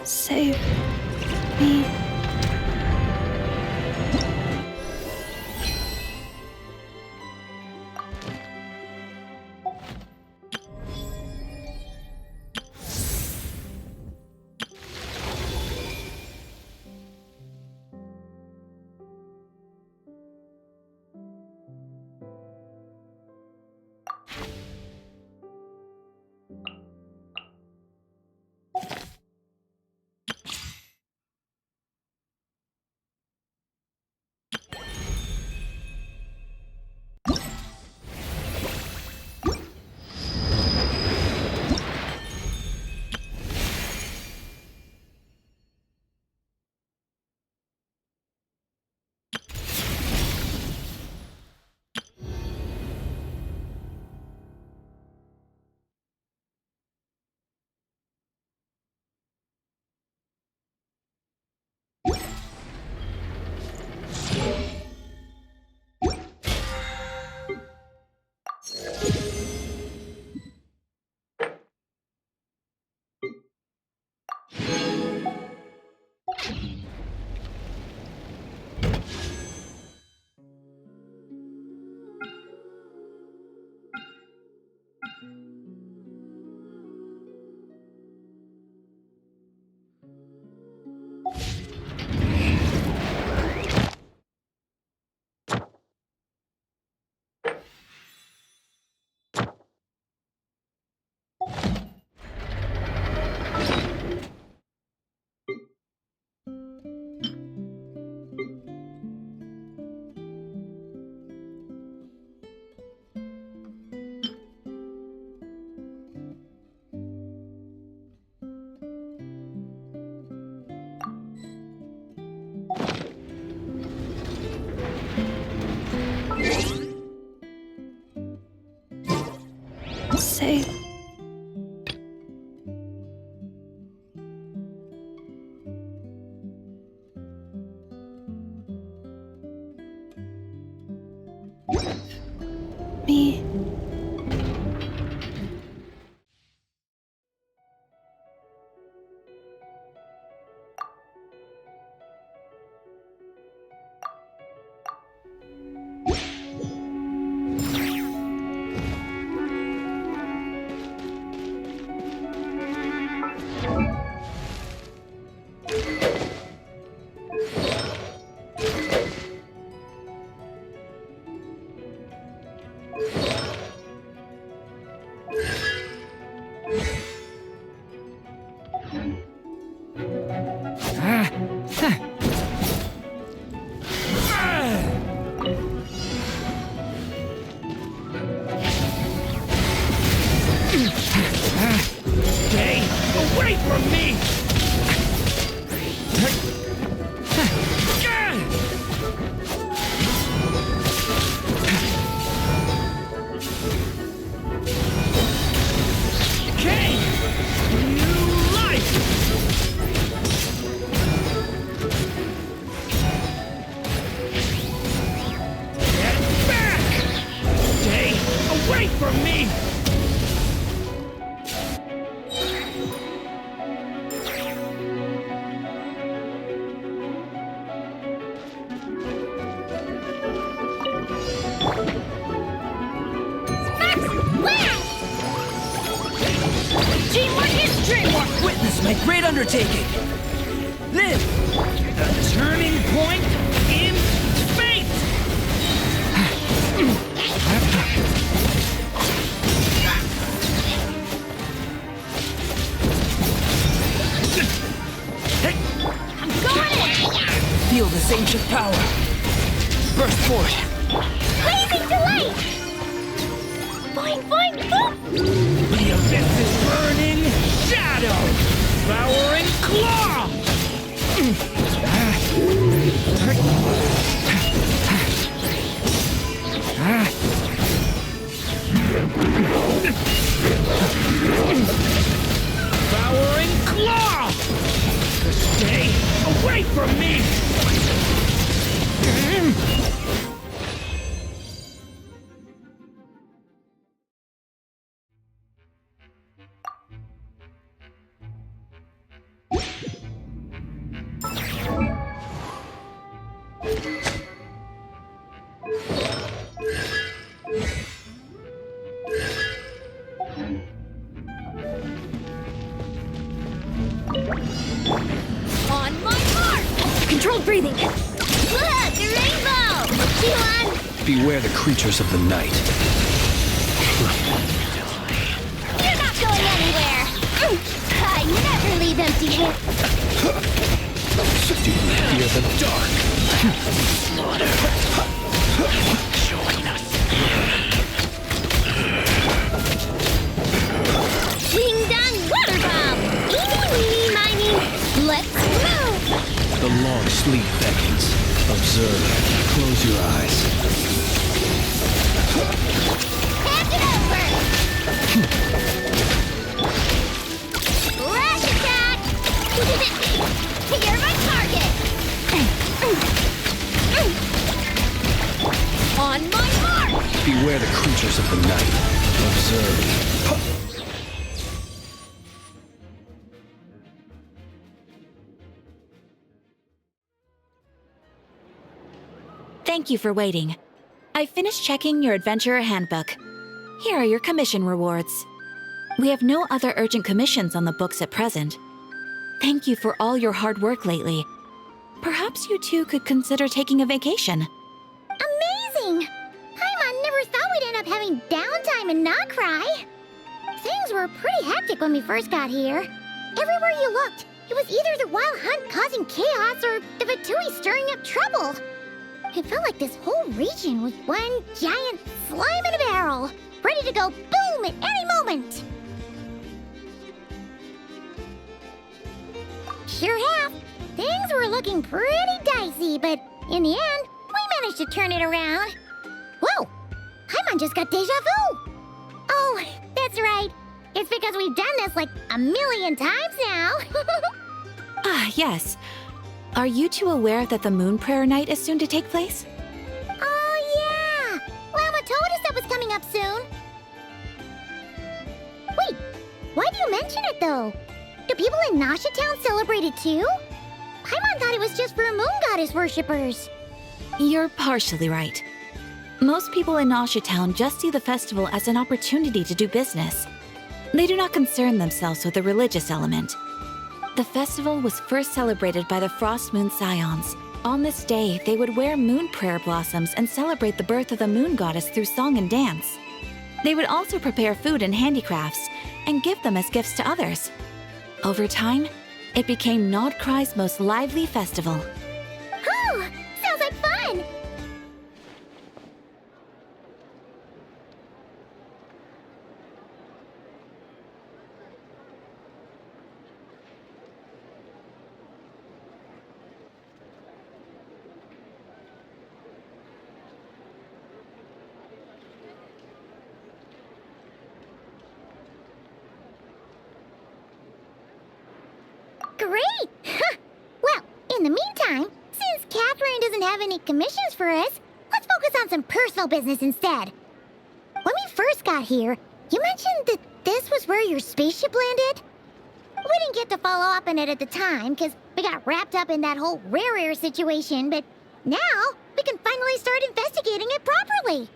Save me. Save me. Stay away from me! Okay! New life! Get back! Stay away from me! Teamwork is dreamwork! Witness my great undertaking! Live! The turning point in fate! I'm going in! Feel this ancient power! Burst forth! Blazing delight! Fine, fine, boom! The abyss's burning shadow! Devouring claw! Devouring claw! Stay away from me! Controlled breathing. Look, a rainbow! G1! Beware the creatures of the night. You're not going anywhere! I never leave empty-handed. Do you fear the dark? Join us. Wing-dang water bomb! Eeny, meeny, miny. Let's move! The long sleep beckons. Observe. Close your eyes. Pack it over! Flash attack! You're my target! On my mark! Beware the creatures of the night. Observe. Thank you for waiting. I finished checking your Adventurer Handbook. Here are your commission rewards. We have no other urgent commissions on the books at present. Thank you for all your hard work lately. Perhaps you two could consider taking a vacation. Amazing! Paimon never thought we'd end up having downtime and not cry. Things were pretty hectic when we first got here. Everywhere you looked, it was either the Wild Hunt causing chaos or the Vatui stirring up trouble. It felt like this whole region was one giant slime in a barrel, ready to go boom at any moment. Sure have. Things were looking pretty dicey, but in the end, we managed to turn it around. Whoa! Paimon just got deja vu! Oh, that's right. It's because we've done this like a million times now. Ah, yes. Are you two aware that the Moon Prayer Night is soon to take place? Oh, yeah! Llama told us that was coming up soon. Wait, why do you mention it, though? Do people in Nasha Town celebrate it, too? Paimon thought it was just for Moon Goddess worshippers. You're partially right. Most people in Nasha Town just see the festival as an opportunity to do business. They do not concern themselves with the religious element. The festival was first celebrated by the Frost Moon Scions. On this day, they would wear moon prayer blossoms and celebrate the birth of the moon goddess through song and dance. They would also prepare food and handicrafts and give them as gifts to others. Over time, it became Nodcry's most lively festival. Oh, sounds like fun! Great! Well, in the meantime, since Catherine doesn't have any commissions for us, let's focus on some personal business instead. When we first got here, you mentioned that this was where your spaceship landed? We didn't get to follow up on it at the time, because we got wrapped up in that whole rare air situation, but now we can finally start investigating it properly.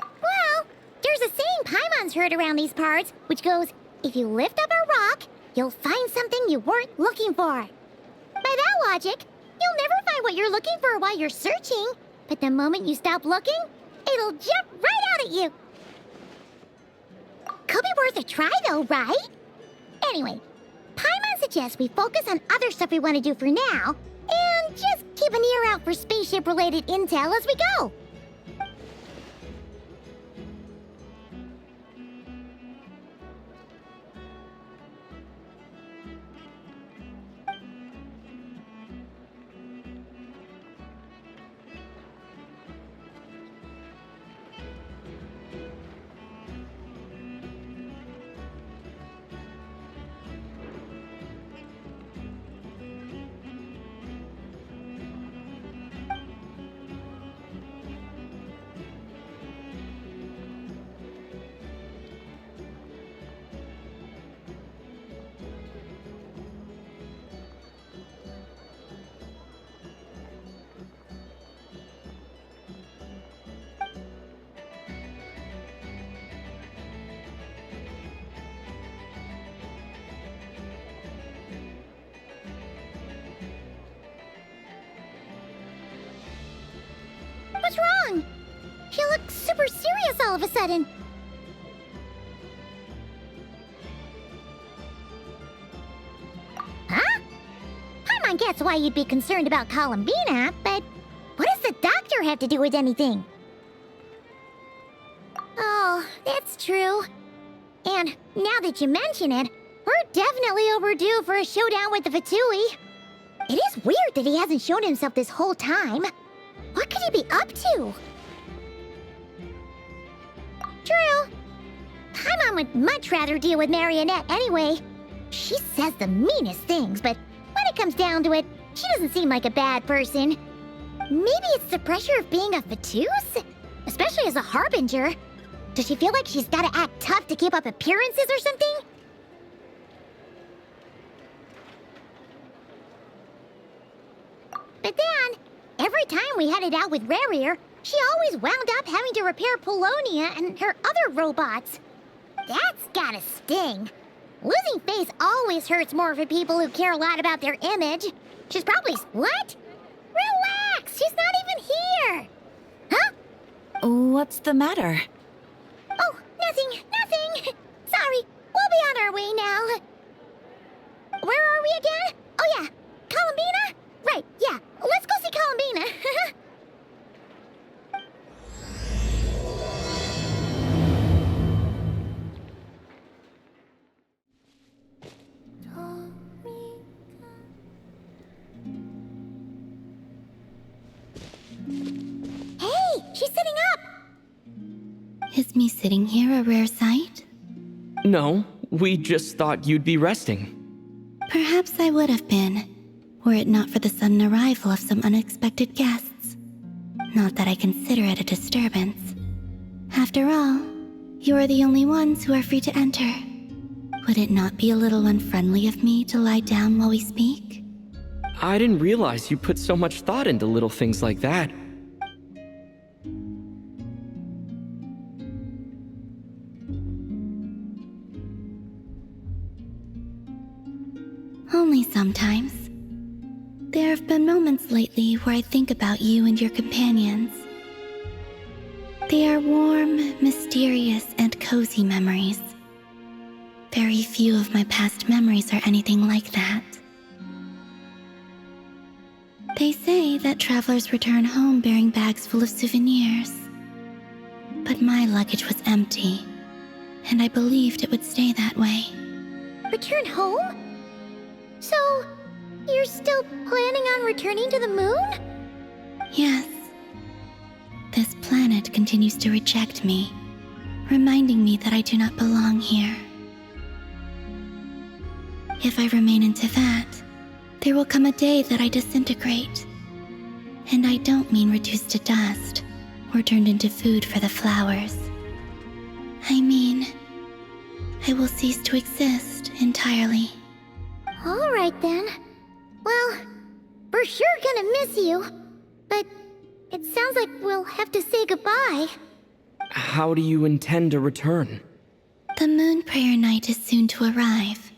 Well, there's a saying Paimon's heard around these parts, which goes, if you lift up a rock, you'll find something you weren't looking for. By that logic, you'll never find what you're looking for while you're searching, but the moment you stop looking, it'll jump right out at you. Could be worth a try though, right? Anyway, Paimon suggests we focus on other stuff we want to do for now, and just keep an ear out for spaceship-related intel as we go. wrong? She looks super serious all of a sudden. Huh? Paimon gets why you'd be concerned about Columbina, but what does the doctor have to do with anything? Oh, that's true. And now that you mention it, we're definitely overdue for a showdown with the Fatui. It is weird that he hasn't shown himself this whole time. What could he be up to? True. Paimon would much rather deal with Marionette anyway. She says the meanest things, but when it comes down to it, she doesn't seem like a bad person. Maybe it's the pressure of being a Fatus? Especially as a Harbinger. Does she feel like she's gotta act tough to keep up appearances or something? But then, every time we headed out with Rarier, she always wound up having to repair Polonia and her other robots. That's gotta sting. Losing face always hurts more for people who care a lot about their image. She's probably... What? Relax! She's not even here! Huh? What's the matter? Oh, nothing. Sorry, we'll be on our way now. Where are we again? Oh yeah, Columbina? Right, yeah, let's go see Columbina. Hey, she's sitting up! Is me sitting here a rare sight? No, we just thought you'd be resting. Perhaps I would have been, were it not for the sudden arrival of some unexpected guests. Not that I consider it a disturbance. After all, you are the only ones who are free to enter. Would it not be a little unfriendly of me to lie down while we speak? I didn't realize you put so much thought into little things like that. Only sometimes. There have been moments lately where I think about you and your companions. They are warm, mysterious, and cozy memories. Very few of my past memories are anything like that. They say that travelers return home bearing bags full of souvenirs. But my luggage was empty, and I believed it would stay that way. Return home? So, you're still planning on returning to the moon? Yes. This planet continues to reject me, reminding me that I do not belong here. If I remain into that, there will come a day that I disintegrate. And I don't mean reduced to dust or turned into food for the flowers. I mean, I will cease to exist entirely. Alright then. Well, we're sure gonna miss you. But it sounds like we'll have to say goodbye. How do you intend to return? The moon prayer night is soon to arrive.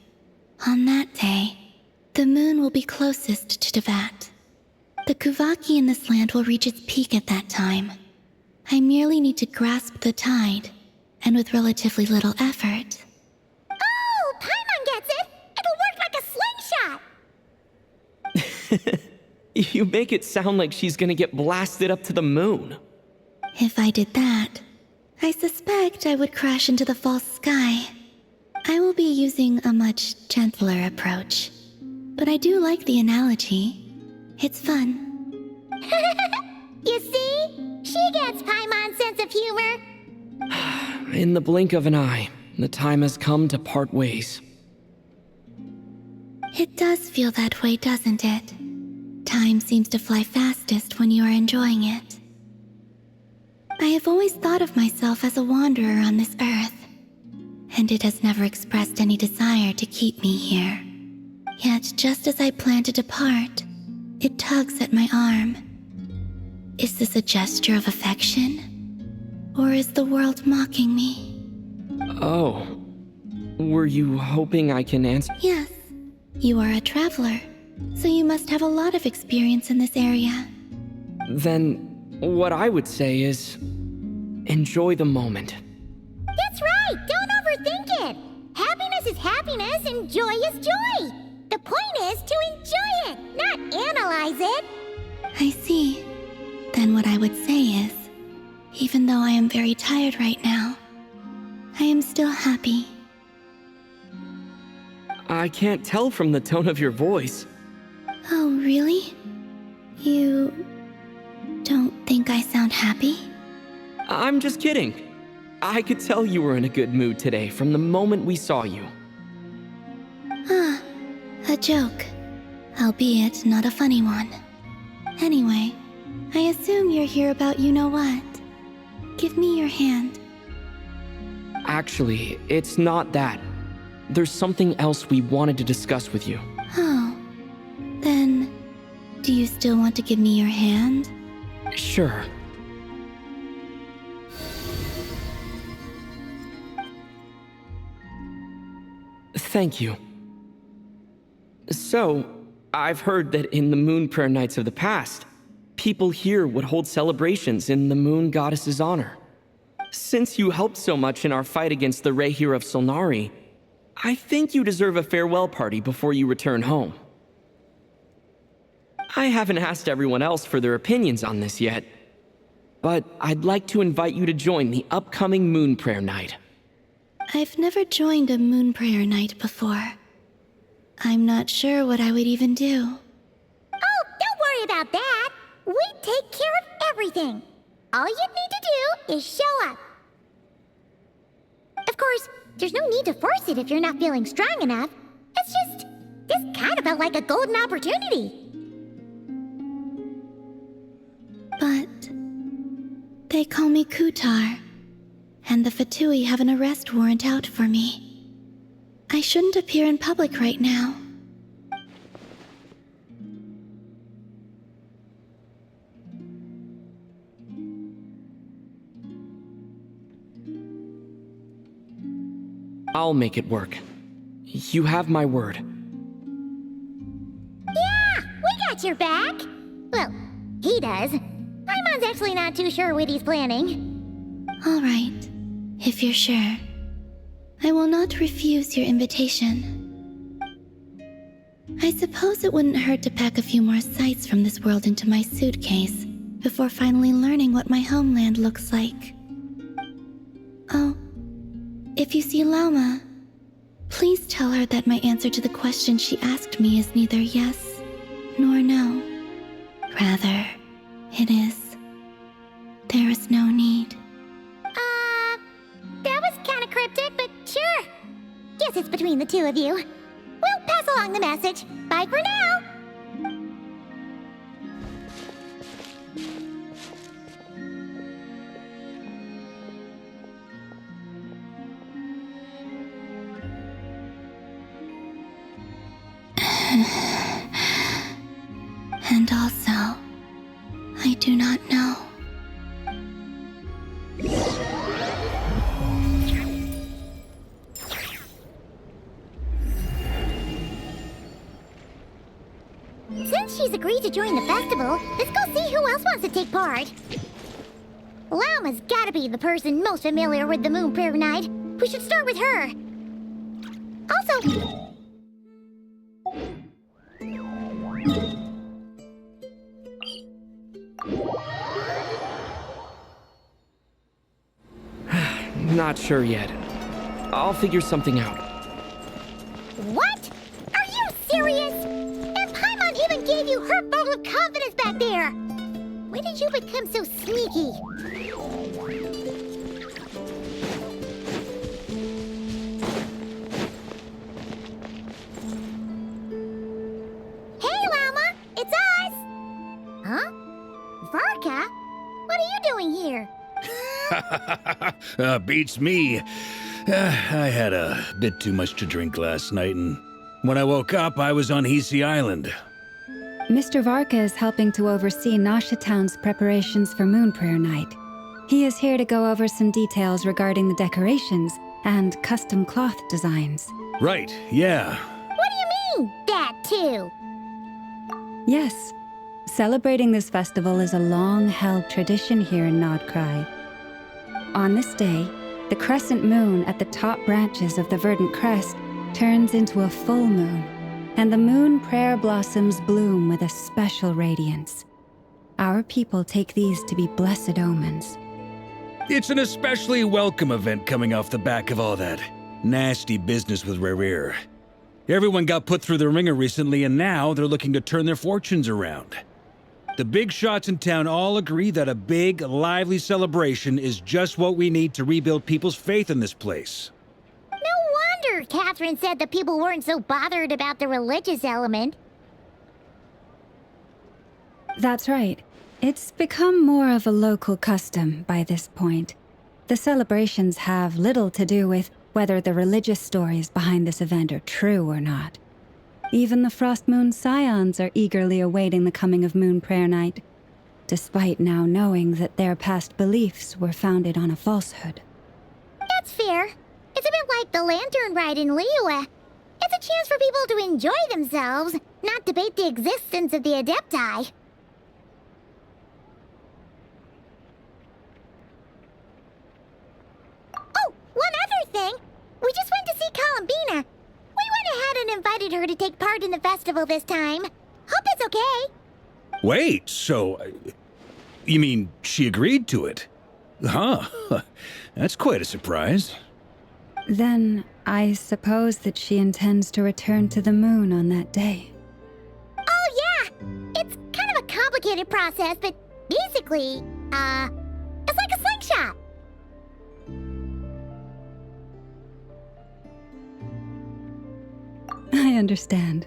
On that day, the moon will be closest to Devat. The Kuvaki in this land will reach its peak at that time. I merely need to grasp the tide, and with relatively little effort. Oh, Paimon gets it! It'll work like a slingshot! You make it sound like she's gonna get blasted up to the moon. If I did that, I suspect I would crash into the false sky. I will be using a much gentler approach. But I do like the analogy. It's fun. You see? She gets Paimon's sense of humor. In the blink of an eye, the time has come to part ways. It does feel that way, doesn't it? Time seems to fly fastest when you are enjoying it. I have always thought of myself as a wanderer on this earth, and it has never expressed any desire to keep me here. Yet, just as I plan to depart, it tugs at my arm. Is this a gesture of affection? Or is the world mocking me? Oh. Were you hoping I can answer? Yes, you are a traveler, so you must have a lot of experience in this area. Then, What I would say is, enjoy the moment. That's right! Don't overthink it! Happiness is happiness and joy is joy! The point is to enjoy it, not analyze it! I see. Then what I would say is, even though I am very tired right now, I am still happy. I can't tell from the tone of your voice. Oh, really? You don't think I sound happy? I'm just kidding. I could tell you were in a good mood today from the moment we saw you. Ah, a joke. Albeit not a funny one. Anyway, I assume you're here about you-know-what. Give me your hand. Actually, it's not that. There's something else we wanted to discuss with you. Oh. Then, do you still want to give me your hand? Sure. Thank you. So, I've heard that in the Moon Prayer Nights of the past, people here would hold celebrations in the Moon Goddess's honor. Since you helped so much in our fight against the Rehir of Solnari, I think you deserve a farewell party before you return home. I haven't asked everyone else for their opinions on this yet, but I'd like to invite you to join the upcoming Moon Prayer Night. I've never joined a Moon Prayer Night before. I'm not sure what I would even do. Oh, don't worry about that! We take care of everything! All you need to do is show up. Of course, there's no need to force it if you're not feeling strong enough. It's just, this kind of felt like a golden opportunity. But they call me Kutar, and the Fatui have an arrest warrant out for me. I shouldn't appear in public right now. I'll make it work. You have my word. Yeah, we got your back. Well, he does. Paimon's actually not too sure what he's planning. All right, if you're sure. I will not refuse your invitation. I suppose it wouldn't hurt to pack a few more sights from this world into my suitcase before finally learning what my homeland looks like. Oh, if you see Lauma, please tell her that my answer to the question she asked me is neither yes nor no. Rather, it is, there is no need. That was kinda cryptic, but sure. Guess it's between the two of you. We'll pass along the message. Bye for now! And also, I do not know. Since she's agreed to join the festival, let's go see who else wants to take part. Lauma's gotta be the person most familiar with the Moon Prayer Night. We should start with her. Also... Not sure yet. I'll figure something out. What? Are you serious? And Paimon even gave you her vote of confidence back there! When did you become so sneaky? Hey, Lauma! It's us! Huh? Varka? What are you doing here? Beats me. I had a bit too much to drink last night, and when I woke up, I was on Hisi Island. Mr. Varka is helping to oversee Nasha Town's preparations for Moon Prayer Night. He is here to go over some details regarding the decorations and custom cloth designs. Right, yeah. What do you mean, that too? Yes, Celebrating this festival is a long-held tradition here in Nodcry. On this day, the crescent moon at the top branches of the verdant crest turns into a full moon, and the moon prayer blossoms bloom with a special radiance. Our people take these to be blessed omens. It's an especially welcome event coming off the back of all that nasty business with Rare. Everyone got put through the ringer recently, and now they're looking to turn their fortunes around. The big shots in town all agree that a big, lively celebration is just what we need to rebuild people's faith in this place. No wonder Catherine said the people weren't so bothered about the religious element. That's right. It's become more of a local custom by this point. The celebrations have little to do with whether the religious stories behind this event are true or not. Even the Frost Moon Scions are eagerly awaiting the coming of Moon Prayer Night, despite now knowing that their past beliefs were founded on a falsehood. That's fair. It's a bit like the Lantern Ride in Liyue. It's a chance for people to enjoy themselves, not debate the existence of the Adepti. Oh, one other thing. We just went to see Columbina. We went ahead and invited her to take part in the festival this time. Hope it's okay. Wait, so... you mean she agreed to it? Huh. That's quite a surprise. Then, I suppose that she intends to return to the moon on that day. Oh, yeah! It's kind of a complicated process, but basically, it's like a slingshot. I understand.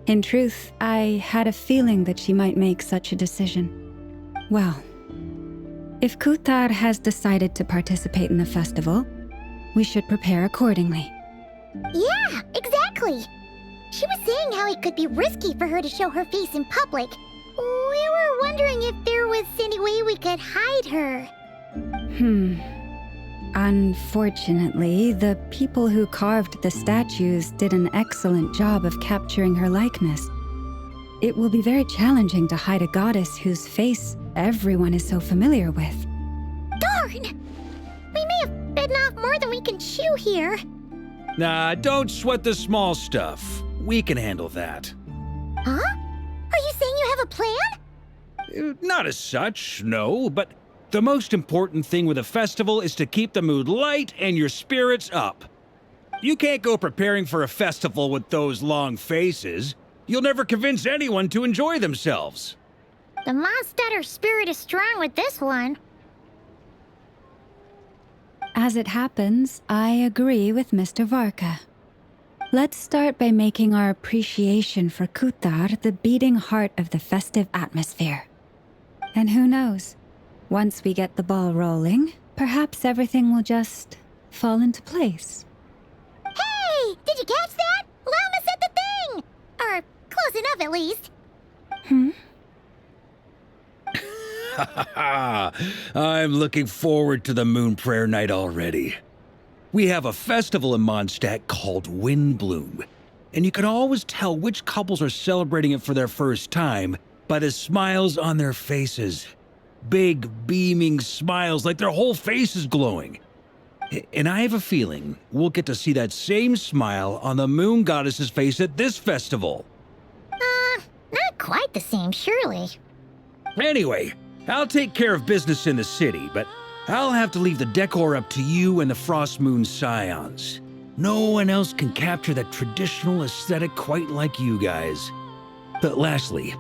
In truth, I had a feeling that she might make such a decision. Well, if Kuthar has decided to participate in the festival, we should prepare accordingly. Yeah, exactly. She was saying how it could be risky for her to show her face in public. We were wondering if there was any way we could hide her. Unfortunately, the people who carved the statues did an excellent job of capturing her likeness. It will be very challenging to hide a goddess whose face everyone is so familiar with. Darn! We may have bitten off more than we can chew here. Nah, don't sweat the small stuff. We can handle that. Huh? Are you saying you have a plan? Not as such, no, but the most important thing with a festival is to keep the mood light and your spirits up. You can't go preparing for a festival with those long faces. You'll never convince anyone to enjoy themselves. The Mondstatter spirit is strong with this one. As it happens, I agree with Mr. Varka. Let's start by making our appreciation for Kuthar the beating heart of the festive atmosphere. And who knows? Once we get the ball rolling, perhaps everything will just fall into place. Hey! Did you catch that? Lama said the thing! Or close enough, at least. I'm looking forward to the Moon Prayer Night already. We have a festival in Mondstadt called Windbloom, and you can always tell which couples are celebrating it for their first time by the smiles on their faces. Big, beaming smiles like their whole face is glowing. And I have a feeling we'll get to see that same smile on the Moon Goddess's face at this festival. Not quite the same, surely. Anyway, I'll take care of business in the city, but I'll have to leave the decor up to you and the Frost Moon Scions. No one else can capture that traditional aesthetic quite like you guys. But lastly,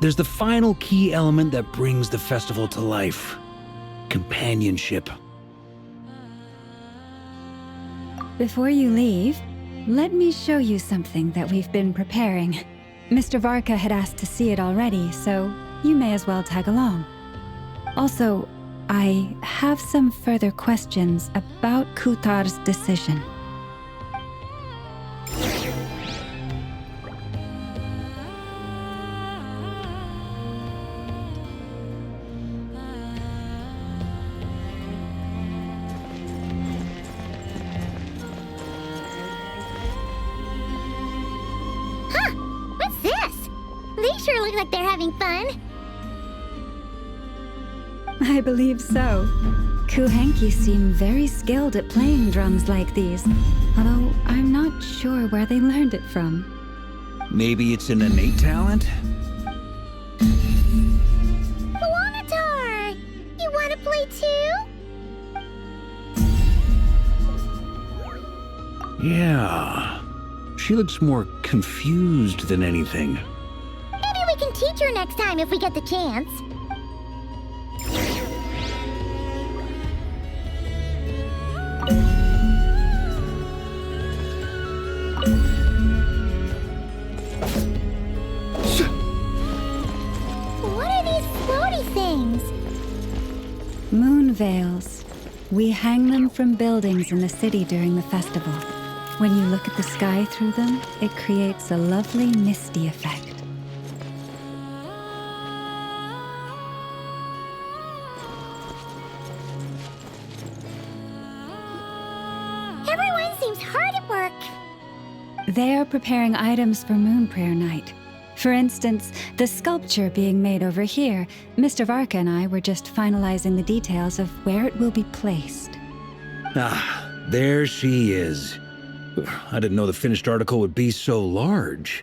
there's the final key element that brings the festival to life. Companionship. Before you leave, let me show you something that we've been preparing. Mr. Varka had asked to see it already, so you may as well tag along. Also, I have some further questions about Kuthar's decision. look like they're having fun. I believe so. Kuhenki seem very skilled at playing drums like these, although I'm not sure where they learned it from. Maybe it's an innate talent? Wanatar! You wanna play too? Yeah. She looks more confused than anything. Maybe we can teach her next time if we get the chance. What are these floaty things? Moon veils. We hang them from buildings in the city during the festival. When you look at the sky through them, it creates a lovely misty effect. Everyone seems hard at work. They are preparing items for Moon Prayer Night. For instance, the sculpture being made over here, Mr. Varka and I were just finalizing the details of where it will be placed. Ah, there she is. I didn't know the finished article would be so large.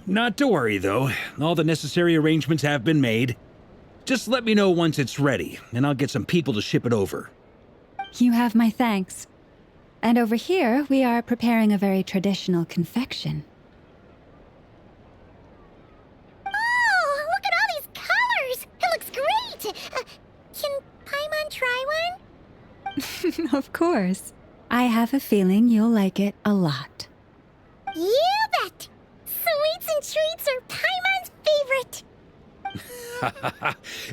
Not to worry, though. All the necessary arrangements have been made. Just let me know once it's ready, and I'll get some people to ship it over. You have my thanks. And over here, we are preparing a very traditional confection. Oh, look at all these colors! It looks great! Can Paimon try one? Of course. I have a feeling you'll like it a lot. You bet! Sweets and treats are Paimon's favorite!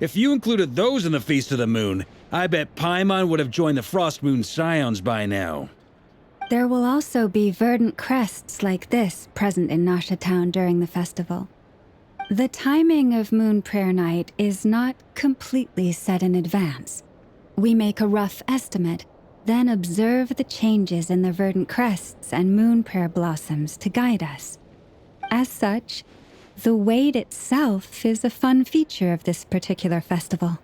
If you included those in the Feast of the Moon, I bet Paimon would have joined the Frost Moon Scions by now. There will also be verdant crests like this present in Nasha Town during the festival. The timing of Moon Prayer Night is not completely set in advance. We make a rough estimate, then observe the changes in the verdant crests and moon prayer blossoms to guide us. As such, the wait itself is a fun feature of this particular festival.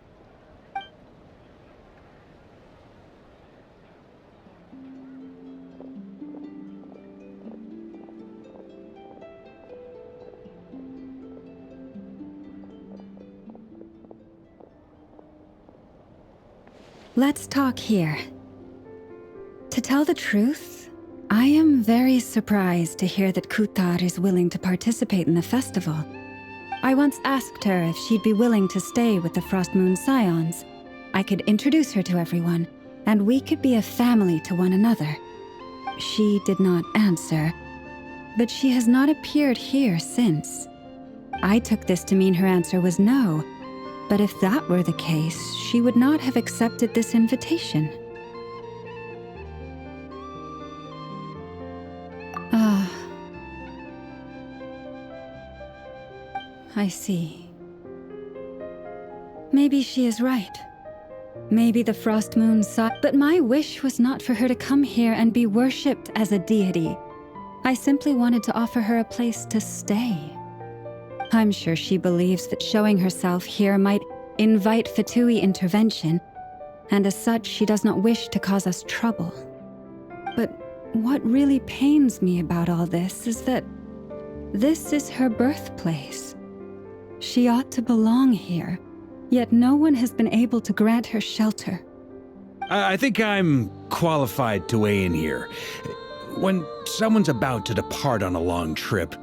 Let's talk here. To tell the truth, I am very surprised to hear that Kutar is willing to participate in the festival. I once asked her if she'd be willing to stay with the Frost Moon Scions. I could introduce her to everyone, and we could be a family to one another. She did not answer, but she has not appeared here since. I took this to mean her answer was no, but if that were the case, she would not have accepted this invitation. I see. Maybe she is right. Maybe the Frost Moon saw, but my wish was not for her to come here and be worshipped as a deity. I simply wanted to offer her a place to stay. I'm sure she believes that showing herself here might invite Fatui intervention, and as such, she does not wish to cause us trouble. But what really pains me about all this is that this is her birthplace. She ought to belong here, yet no one has been able to grant her shelter. I think I'm qualified to weigh in here. When someone's about to depart on a long trip,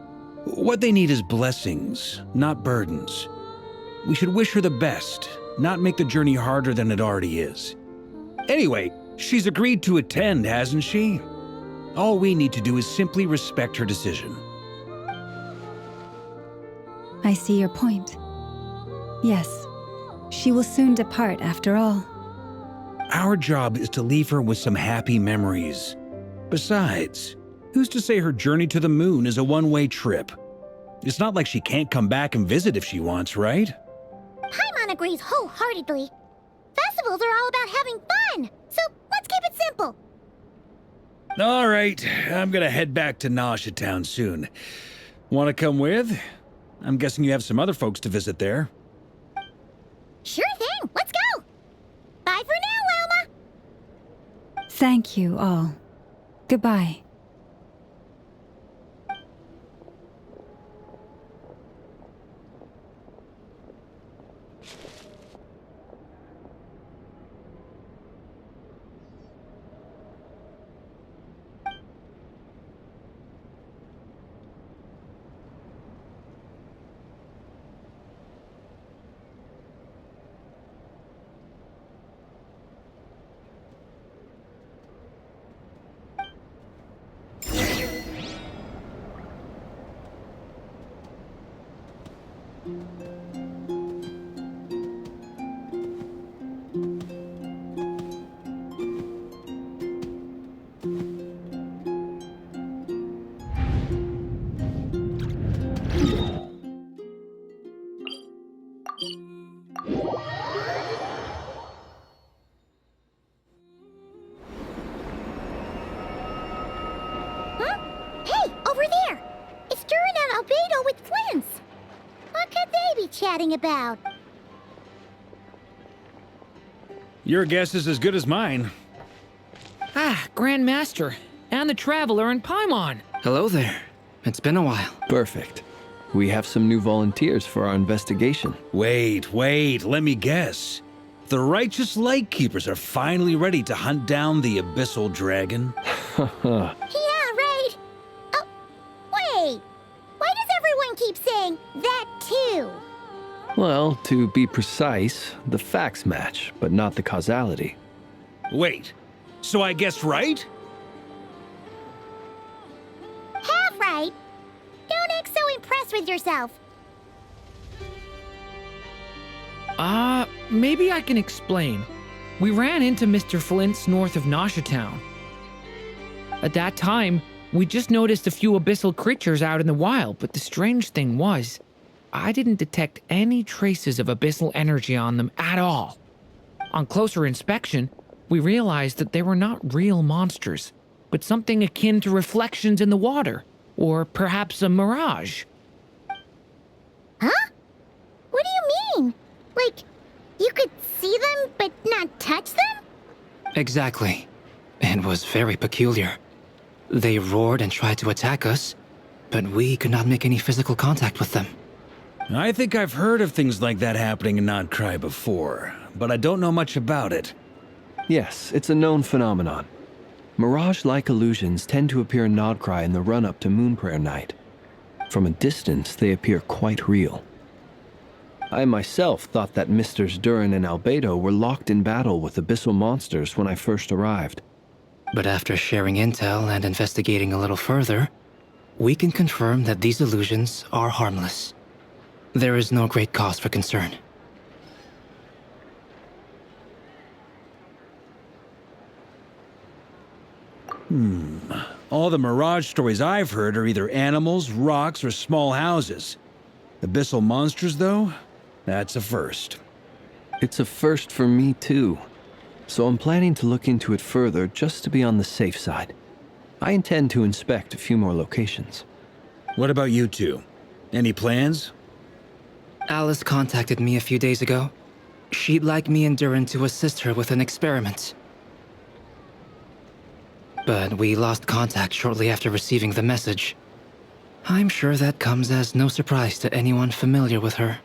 what they need is blessings, not burdens. We should wish her the best, not make the journey harder than it already is. Anyway, she's agreed to attend, hasn't she? All we need to do is simply respect her decision. I see your point. Yes, she will soon depart after all. Our job is to leave her with some happy memories. Besides, who's to say her journey to the moon is a one-way trip? It's not like she can't come back and visit if she wants, right? Paimon agrees wholeheartedly. Festivals are all about having fun, so let's keep it simple. All right, I'm gonna head back to Nasha Town soon. Want to come with? I'm guessing you have some other folks to visit there. Sure thing. Let's go. Bye for now, Wilma. Thank you all. Goodbye. Huh? Hey, over there! It's Duran and Albedo with Flints! What could they be chatting about? Your guess is as good as mine. Ah, Grand Master, and the Traveler and Paimon. Hello there. It's been a while. Perfect. We have some new volunteers for our investigation. Wait, let me guess. The righteous Lightkeepers are finally ready to hunt down the Abyssal Dragon? Yeah, right! Oh, wait! Why does everyone keep saying that too? Well, to be precise, the facts match, but not the causality. Wait, so I guessed right? Half right! Don't act so impressed with yourself. Maybe I can explain. We ran into Mr. Flint's north of Nosha Town. At that time, we just noticed a few abyssal creatures out in the wild, but the strange thing was, I didn't detect any traces of abyssal energy on them at all. On closer inspection, we realized that they were not real monsters, but something akin to reflections in the water, or perhaps a mirage. Huh? What do you mean? Like, you could see them but not touch them? Exactly. It was very peculiar. They roared and tried to attack us, but we could not make any physical contact with them. I think I've heard of things like that happening in Nodcry before, but I don't know much about it. Yes, it's a known phenomenon. Mirage-like illusions tend to appear in Nodcry in the run-up to Moonprayer Night. From a distance, they appear quite real. I myself thought that Misters Duran and Albedo were locked in battle with abyssal monsters when I first arrived. But after sharing intel and investigating a little further, we can confirm that these illusions are harmless. There is no great cause for concern. All the Mirage stories I've heard are either animals, rocks, or small houses. Abyssal monsters, though? That's a first. It's a first for me, too. So I'm planning to look into it further just to be on the safe side. I intend to inspect a few more locations. What about you two? Any plans? Alice contacted me a few days ago. She'd like me and Duran to assist her with an experiment. But we lost contact shortly after receiving the message. I'm sure that comes as no surprise to anyone familiar with her.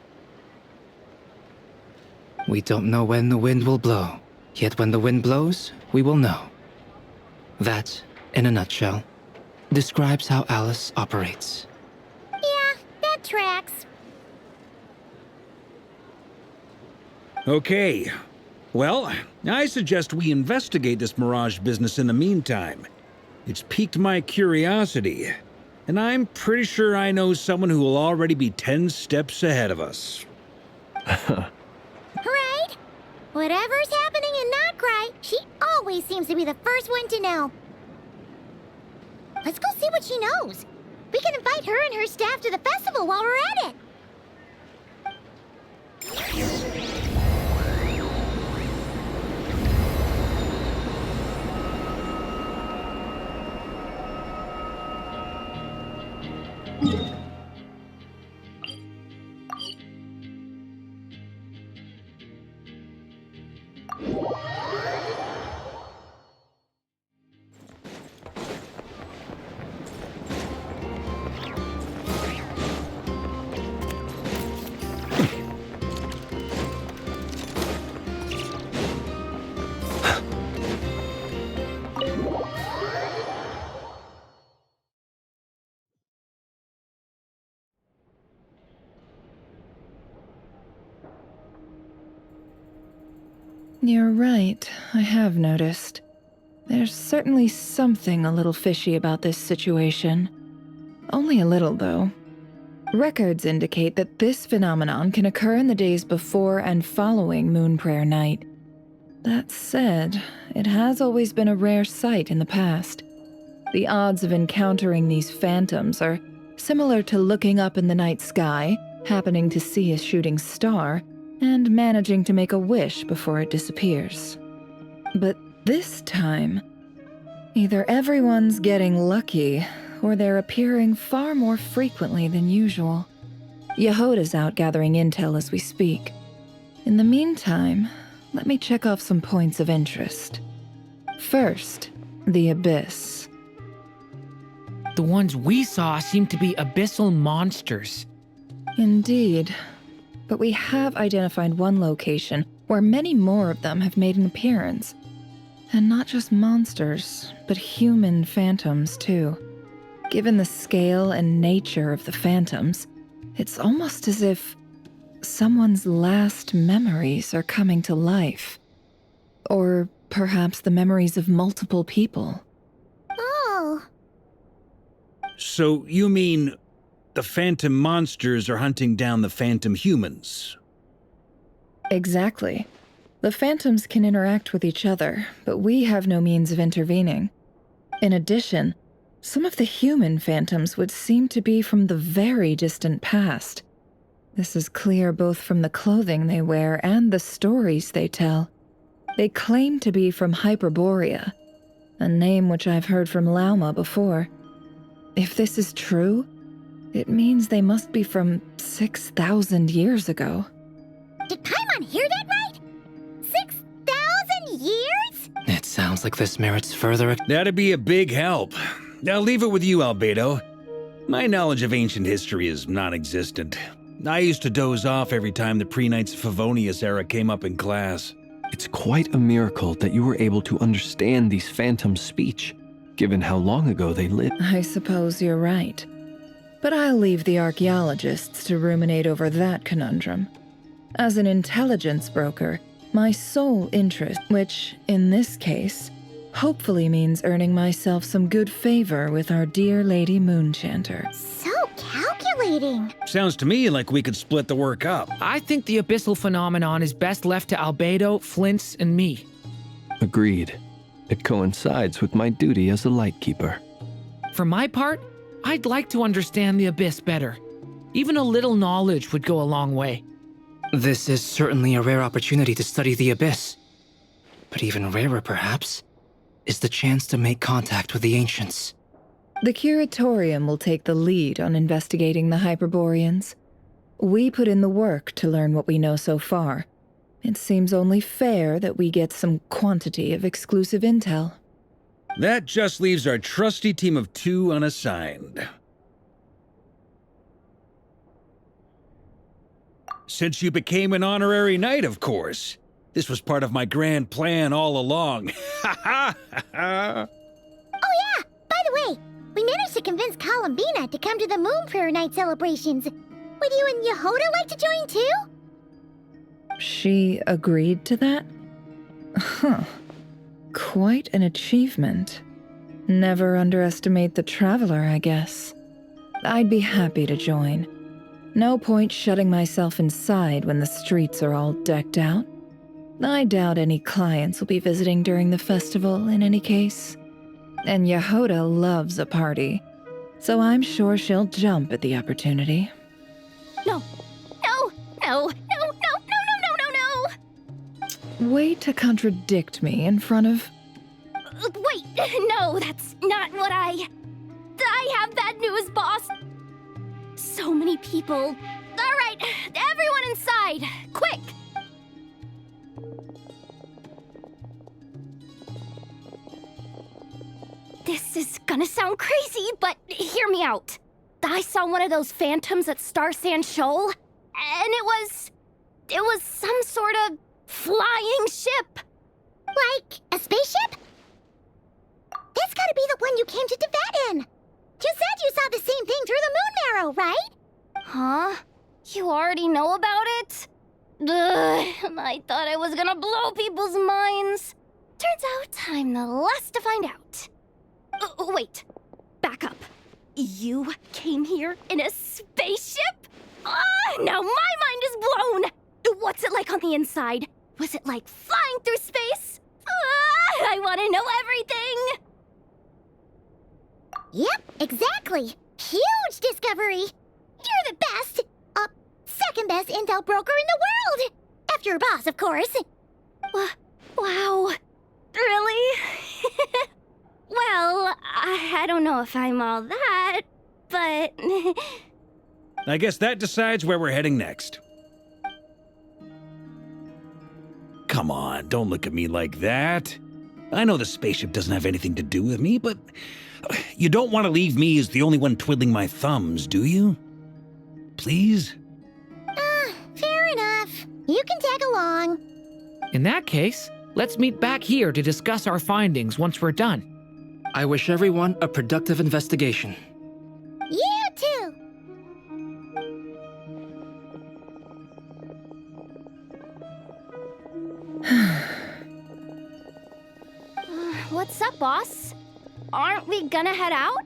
We don't know when the wind will blow, yet when the wind blows, we will know. That, in a nutshell, describes how Alice operates. Yeah, that tracks. Okay. Well, I suggest we investigate this Mirage business in the meantime. It's piqued my curiosity, and I'm pretty sure I know someone who will already be 10 steps ahead of us. Right? Whatever's happening in Nodcry, she always seems to be the first one to know. Let's go see what she knows. We can invite her and her staff to the festival while we're at it. You're right, I have noticed. There's certainly something a little fishy about this situation. Only a little, though. Records indicate that this phenomenon can occur in the days before and following Moon Prayer Night. That said, it has always been a rare sight in the past. The odds of encountering these phantoms are similar to looking up in the night sky, happening to see a shooting star, and managing to make a wish before it disappears. But this time, either everyone's getting lucky, or they're appearing far more frequently than usual. Yehoda's out gathering intel as we speak. In the meantime, let me check off some points of interest. First, the Abyss. The ones we saw seem to be abyssal monsters. Indeed. But we have identified one location where many more of them have made an appearance. And not just monsters, but human phantoms too. Given the scale and nature of the phantoms, it's almost as if someone's last memories are coming to life. Or perhaps the memories of multiple people. Oh. So you mean the phantom monsters are hunting down the phantom humans? Exactly. The phantoms can interact with each other, but we have no means of intervening. In addition, some of the human phantoms would seem to be from the very distant past. This is clear both from the clothing they wear and the stories they tell. They claim to be from Hyperborea, a name which I've heard from Lauma before. If this is true, it means they must be from 6,000 years ago. Did Paimon hear that right? 6,000 years? It sounds like this merits further. That'd be a big help. I'll leave it with you, Albedo. My knowledge of ancient history is non-existent. I used to doze off every time the pre-Knights of Favonius era came up in class. It's quite a miracle that you were able to understand these phantoms' speech, given how long ago they lived. I suppose you're right. But I'll leave the archaeologists to ruminate over that conundrum. As an intelligence broker, my sole interest, which, in this case, hopefully means earning myself some good favor with our dear Lady Moonchanter. So calculating. Sounds to me like we could split the work up. I think the abyssal phenomenon is best left to Albedo, Flint's, and me. Agreed. It coincides with my duty as a lightkeeper. For my part, I'd like to understand the abyss better. Even a little knowledge would go a long way. This is certainly a rare opportunity to study the Abyss. But even rarer, perhaps, is the chance to make contact with the Ancients. The Curatorium will take the lead on investigating the Hyperboreans. We put in the work to learn what we know so far. It seems only fair that we get some quantity of exclusive intel. That just leaves our trusty team of 2 unassigned. Since you became an honorary knight, of course. This was part of my grand plan all along. Ha ha ha! Oh yeah, by the way, we managed to convince Columbina to come to the Moon Prayer Night celebrations. Would you and Yehoda like to join too? She agreed to that? Huh. Quite an achievement. Never underestimate the traveler, I guess. I'd be happy to join. No point shutting myself inside when the streets are all decked out. I doubt any clients will be visiting during the festival in any case. And Yehoda loves a party, so I'm sure she'll jump at the opportunity. No. No. No. No. No. No. No. No. No. Way to contradict me in front of... Wait. No, that's not what I have bad news, boss. So many people. All right, everyone inside, quick! gonna sound crazy, but hear me out. I saw one of those phantoms at Star Sand Shoal, and it was some sort of flying ship. Like a spaceship? That's gotta be the one you came to Tibet in. You said you saw the same thing through the moon marrow, right? Huh? You already know about it? Ugh, I thought I was gonna blow people's minds. Turns out I'm the last to find out. Wait, back up. You came here in a spaceship? Now my mind is blown! What's it like on the inside? Was it like flying through space? I want to know everything! Yep, exactly. Huge discovery. You're the best, second best intel broker in the world. After your boss, of course. Wow. Really? Well, I don't know if I'm all that, but... I guess that decides where we're heading next. Come on, don't look at me like that. I know the spaceship doesn't have anything to do with me, but you don't want to leave me as the only one twiddling my thumbs, do you? Please? Fair enough. You can tag along. In that case, let's meet back here to discuss our findings once we're done. I wish everyone a productive investigation. You too. What's up, boss? Aren't we gonna head out?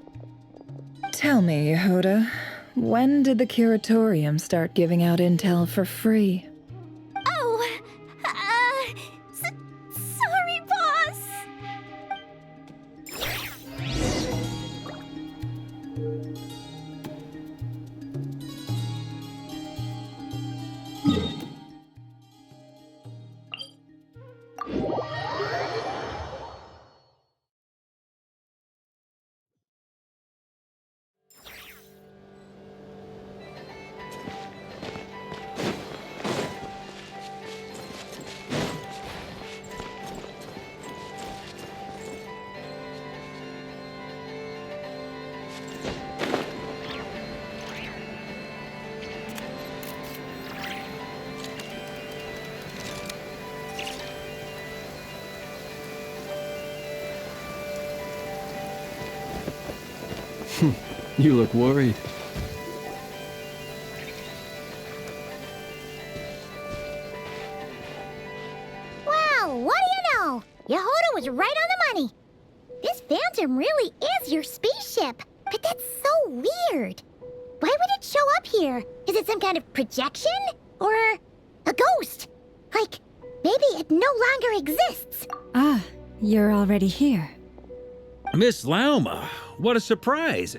Tell me, Yehuda, when did the curatorium start giving out intel for free? Oh, sorry, boss. You look worried. Well, what do you know? Yehuda was right on the money. This phantom really is your spaceship, but that's so weird. Why would it show up here? Is it some kind of projection? Or a ghost? Like, maybe it no longer exists. Ah, you're already here. Miss Lauma, what a surprise.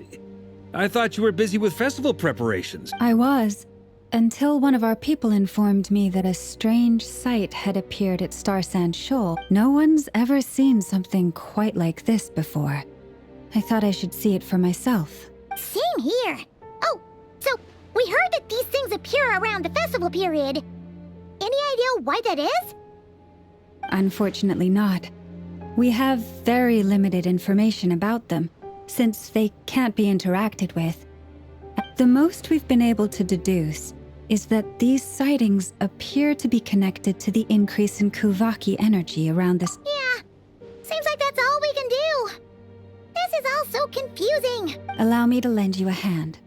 I thought you were busy with festival preparations. I was, until one of our people informed me that a strange sight had appeared at Star Sand Shoal. No one's ever seen something quite like this before. I thought I should see it for myself. Same here. Oh, so we heard that these things appear around the festival period. Any idea why that is? Unfortunately not. We have very limited information about them, since they can't be interacted with. The most we've been able to deduce is that these sightings appear to be connected to the increase in Kuvaki energy around this. Yeah, seems like that's all we can do. This is all so confusing. Allow me to lend you a hand.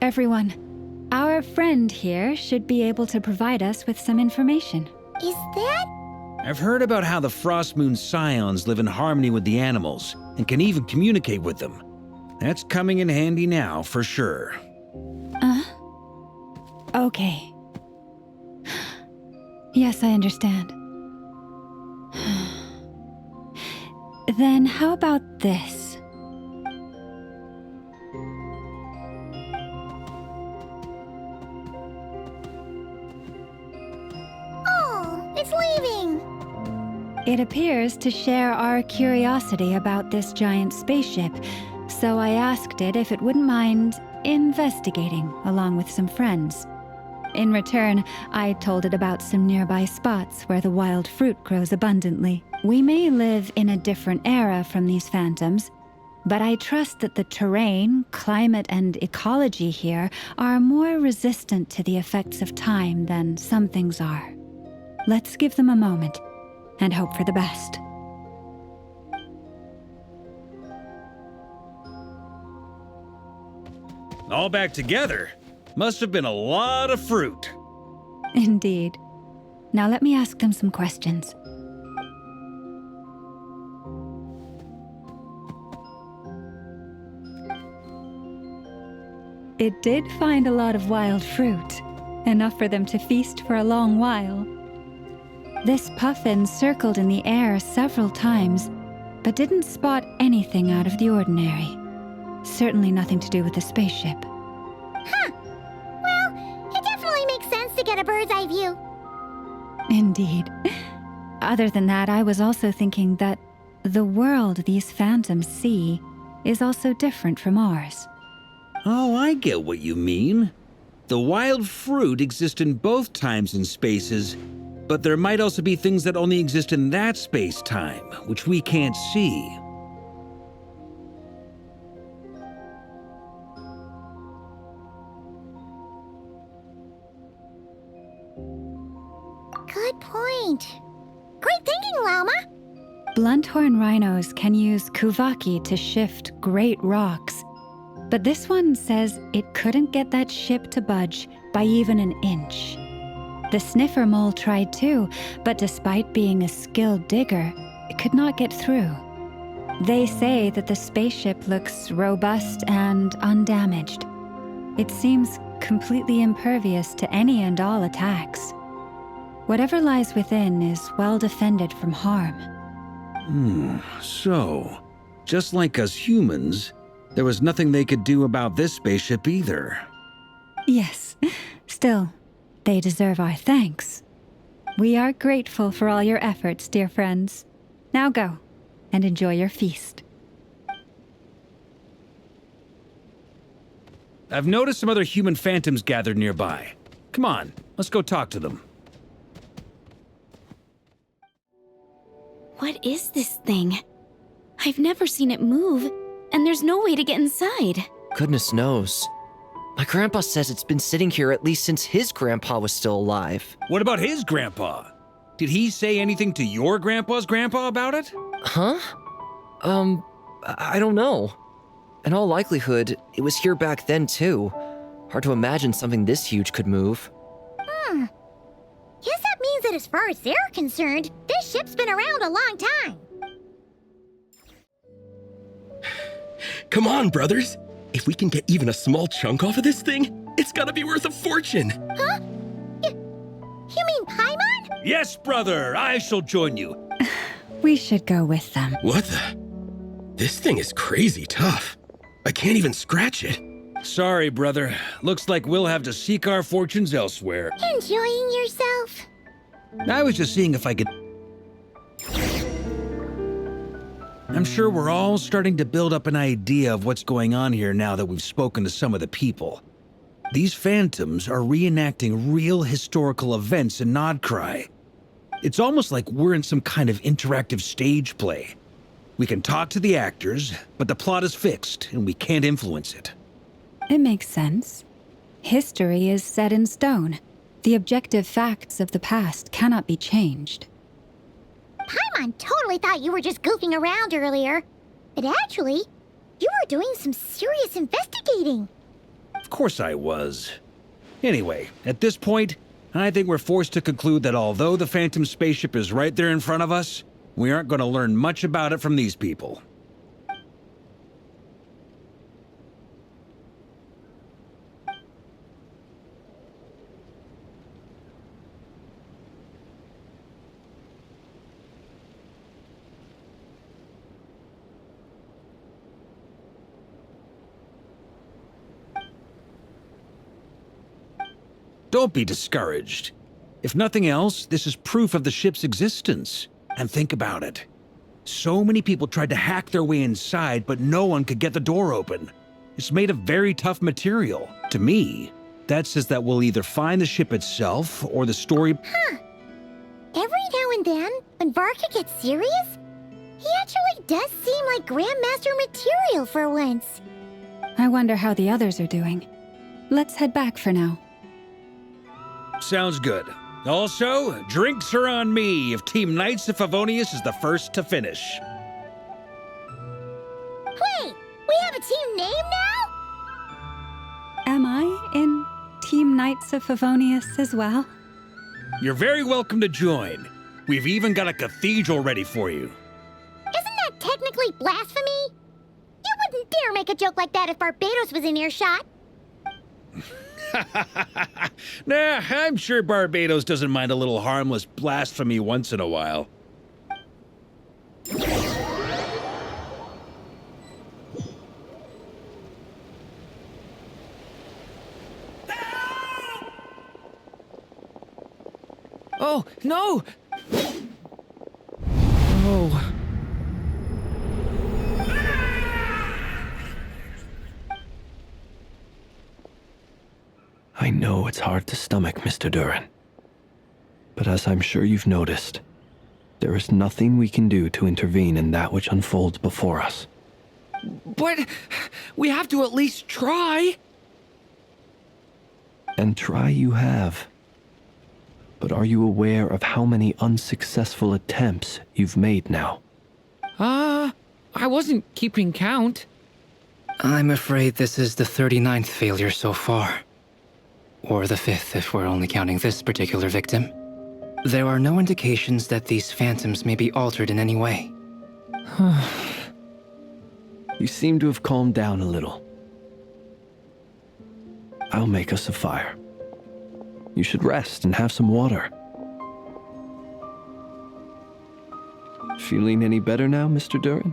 Everyone, our friend here should be able to provide us with some information. Is that? I've heard about how the Frost Moon Scions live in harmony with the animals and can even communicate with them. That's coming in handy now, for sure. Okay. Yes, I understand. Then how about this? It appears to share our curiosity about this giant spaceship, so I asked it if it wouldn't mind investigating along with some friends. In return, I told it about some nearby spots where the wild fruit grows abundantly. We may live in a different era from these phantoms, but I trust that the terrain, climate, and ecology here are more resistant to the effects of time than some things are. Let's give them a moment and hope for the best. All back together? Must have been a lot of fruit. Indeed. Now let me ask them some questions. It did find a lot of wild fruit, enough for them to feast for a long while. This puffin circled in the air several times, but didn't spot anything out of the ordinary. Certainly nothing to do with the spaceship. Huh. Well, it definitely makes sense to get a bird's eye view. Indeed. Other than that, I was also thinking that the world these phantoms see is also different from ours. Oh, I get what you mean. The wild fruit exist in both times and spaces, but there might also be things that only exist in that space-time, which we can't see. Good point. Great thinking, Llama. Blunthorn rhinos can use kuvaki to shift great rocks, but this one says it couldn't get that ship to budge by even an inch. The sniffer mole tried too, but despite being a skilled digger, it could not get through. They say that the spaceship looks robust and undamaged. It seems completely impervious to any and all attacks. Whatever lies within is well defended from harm. So, just like us humans, there was nothing they could do about this spaceship either. Yes, still, they deserve our thanks. We are grateful for all your efforts, dear friends. Now go, and enjoy your feast. I've noticed some other human phantoms gathered nearby. Come on, let's go talk to them. What is this thing? I've never seen it move, and there's no way to get inside. Goodness knows. My grandpa says it's been sitting here at least since his grandpa was still alive. What about his grandpa? Did he say anything to your grandpa's grandpa about it? Huh? I don't know. In all likelihood, it was here back then too. Hard to imagine something this huge could move. Guess that means that as far as they're concerned, this ship's been around a long time. Come on, brothers. If we can get even a small chunk off of this thing, it's gotta be worth a fortune. Huh? You mean Paimon? Yes, brother, I shall join you. We should go with them. What the? This thing is crazy tough. I can't even scratch it. Sorry, brother. Looks like we'll have to seek our fortunes elsewhere. Enjoying yourself? I was just seeing if I could... I'm sure we're all starting to build up an idea of what's going on here now that we've spoken to some of the people. These phantoms are reenacting real historical events in Nodcry. It's almost like we're in some kind of interactive stage play. We can talk to the actors, but the plot is fixed and we can't influence it. It makes sense. History is set in stone. The objective facts of the past cannot be changed. Paimon totally thought you were just goofing around earlier. But actually, you were doing some serious investigating. Of course I was. Anyway, at this point, I think we're forced to conclude that although the Phantom spaceship is right there in front of us, we aren't going to learn much about it from these people. Don't be discouraged. If nothing else, this is proof of the ship's existence. And think about it. So many people tried to hack their way inside, but no one could get the door open. It's made of very tough material. To me, that says that we'll either find the ship itself or the story. Huh. Every now and then, when Varka gets serious, he actually does seem like Grandmaster material for once. I wonder how the others are doing. Let's head back for now. Sounds good. Also, drinks are on me if Team Knights of Favonius is the first to finish. Wait, we have a team name now? Am I in Team Knights of Favonius as well? You're very welcome to join. We've even got a cathedral ready for you. Isn't that technically blasphemy? You wouldn't dare make a joke like that if Barbados was in earshot. Nah, I'm sure Barbados doesn't mind a little harmless blasphemy once in a while. Oh, no! Oh. I know it's hard to stomach, Mr. Duran. But as I'm sure you've noticed, there is nothing we can do to intervene in that which unfolds before us. But we have to at least try. And try you have. But are you aware of how many unsuccessful attempts you've made now? I wasn't keeping count. I'm afraid this is the 39th failure so far. Or the 5th if we're only counting this particular victim. There are no indications that these phantoms may be altered in any way. You seem to have calmed down a little. I'll make us a fire. You should rest and have some water. Feeling any better now, Mr. Duran?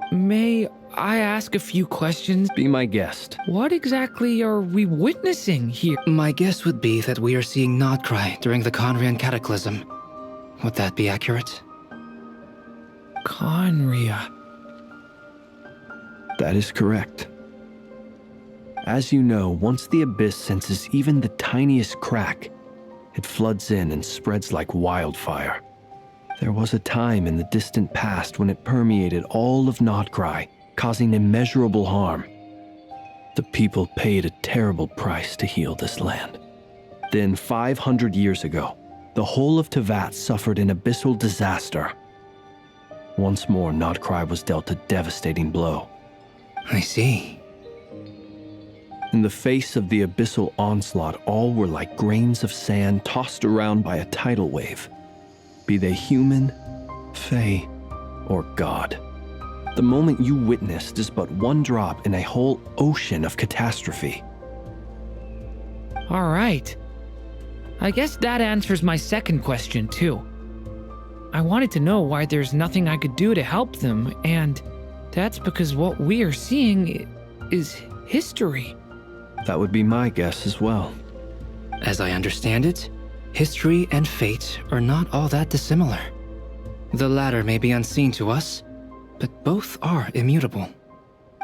May I ask a few questions? Be my guest. What exactly are we witnessing here? My guess would be that we are seeing Nodcry during the Conrian Cataclysm. Would that be accurate? Conria. That is correct. As you know, once the Abyss senses even the tiniest crack, it floods in and spreads like wildfire. There was a time in the distant past when it permeated all of Nodcry, causing immeasurable harm. The people paid a terrible price to heal this land. Then 500 years ago, the whole of Teyvat suffered an abyssal disaster. Once more, Nodcry was dealt a devastating blow. I see. In the face of the abyssal onslaught, all were like grains of sand tossed around by a tidal wave. Be they human, fae, or god. The moment you witnessed is but one drop in a whole ocean of catastrophe. All right. I guess that answers my second question, too. I wanted to know why there's nothing I could do to help them, and that's because what we are seeing is history. That would be my guess as well. As I understand it, history and fate are not all that dissimilar. The latter may be unseen to us, but both are immutable.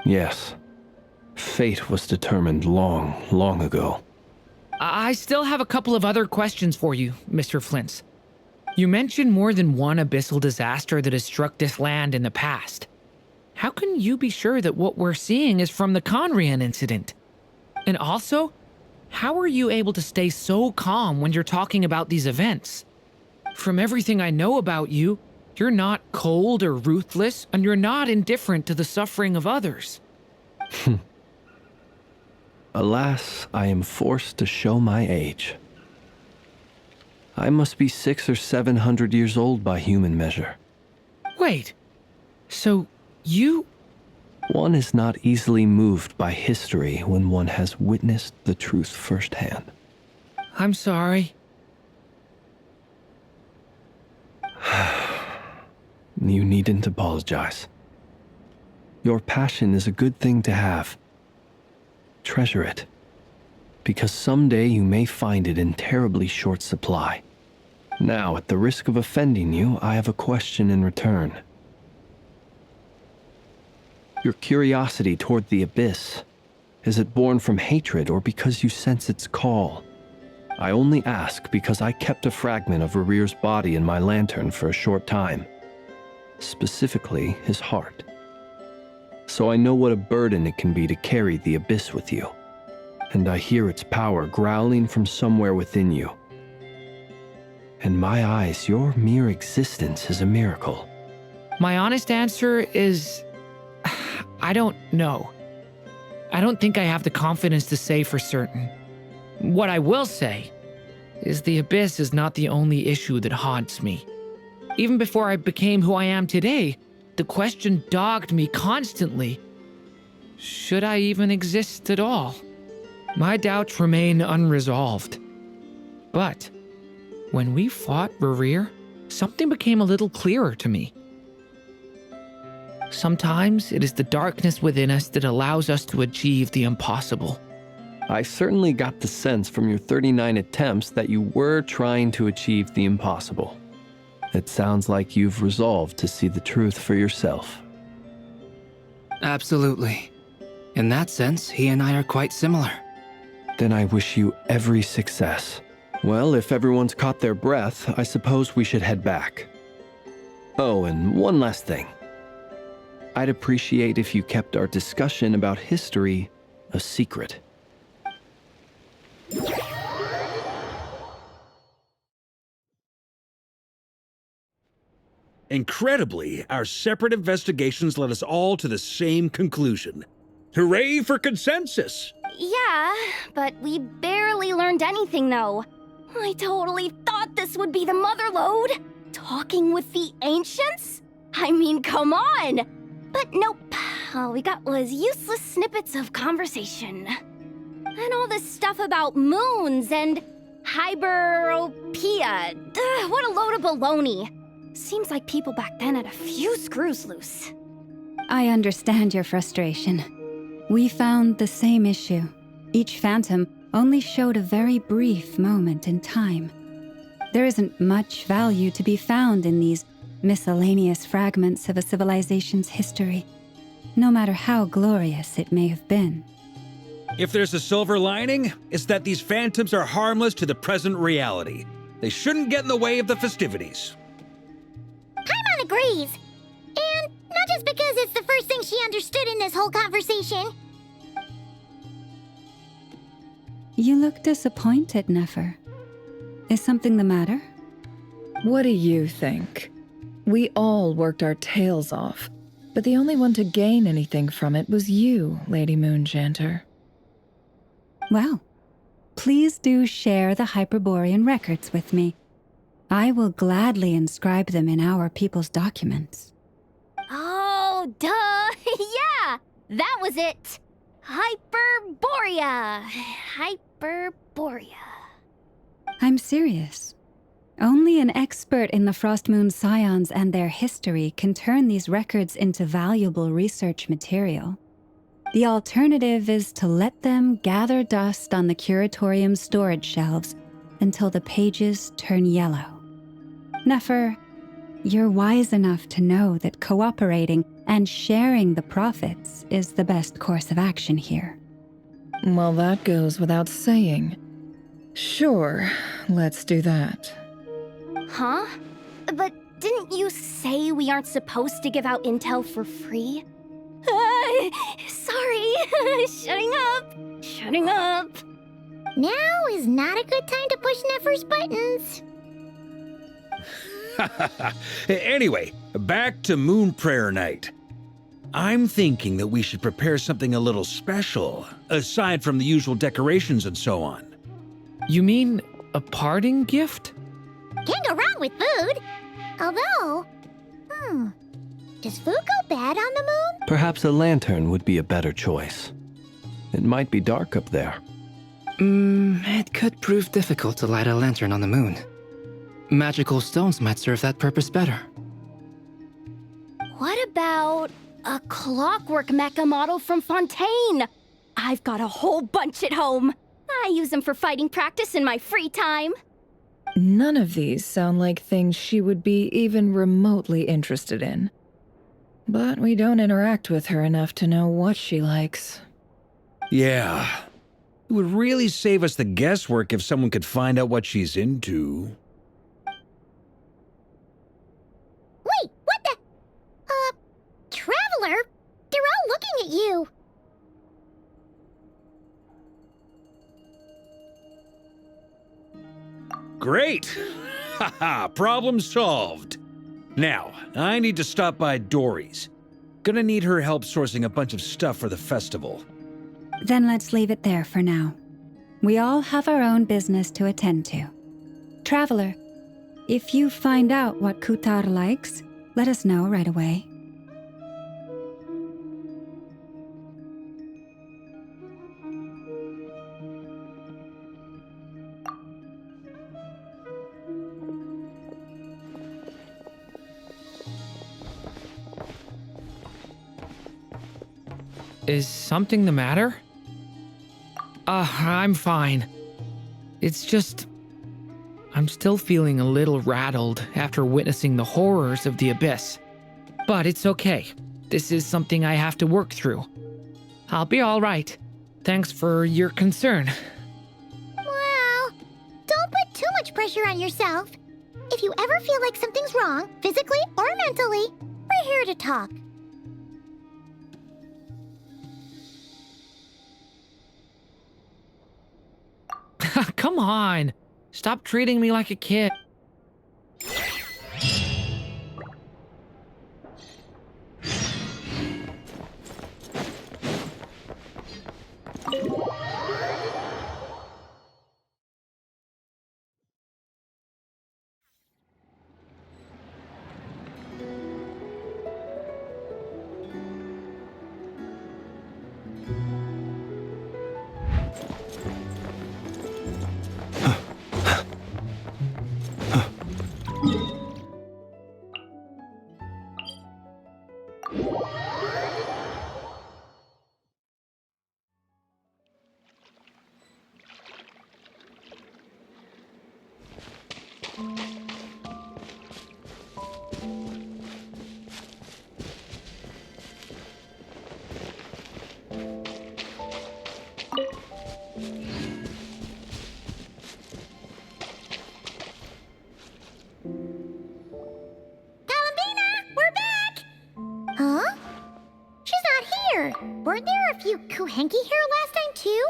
Yes. Fate was determined long, long ago. I still have a couple of other questions for you, Mr. Flintz. You mentioned more than one abyssal disaster that has struck this land in the past. How can you be sure that what we're seeing is from the Conrian incident? And also, how are you able to stay so calm when you're talking about these events? From everything I know about you, you're not cold or ruthless, and you're not indifferent to the suffering of others. Alas, I am forced to show my age. I must be 600 or 700 years old by human measure. Wait, so you... One is not easily moved by history when one has witnessed the truth firsthand. I'm sorry. You needn't apologize. Your passion is a good thing to have. Treasure it, because someday you may find it in terribly short supply. Now, at the risk of offending you, I have a question in return. Your curiosity toward the abyss, is it born from hatred or because you sense its call? I only ask because I kept a fragment of Rerear's body in my lantern for a short time. Specifically, his heart. So I know what a burden it can be to carry the abyss with you. And I hear its power growling from somewhere within you. In my eyes, your mere existence is a miracle. My honest answer is, I don't know. I don't think I have the confidence to say for certain. What I will say is the abyss is not the only issue that haunts me. Even before I became who I am today, the question dogged me constantly. Should I even exist at all? My doubts remain unresolved. But when we fought Rerear, something became a little clearer to me. Sometimes it is the darkness within us that allows us to achieve the impossible. I certainly got the sense from your 39 attempts that you were trying to achieve the impossible. It sounds like you've resolved to see the truth for yourself. Absolutely. In that sense, he and I are quite similar. Then I wish you every success. Well, if everyone's caught their breath, I suppose we should head back. Oh, and one last thing. I'd appreciate if you kept our discussion about history a secret. Incredibly, our separate investigations led us all to the same conclusion. Hooray for consensus! Yeah, but we barely learned anything though. I totally thought this would be the mother lode. Talking with the ancients? I mean, come on! But nope, all we got was useless snippets of conversation. And all this stuff about moons and hyperopia. What a load of baloney. Seems like people back then had a few screws loose. I understand your frustration. We found the same issue. Each phantom only showed a very brief moment in time. There isn't much value to be found in these miscellaneous fragments of a civilization's history, no matter how glorious it may have been. If there's a silver lining, it's that these phantoms are harmless to the present reality. They shouldn't get in the way of the festivities. Paimon agrees. And not just because it's the first thing she understood in this whole conversation. You look disappointed, Nefer. Is something the matter? What do you think? We all worked our tails off, but the only one to gain anything from it was you, Lady Moonjanter. Well, please do share the Hyperborean records with me. I will gladly inscribe them in our people's documents. Oh, duh! Yeah! That was it! Hyperborea! Hyperborea. I'm serious. Only an expert in the Frostmoon Scions and their history can turn these records into valuable research material. The alternative is to let them gather dust on the Curatorium's storage shelves until the pages turn yellow. Nefer, you're wise enough to know that cooperating and sharing the profits is the best course of action here. Well, that goes without saying. Sure, let's do that. Huh? But didn't you say we aren't supposed to give out intel for free? Sorry. Shutting up. Now is not a good time to push Nefer's buttons. Anyway, back to Moon Prayer Night. I'm thinking that we should prepare something a little special, aside from the usual decorations and so on. You mean a parting gift? Can't go wrong with food. Although, does food go bad on the moon? Perhaps a lantern would be a better choice. It might be dark up there. It could prove difficult to light a lantern on the moon. Magical stones might serve that purpose better. What about a clockwork mecha model from Fontaine? I've got a whole bunch at home. I use them for fighting practice in my free time. None of these sound like things she would be even remotely interested in. But we don't interact with her enough to know what she likes. Yeah. It would really save us the guesswork if someone could find out what she's into. Wait, what the? Traveler? They're all looking at you. Great! Haha, problem solved. Now, I need to stop by Dory's. Gonna need her help sourcing a bunch of stuff for the festival. Then let's leave it there for now. We all have our own business to attend to. Traveler, if you find out what Kutar likes, let us know right away. Is something the matter? I'm fine. It's just... I'm still feeling a little rattled after witnessing the horrors of the Abyss. But it's okay. This is something I have to work through. I'll be alright. Thanks for your concern. Well, don't put too much pressure on yourself. If you ever feel like something's wrong, physically or mentally, we're here to talk. Come on. Stop treating me like a kid. Weren't there a few Kuhenki here last time, too?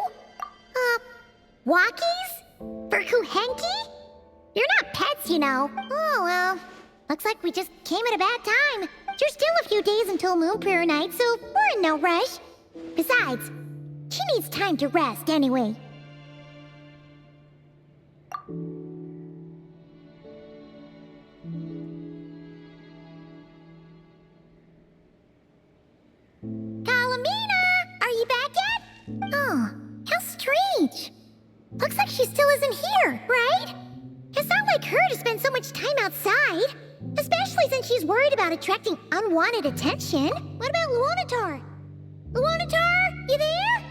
Walkies? For Kuhenki? You're not pets, you know. Oh, well. Looks like we just came at a bad time. There's still a few days until Moon Prayer Night, so we're in no rush. Besides, she needs time to rest anyway. Looks like she still isn't here, right? It's not like her to spend so much time outside. Especially since she's worried about attracting unwanted attention. What about Luonatar? Luonatar, you there?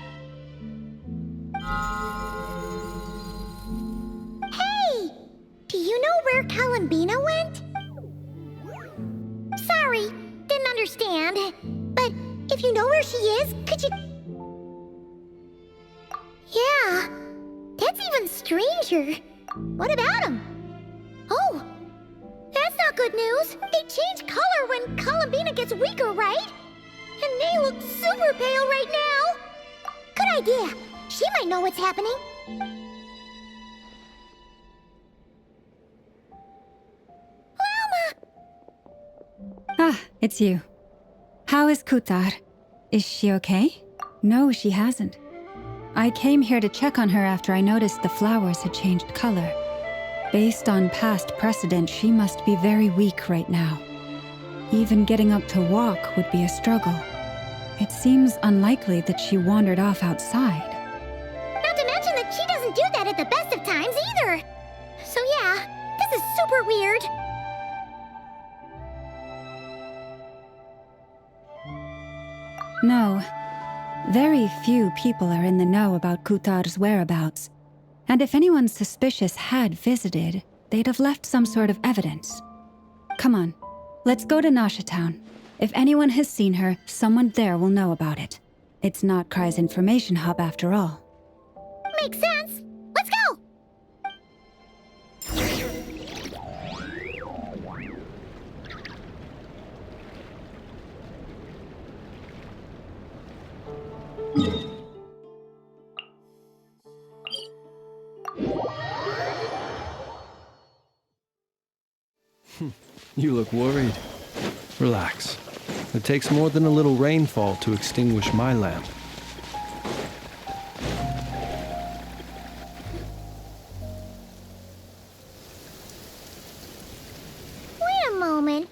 Hey! Do you know where Kalambina went? Sorry, didn't understand. But if you know where she is, could you... Yeah... That's even stranger. What about him? Oh, that's not good news. They change color when Kalambina gets weaker, right? And they look super pale right now. Good idea. She might know what's happening. Ah, it's you. How is Kutar? Is she okay? No, she hasn't. I came here to check on her after I noticed the flowers had changed color. Based on past precedent, she must be very weak right now. Even getting up to walk would be a struggle. It seems unlikely that she wandered off outside. Not to mention that she doesn't do that at the best of times either. So yeah, this is super weird. No. Very few people are in the know about Kutar's whereabouts. And if anyone suspicious had visited, they'd have left some sort of evidence. Come on, let's go to Nasha Town. If anyone has seen her, someone there will know about it. It's not Cry's information hub after all. Makes sense. Let's go! You look worried. Relax. It takes more than a little rainfall to extinguish my lamp. Wait a moment.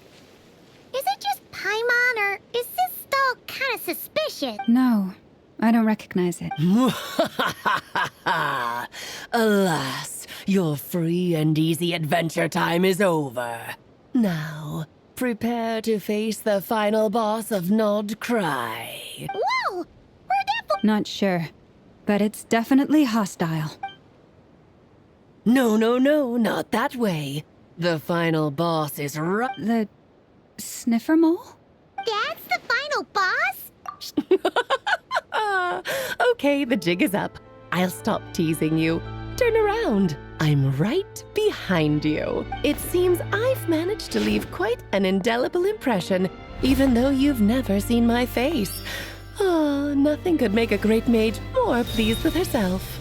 Is it just Paimon, or is this stall kind of suspicious? No, I don't recognize it. Alas, your free and easy adventure time is over. Now, prepare to face the final boss of Nod Cry. Whoa! We're definitely... Not sure, but it's definitely hostile. No, not that way. The final boss is right. The sniffer mole? That's the final boss? Okay, the jig is up. I'll stop teasing you. Turn around. I'm right behind you. It seems I've managed to leave quite an indelible impression, even though you've never seen my face. Oh, nothing could make a great mage more pleased with herself.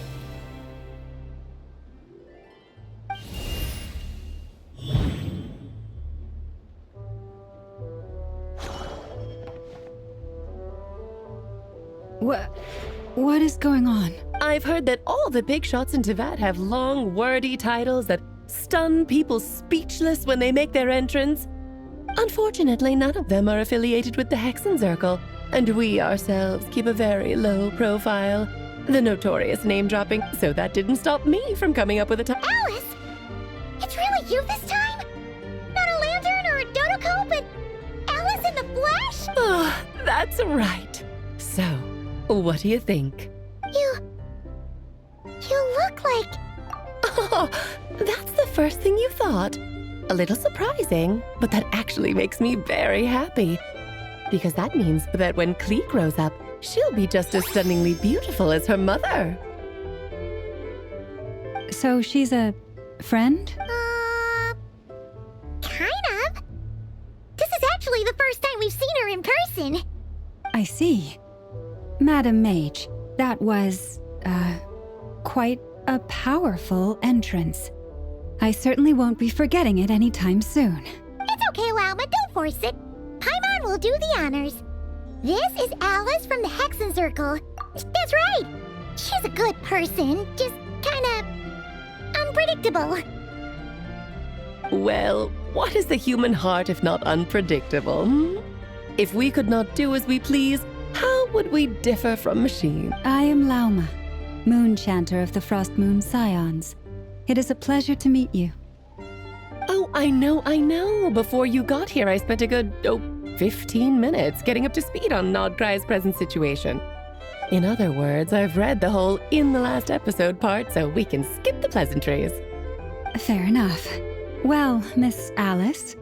What is going on? I've heard that all the big shots in Teyvat have long, wordy titles that stun people speechless when they make their entrance. Unfortunately, none of them are affiliated with the Hexen Circle, and we ourselves keep a very low profile. The notorious name-dropping, so that didn't stop me from coming up with a title. Alice? It's really you this time? Not a lantern or a dodo but Alice in the flesh? Oh, that's right. So, what do you think? You look like... Oh, that's the first thing you thought. A little surprising, but that actually makes me very happy. Because that means that when Klee grows up, she'll be just as stunningly beautiful as her mother. So she's a friend? Kind of. This is actually the first time we've seen her in person. I see. Madam Mage, that was, quite a powerful entrance. I certainly won't be forgetting it anytime soon. It's okay, Lauma, don't force it. Paimon will do the honors. This is Alice from the Hexen Circle. That's right. She's a good person, just kinda... unpredictable. Well, what is the human heart if not unpredictable? If we could not do as we please, how would we differ from machine? I am Lauma, Moon Chanter of the Frost Moon Scions. It is a pleasure to meet you. Oh, I know. Before you got here, I spent a good, 15 minutes getting up to speed on Nod Cry's present situation. In other words, I've read the whole in the last episode part, so we can skip the pleasantries. Fair enough. Well, Miss Alice,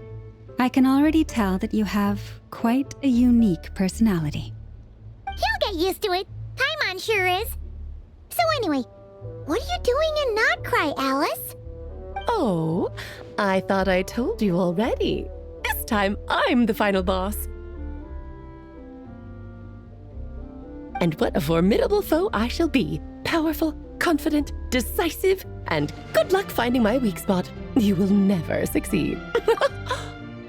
I can already tell that you have quite a unique personality. He'll get used to it. Paimon sure is. So anyway, what are you doing in Nod Cry, Alice? Oh, I thought I told you already. This time, I'm the final boss. And what a formidable foe I shall be. Powerful, confident, decisive, and good luck finding my weak spot. You will never succeed.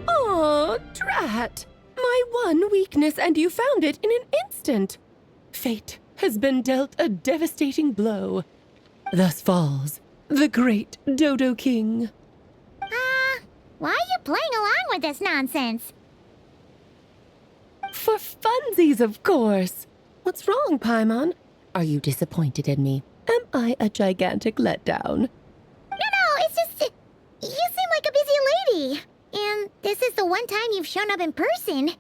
Oh, drat. My one weakness, and you found it in an instant. Fate has been dealt a devastating blow. Thus falls the great Dodo King. Why are you playing along with this nonsense? For funsies, of course. What's wrong, Paimon? Are you disappointed in me? Am I a gigantic letdown? No, it's just... you seem like a busy lady. And this is the one time you've shown up in person.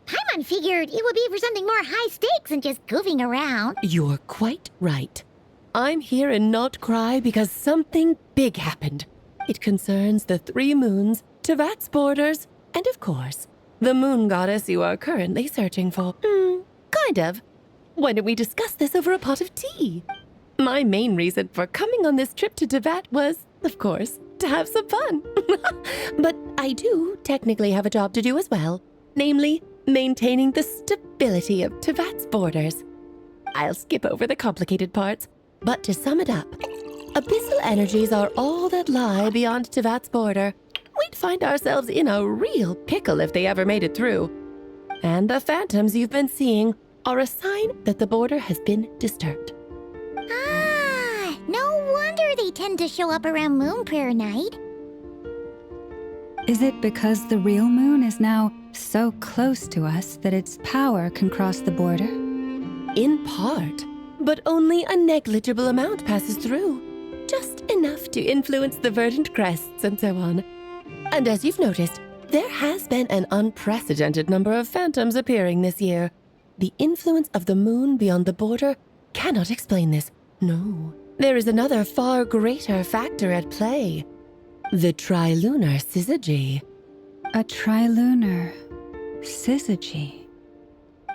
Paimon figured it would be for something more high stakes than just goofing around. You're quite right. I'm here in Nod Cry because something big happened. It concerns the 3 moons, Tevat's borders, and of course, the moon goddess you are currently searching for. Kind of. Why don't we discuss this over a pot of tea? My main reason for coming on this trip to Tevat was, of course, to have some fun. But I do technically have a job to do as well, namely, maintaining the stability of Tevat's borders. I'll skip over the complicated parts, but to sum it up, abyssal energies are all that lie beyond Tevat's border. We'd find ourselves in a real pickle if they ever made it through. And the phantoms you've been seeing are a sign that the border has been disturbed. Ah, no wonder they tend to show up around Moon Prayer Night. Is it because the real moon is now so close to us that its power can cross the border? In part, but only a negligible amount passes through. Just enough to influence the verdant crests and so on. And as you've noticed, there has been an unprecedented number of phantoms appearing this year. The influence of the moon beyond the border cannot explain this. No, there is another far greater factor at play. The trilunar syzygy. A trilunar syzygy.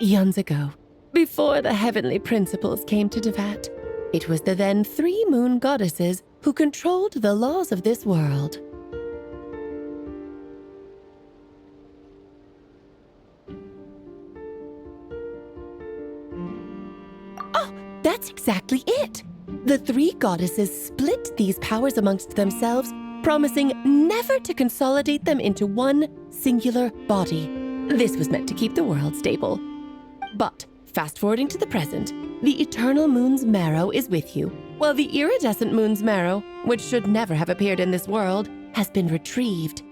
Eons ago, before the heavenly principles came to Tevat, it was the then 3 moon goddesses who controlled the laws of this world. Oh, that's exactly it! The 3 goddesses split these powers amongst themselves, promising never to consolidate them into one singular body. This was meant to keep the world stable. But fast-forwarding to the present, the eternal moon's marrow is with you, while the iridescent moon's marrow, which should never have appeared in this world, has been retrieved.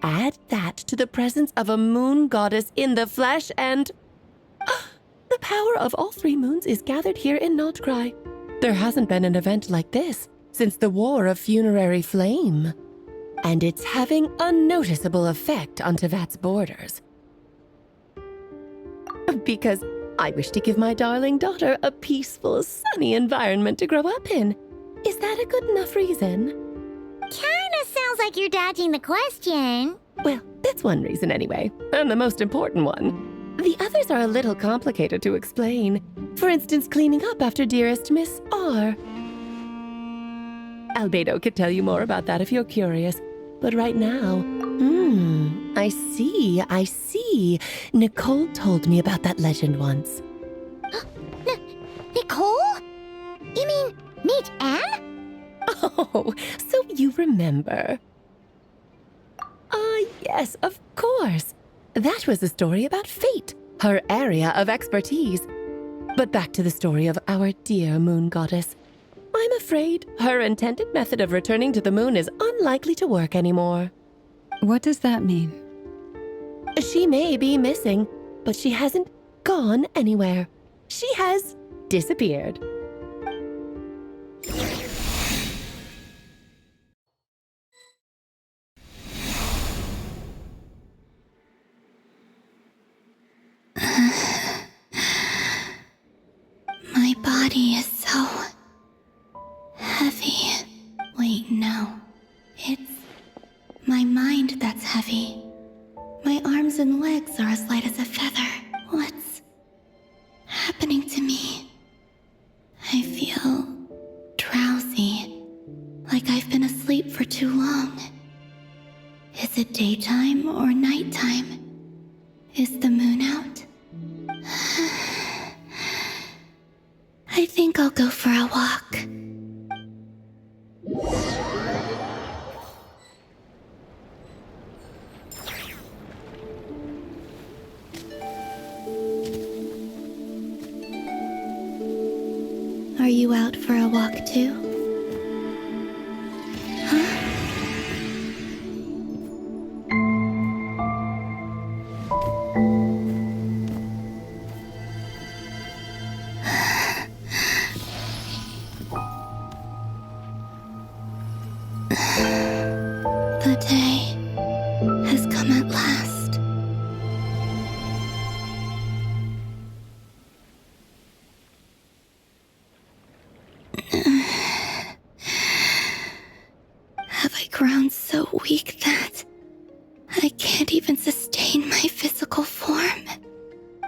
Add that to the presence of a moon goddess in the flesh and... the power of all 3 moons is gathered here in Nodcry. There hasn't been an event like this since the War of Funerary Flame. And it's having a noticeable effect on Tevat's borders. Because I wish to give my darling daughter a peaceful, sunny environment to grow up in. Is that a good enough reason? Kinda sounds like you're dodging the question. Well, that's one reason anyway, and the most important one. The others are a little complicated to explain. For instance, cleaning up after dearest Miss R. Albedo could tell you more about that if you're curious. But right now, I see. Nicole told me about that legend once. Nicole? You mean Meet Anne? Oh, so you remember. Yes, of course. That was a story about fate, her area of expertise. But back to the story of our dear moon goddess. I'm afraid her intended method of returning to the moon is unlikely to work anymore. What does that mean? She may be missing, but she hasn't gone anywhere. She has disappeared. My body is so heavy. Wait, no. It's my mind that's heavy. My arms and legs are as light as a feather. What's happening to me? I feel drowsy, like I've been asleep for too long. Is it daytime or nighttime? Is the moon out? I think I'll go for a walk. Are you out for a walk too? The day has come at last. Have I grown so weak that I can't even sustain my physical form?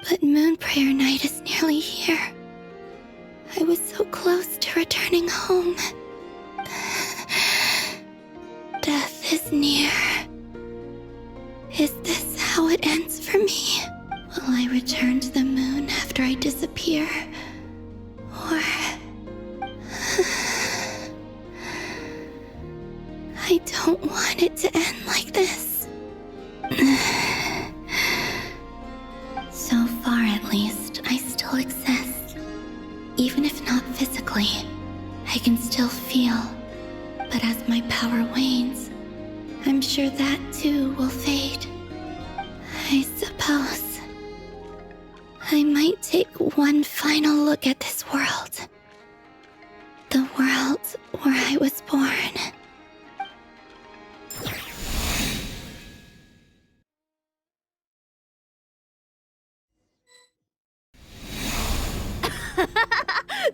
But Moon Prayer Night is nearly here. I was so close to returning home. Death is near. Is this how it ends for me? Will I return to the moon after I disappear? Or... I don't want it to end like this. So far, at least, I still exist. Even if not physically, I can still feel. But as my power wanes, I'm sure that too will fade. I suppose I might take one final look at this world. The world where I was born.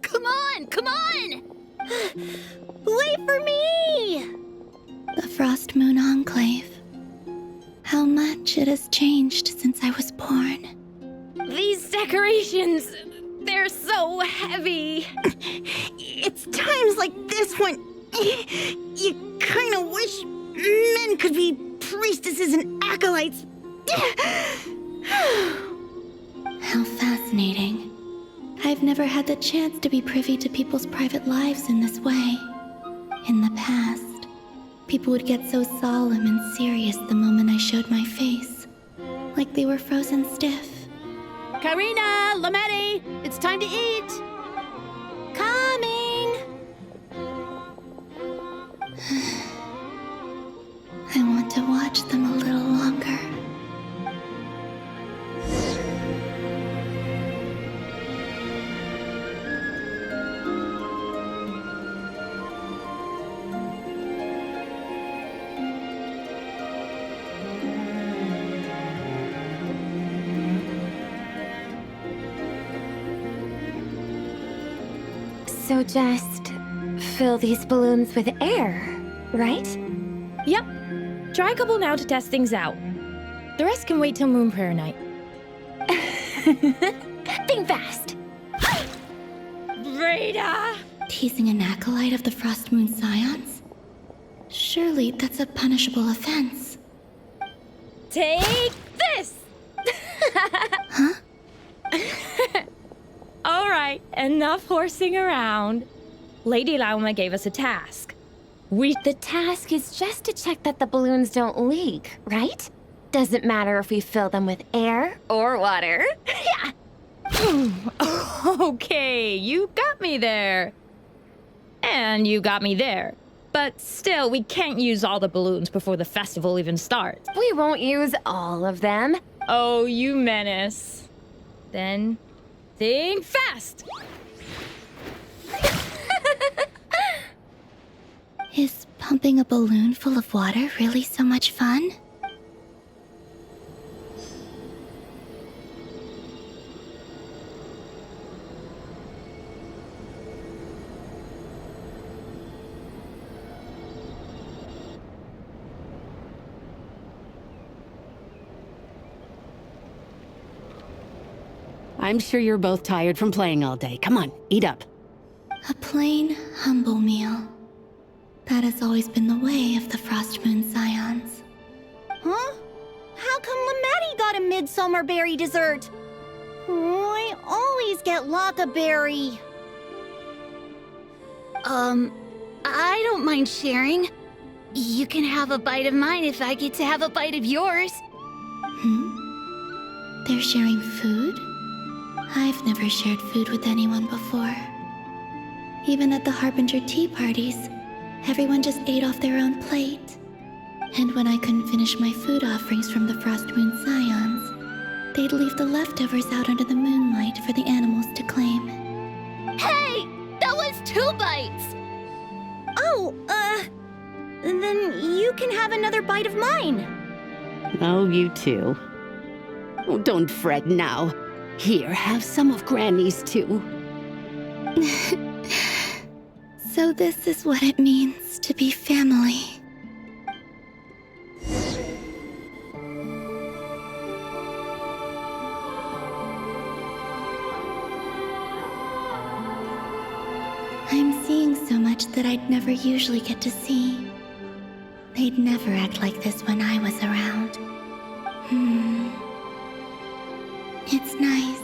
Come on, come on! Wait for me! The Frost Moon Enclave. How much it has changed since I was born. These decorations, they're so heavy. It's times like this when you kind of wish men could be priestesses and acolytes. How fascinating. I've never had the chance to be privy to people's private lives in this way. In the past, people would get so solemn and serious the moment I showed my face, like they were frozen stiff. Karina, Lametti, it's time to eat. Coming! I want to watch them a little longer. So just fill these balloons with air, right? Yep. Try a couple now to test things out. The rest can wait till Moon Prayer Night. Think fast. Rita! Teasing an acolyte of the Frost Moon Scions? Surely that's a punishable offense. Take this! Huh? All right, enough horsing around. Lady Lauma gave us a task. The task is just to check that the balloons don't leak, right? Doesn't matter if we fill them with air or water. Okay, you got me there. And you got me there. But still, we can't use all the balloons before the festival even starts. We won't use all of them. Oh, you menace. Then, think fast! Is pumping a balloon full of water really so much fun? I'm sure you're both tired from playing all day. Come on, eat up. A plain, humble meal. That has always been the way of the Frost Moon Scions. Huh? How come Lametti got a midsummer berry dessert? I always get Lockaberry. I don't mind sharing. You can have a bite of mine if I get to have a bite of yours. They're sharing food? I've never shared food with anyone before. Even at the Harbinger tea parties, everyone just ate off their own plate. And when I couldn't finish my food offerings from the Frost Moon Scions, they'd leave the leftovers out under the moonlight for the animals to claim. Hey! That was 2 bites! Oh, then you can have another bite of mine. Oh, you too. Oh, don't fret now. Here, have some of Granny's too. So this is what it means to be family. much that I'd never usually get to see. They'd never act like this when I was around. It's nice,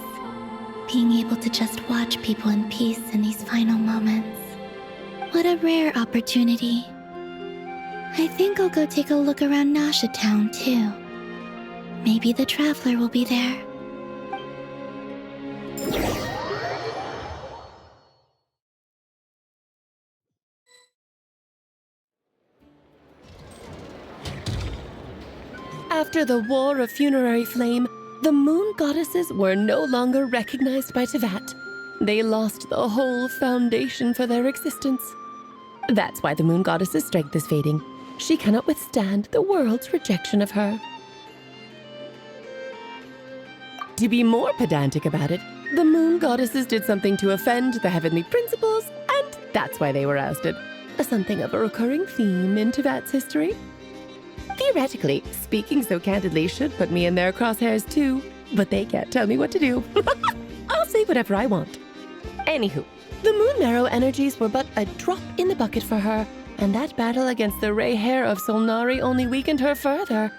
being able to just watch people in peace in these final moments. What a rare opportunity. I think I'll go take a look around Nasha Town, too. Maybe the Traveler will be there. After the War of Funerary Flame, the moon goddesses were no longer recognized by Teyvat. They lost the whole foundation for their existence. That's why the moon goddess's strength is fading. She cannot withstand the world's rejection of her. To be more pedantic about it, the moon goddesses did something to offend the heavenly principles, and that's why they were ousted. Something of a recurring theme in Teyvat's history. Theoretically, speaking so candidly should put me in their crosshairs too, but they can't tell me what to do. I'll say whatever I want. Anywho, the Moon Marrow energies were but a drop in the bucket for her, and that battle against the Ray Hair of Solnari only weakened her further.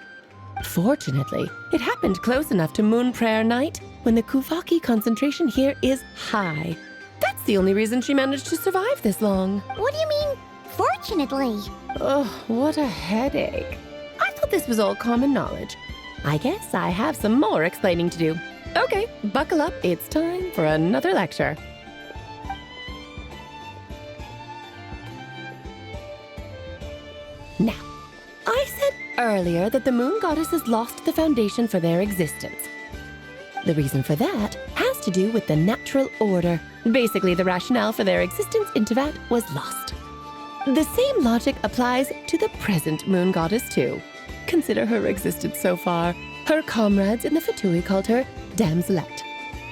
Fortunately, it happened close enough to Moon Prayer Night when the Kuvaki concentration here is high. That's the only reason she managed to survive this long. What do you mean, fortunately? Oh, what a headache. I thought this was all common knowledge. I guess I have some more explaining to do. Okay, buckle up. It's time for another lecture. Now, I said earlier that the moon goddesses lost the foundation for their existence. The reason for that has to do with the natural order. Basically, the rationale for their existence in Teyvat was lost. The same logic applies to the present moon goddess too. Consider her existence so far. Her comrades in the Fatui called her Damselette.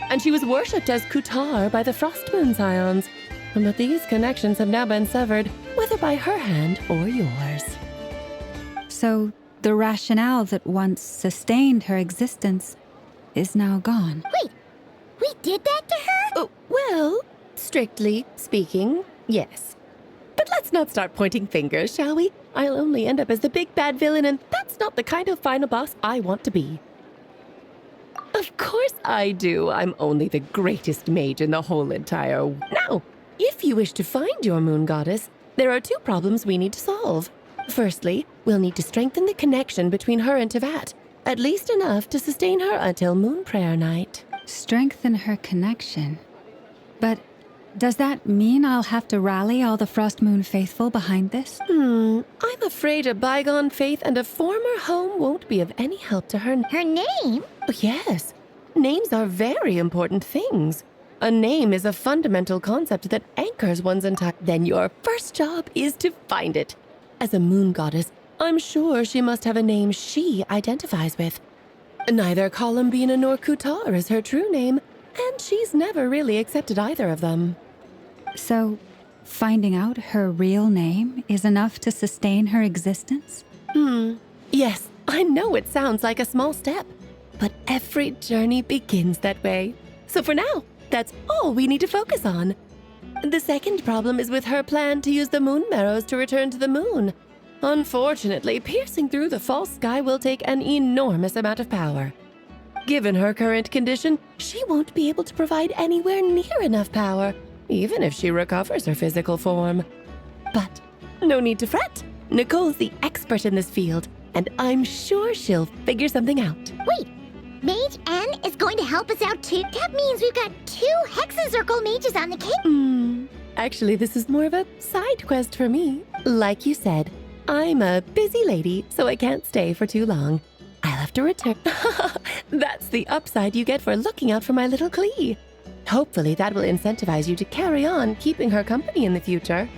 And she was worshipped as Kutar by the Frost Moon Scions. But these connections have now been severed, whether by her hand or yours. So, the rationale that once sustained her existence is now gone. Wait, we did that to her? Oh, well, strictly speaking, yes. But let's not start pointing fingers, shall we? I'll only end up as the big bad villain, and that's not the kind of final boss I want to be. Of course I do. I'm only the greatest mage in the whole entire... Now, if you wish to find your moon goddess, there are two problems we need to solve. Firstly, we'll need to strengthen the connection between her and Teyvat, at least enough to sustain her until Moon Prayer Night. Strengthen her connection? But does that mean I'll have to rally all the Frost Moon faithful behind this? I'm afraid a bygone faith and a former home won't be of any help to her. Her name? Yes. Names are very important things. A name is a fundamental concept that anchors one's entire... Then your first job is to find it. As a moon goddess, I'm sure she must have a name she identifies with. Neither Columbina nor Kutar is her true name, and she's never really accepted either of them. So, finding out her real name is enough to sustain her existence? Yes, I know it sounds like a small step, but every journey begins that way. So for now, that's all we need to focus on. The second problem is with her plan to use the moon marrows to return to the moon. Unfortunately, piercing through the false sky will take an enormous amount of power. Given her current condition, she won't be able to provide anywhere near enough power, even if she recovers her physical form. But no need to fret. Nicole's the expert in this field, and I'm sure she'll figure something out. Wait, Mage N is going to help us out too? That means we've got 2 Hexacircle mages on the case. Actually, this is more of a side quest for me. Like you said, I'm a busy lady, so I can't stay for too long. I'll have to return. That's the upside you get for looking out for my little Klee. Hopefully that will incentivize you to carry on keeping her company in the future.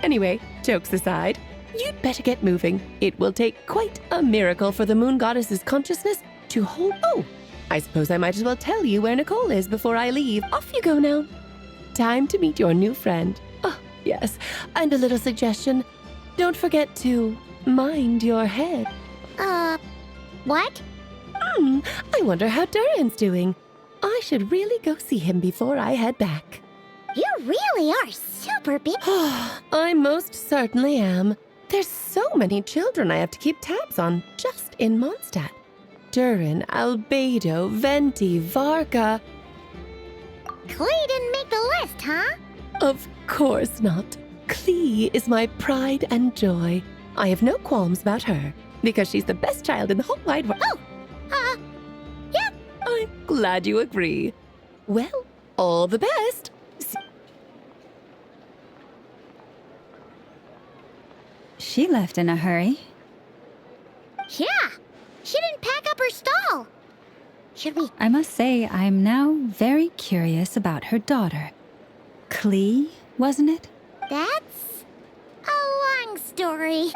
Anyway, jokes aside, you'd better get moving. It will take quite a miracle for the moon goddess's consciousness to hold... Oh, I suppose I might as well tell you where Nicole is before I leave. Off you go now. Time to meet your new friend. Oh, yes, and a little suggestion. Don't forget to mind your head. What? I wonder how Durin's doing. I should really go see him before I head back. You really are super big. I most certainly am. There's so many children I have to keep tabs on just in Mondstadt. Durin, Albedo, Venti, Varka. Klee didn't make the list, huh? Of course not. Klee is my pride and joy. I have no qualms about her, because she's the best child in the whole wide world. Oh, yeah. I'm glad you agree. Well, all the best. She left in a hurry. Yeah, she didn't pack up her stall. Should we? I must say, I'm now very curious about her daughter. Klee, wasn't it? That's a long story.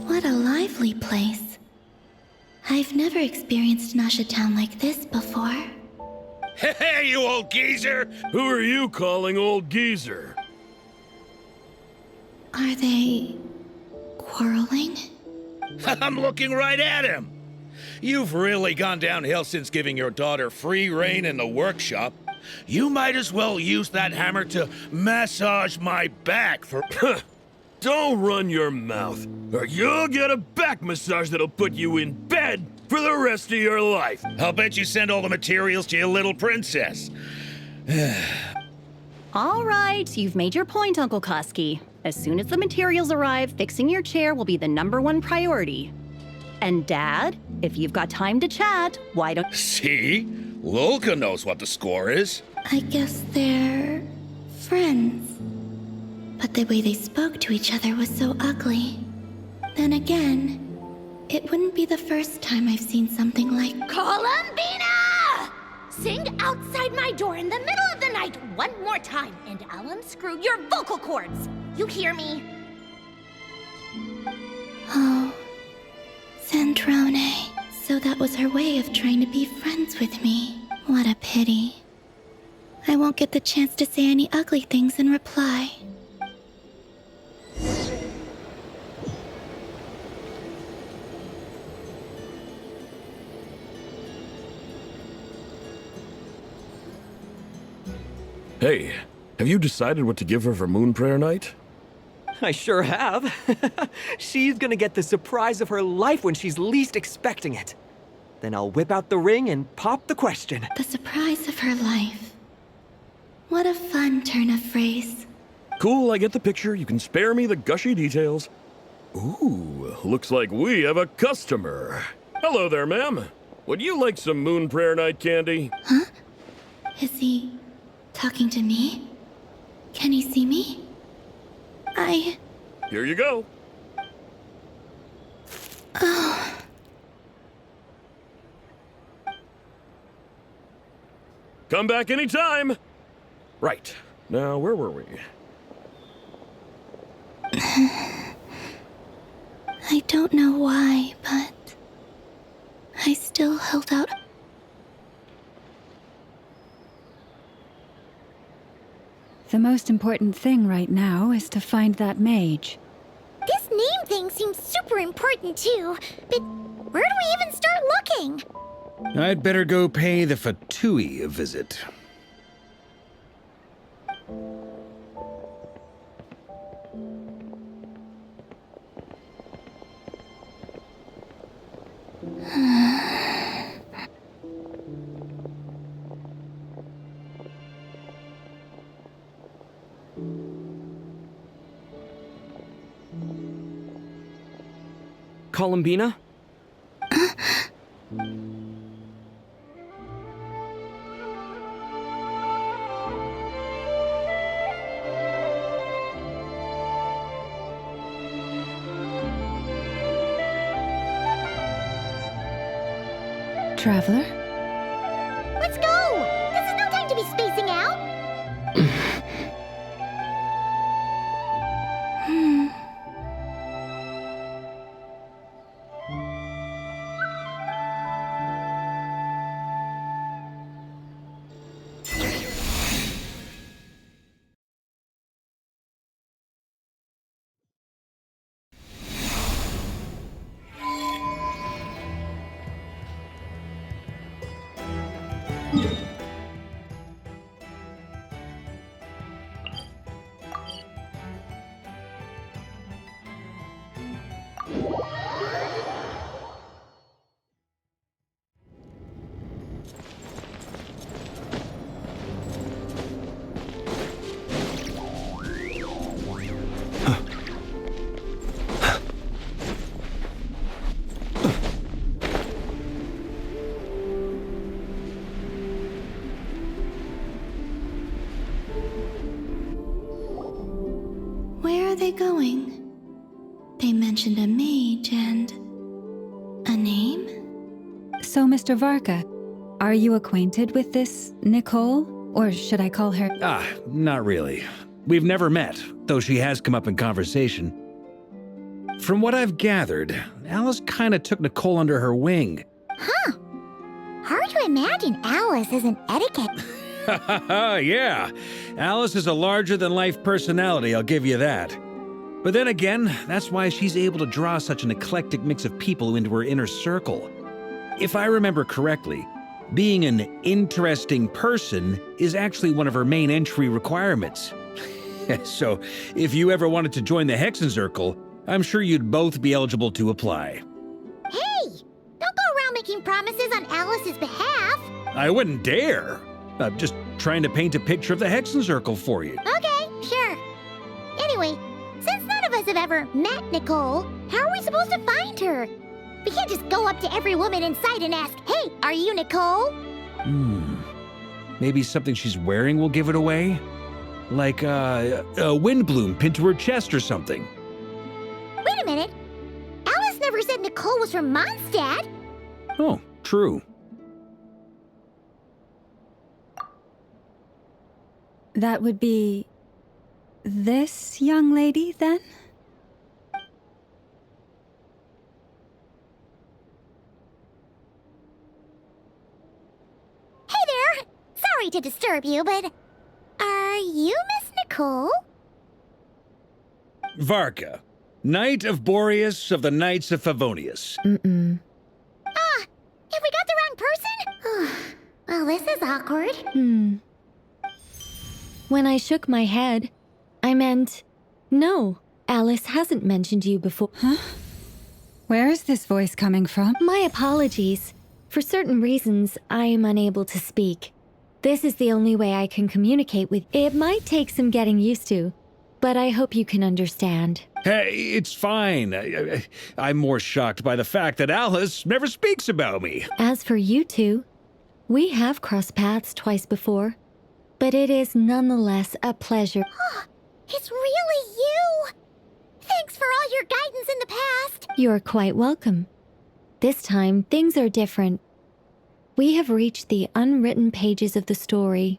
What a lively place. I've never experienced Nasha Town like this before. Hey, you old geezer! Who are you calling old geezer? Are they quarreling? I'm looking right at him. You've really gone downhill since giving your daughter free rein in the workshop. You might as well use that hammer to massage my back for... Don't run your mouth, or you'll get a back massage that'll put you in bed for the rest of your life. I'll bet you send all the materials to your little princess. All right, you've made your point, Uncle Koski. As soon as the materials arrive, fixing your chair will be the #1 priority. And Dad, if you've got time to chat, why don't... See? Lolka knows what the score is. I guess they're friends. But the way they spoke to each other was so ugly. Then again, it wouldn't be the first time I've seen something like... Columbina! Sing outside my door in the middle of the night one more time, and I'll unscrew your vocal cords. You hear me? Oh, Sandrone. So that was her way of trying to be friends with me. What a pity. I won't get the chance to say any ugly things in reply. Hey, have you decided what to give her for Moon Prayer Night? I sure have. She's gonna get the surprise of her life when she's least expecting it. Then I'll whip out the ring and pop the question. The surprise of her life. What a fun turn of phrase. Cool, I get the picture. You can spare me the gushy details. Ooh, looks like we have a customer. Hello there, ma'am. Would you like some Moon Prayer Night candy? Huh? Is he talking to me? Can he see me? Here you go. Oh. Come back anytime. Right. Now, where were we? I don't know why, but I still held out. The most important thing right now is to find that mage. This name thing seems super important too, but where do we even start looking? I'd better go pay the Fatui a visit. Columbina? Traveler? Let's go! This is no time to be spacing out! Where are they going? They mentioned a mage and a name? So, Mr. Varka, are you acquainted with this Nicole? Or should I call her? Not really. We've never met, though she has come up in conversation. From what I've gathered, Alice kinda took Nicole under her wing. Huh. Hard to imagine Alice as an etiquette. Yeah, Alice is a larger-than-life personality, I'll give you that. But then again, that's why she's able to draw such an eclectic mix of people into her inner circle. If I remember correctly, being an interesting person is actually one of her main entry requirements. So, if you ever wanted to join the Hexenzirkel, I'm sure you'd both be eligible to apply. Hey! Don't go around making promises on Alice's behalf. I wouldn't dare. I'm just trying to paint a picture of the Hexenzirkel for you. Okay, sure. Anyway, since none of us have ever met Nicole, how are we supposed to find her? We can't just go up to every woman in sight and ask, "Hey, are you Nicole?" Maybe something she's wearing will give it away? Like a windbloom pinned to her chest or something. Wait a minute. Alice never said Nicole was from Mondstadt. Oh, true. That would be this young lady, then? Hey there! Sorry to disturb you, but are you Miss Nicole? Varka, Knight of Boreas of the Knights of Favonius. Mm-mm. Have we got the wrong person? Well, this is awkward. When I shook my head, I meant, no, Alice hasn't mentioned you before. Huh? Where is this voice coming from? My apologies. For certain reasons, I am unable to speak. This is the only way I can communicate with. It might take some getting used to, but I hope you can understand. Hey, it's fine. I'm more shocked by the fact that Alice never speaks about me. As for you two, we have crossed paths twice before, but it is nonetheless a pleasure. It's really you! Thanks for all your guidance in the past. You're quite welcome. This time, things are different. We have reached the unwritten pages of the story.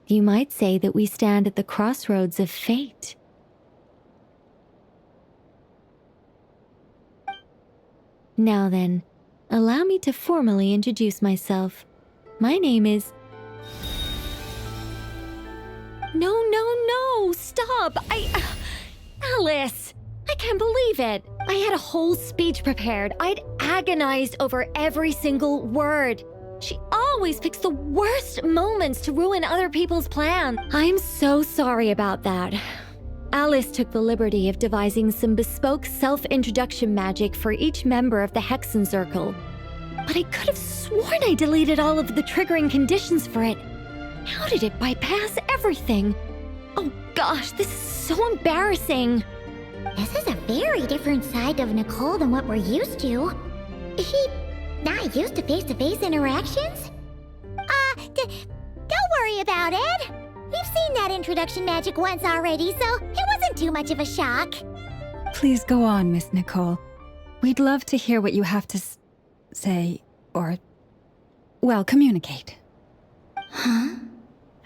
You might say that we stand at the crossroads of fate. Now then, allow me to formally introduce myself. My name is... No, stop! Alice! I can't believe it! I had a whole speech prepared. I'd agonized over every single word. She always picks the worst moments to ruin other people's plans. I'm so sorry about that. Alice took the liberty of devising some bespoke self-introduction magic for each member of the Hexenzirkel. But I could have sworn I deleted all of the triggering conditions for it. How did it bypass everything? Oh gosh, this is so embarrassing. This is a very different side of Nicole than what we're used to. Is she not used to face-to-face interactions? Don't worry about it. We've seen that introduction magic once already, so it wasn't too much of a shock. Please go on, Miss Nicole. We'd love to hear what you have to say, or, well, communicate. Huh?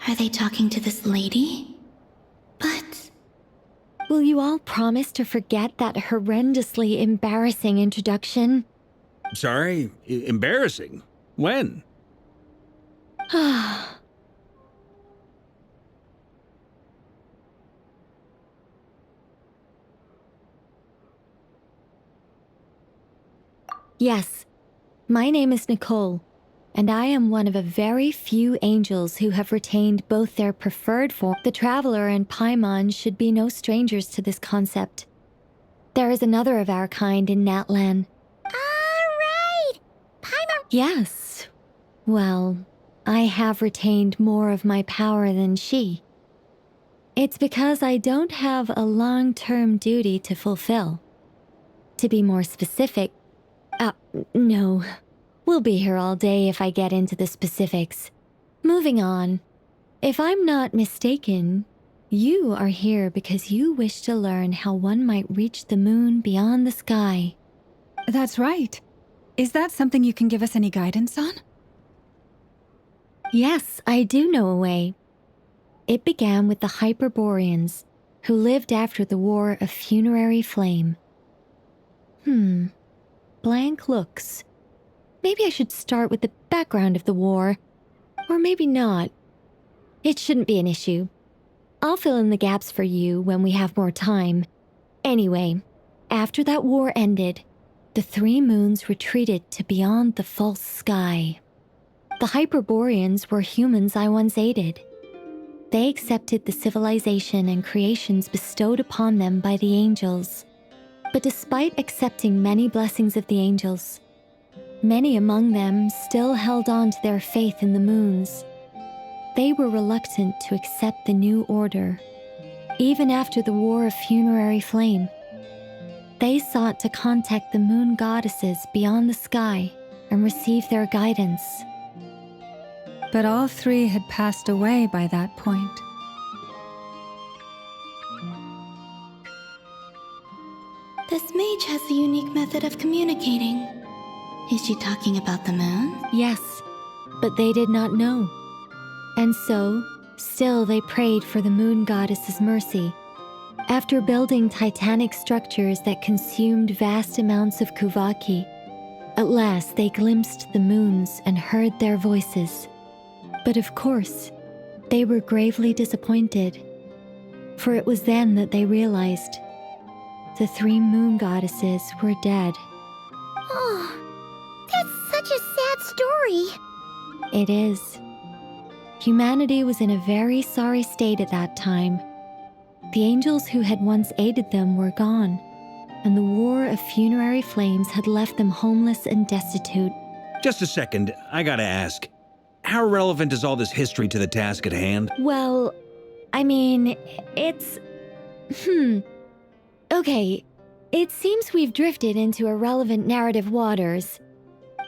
Are they talking to this lady? But... Will you all promise to forget that horrendously embarrassing introduction? Sorry? Embarrassing? When? Yes, my name is Nicole, and I am one of a very few angels who have retained both their preferred form. The Traveler and Paimon should be no strangers to this concept. There is another of our kind in Natlan. Alright! Paimon! Yes. Well, I have retained more of my power than she. It's because I don't have a long-term duty to fulfill. To be more specific, no. We'll be here all day if I get into the specifics. Moving on. If I'm not mistaken, you are here because you wish to learn how one might reach the moon beyond the sky. That's right. Is that something you can give us any guidance on? Yes, I do know a way. It began with the Hyperboreans, who lived after the War of Funerary Flame. Blank looks. Maybe I should start with the background of the war. Or maybe not. It shouldn't be an issue. I'll fill in the gaps for you when we have more time. Anyway, after that war ended, the three moons retreated to beyond the false sky. The Hyperboreans were humans I once aided. They accepted the civilization and creations bestowed upon them by the angels. But despite accepting many blessings of the angels, many among them still held on to their faith in the moons. They were reluctant to accept the new order, even after the War of Funerary Flame. They sought to contact the moon goddesses beyond the sky and receive their guidance. But all three had passed away by that point. This mage has a unique method of communicating. Is she talking about the moon? Yes, but they did not know. And so, still they prayed for the moon goddess's mercy. After building titanic structures that consumed vast amounts of Kuvaki, at last they glimpsed the moons and heard their voices. But of course, they were gravely disappointed, for it was then that they realized the three moon goddesses were dead. Oh, that's such a sad story. It is. Humanity was in a very sorry state at that time. The angels who had once aided them were gone, and the War of Funerary Flames had left them homeless and destitute. Just a second, I gotta ask. How relevant is all this history to the task at hand? Well, I mean, it's... Okay, it seems we've drifted into irrelevant narrative waters.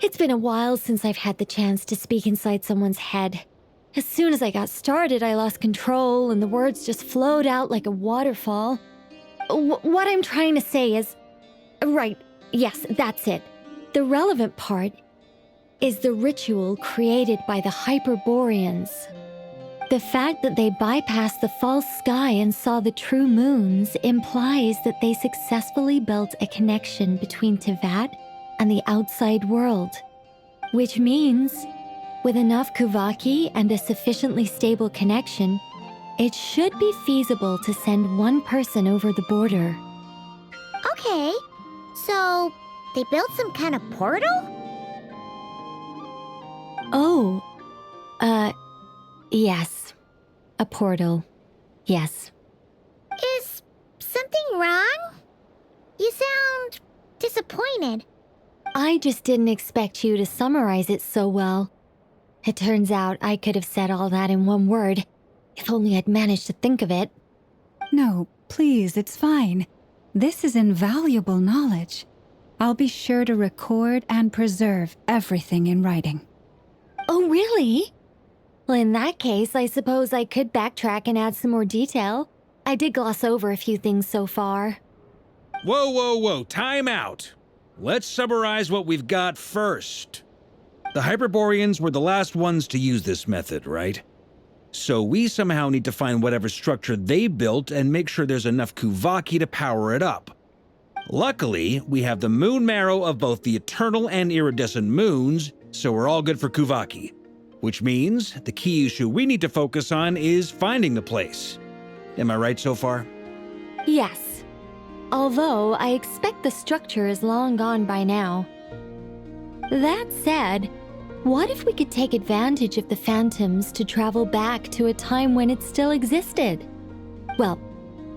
It's been a while since I've had the chance to speak inside someone's head. As soon as I got started, I lost control and the words just flowed out like a waterfall. What I'm trying to say is... Right, yes, that's it. The relevant part is the ritual created by the Hyperboreans. The fact that they bypassed the false sky and saw the true moons implies that they successfully built a connection between Tevat and the outside world. Which means, with enough Kuvaki and a sufficiently stable connection, it should be feasible to send one person over the border. Okay, so they built some kind of portal? Oh, yes. A portal. Yes. Is something wrong? You sound disappointed. I just didn't expect you to summarize it so well. It turns out I could have said all that in one word, if only I'd managed to think of it. No, please, it's fine. This is invaluable knowledge. I'll be sure to record and preserve everything in writing. Oh, really? Well, in that case, I suppose I could backtrack and add some more detail. I did gloss over a few things so far. Whoa, time out. Let's summarize what we've got first. The Hyperboreans were the last ones to use this method, right? So we somehow need to find whatever structure they built and make sure there's enough Kuvaki to power it up. Luckily, we have the moon marrow of both the eternal and iridescent moons, so we're all good for Kuvaki. Which means the key issue we need to focus on is finding the place. Am I right so far? Yes. Although I expect the structure is long gone by now. That said, What if we could take advantage of the phantoms to travel back to a time when it still existed? Well,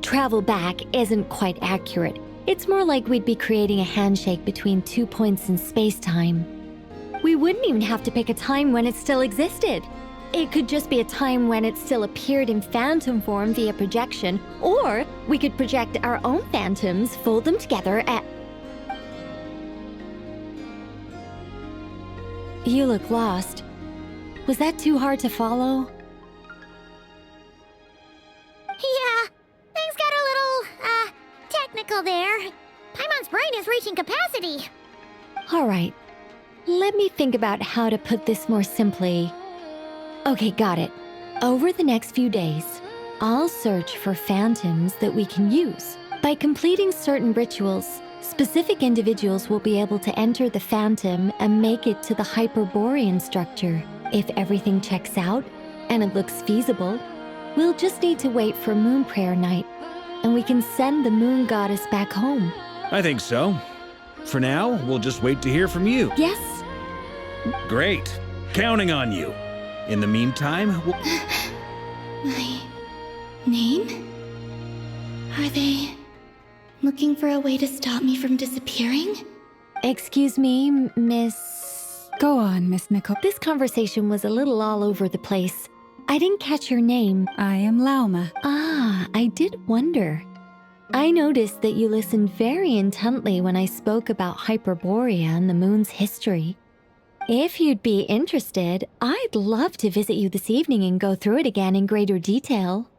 travel back isn't quite accurate. It's more like we'd be creating a handshake between 2 points in space-time. We wouldn't even have to pick a time when it still existed. It could just be a time when it still appeared in phantom form via projection, or we could project our own phantoms, fold them together, and... You look lost. Was that too hard to follow? Yeah, things got a little, technical there. Paimon's brain is reaching capacity. All right. Let me think about how to put this more simply. Okay, got it. Over the next few days, I'll search for phantoms that we can use. By completing certain rituals, specific individuals will be able to enter the phantom and make it to the Hyperborean structure. If everything checks out and it looks feasible, we'll just need to wait for Moon Prayer Night, and we can send the Moon Goddess back home. I think so. For now, we'll just wait to hear from you. Yes? Great. Counting on you. In the meantime, we'll... My name? Are they looking for a way to stop me from disappearing? Excuse me, Miss... Go on, Miss Nicole. This conversation was a little all over the place. I didn't catch your name. I am Lauma. Ah, I did wonder. I noticed that you listened very intently when I spoke about Hyperborea and the moon's history. If you'd be interested, I'd love to visit you this evening and go through it again in greater detail.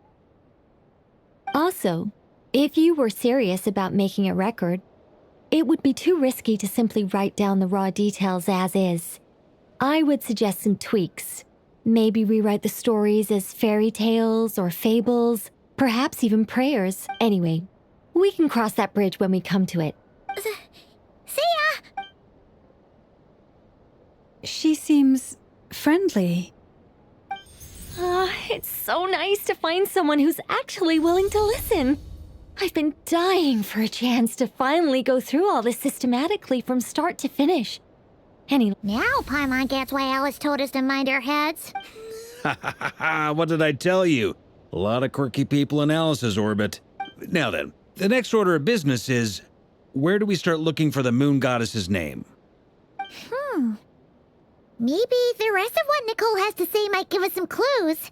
Also, if you were serious about making a record, it would be too risky to simply write down the raw details as is. I would suggest some tweaks. Maybe rewrite the stories as fairy tales or fables, perhaps even prayers. Anyway, we can cross that bridge when we come to it. See ya! She seems friendly. It's so nice to find someone who's actually willing to listen. I've been dying for a chance to finally go through all this systematically from start to finish. Now Paimon gets why Alice told us to mind our heads. Ha ha ha ha, what did I tell you? A lot of quirky people in Alice's orbit. Now then, the next order of business is, where do we start looking for the moon goddess's name? Maybe the rest of what Nicole has to say might give us some clues.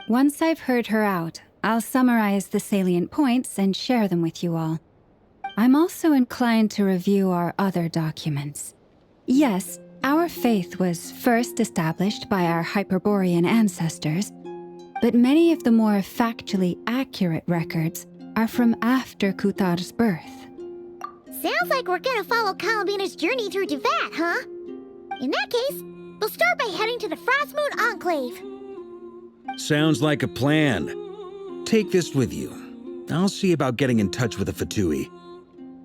Once I've heard her out, I'll summarize the salient points and share them with you all. I'm also inclined to review our other documents. Yes, our faith was first established by our Hyperborean ancestors, but many of the more factually accurate records are from after Kuthar's birth. Sounds like we're gonna follow Kalabina's journey through Devat, huh? In that case, we'll start by heading to the Frostmoon Enclave. Sounds like a plan. Take this with you. I'll see about getting in touch with the Fatui.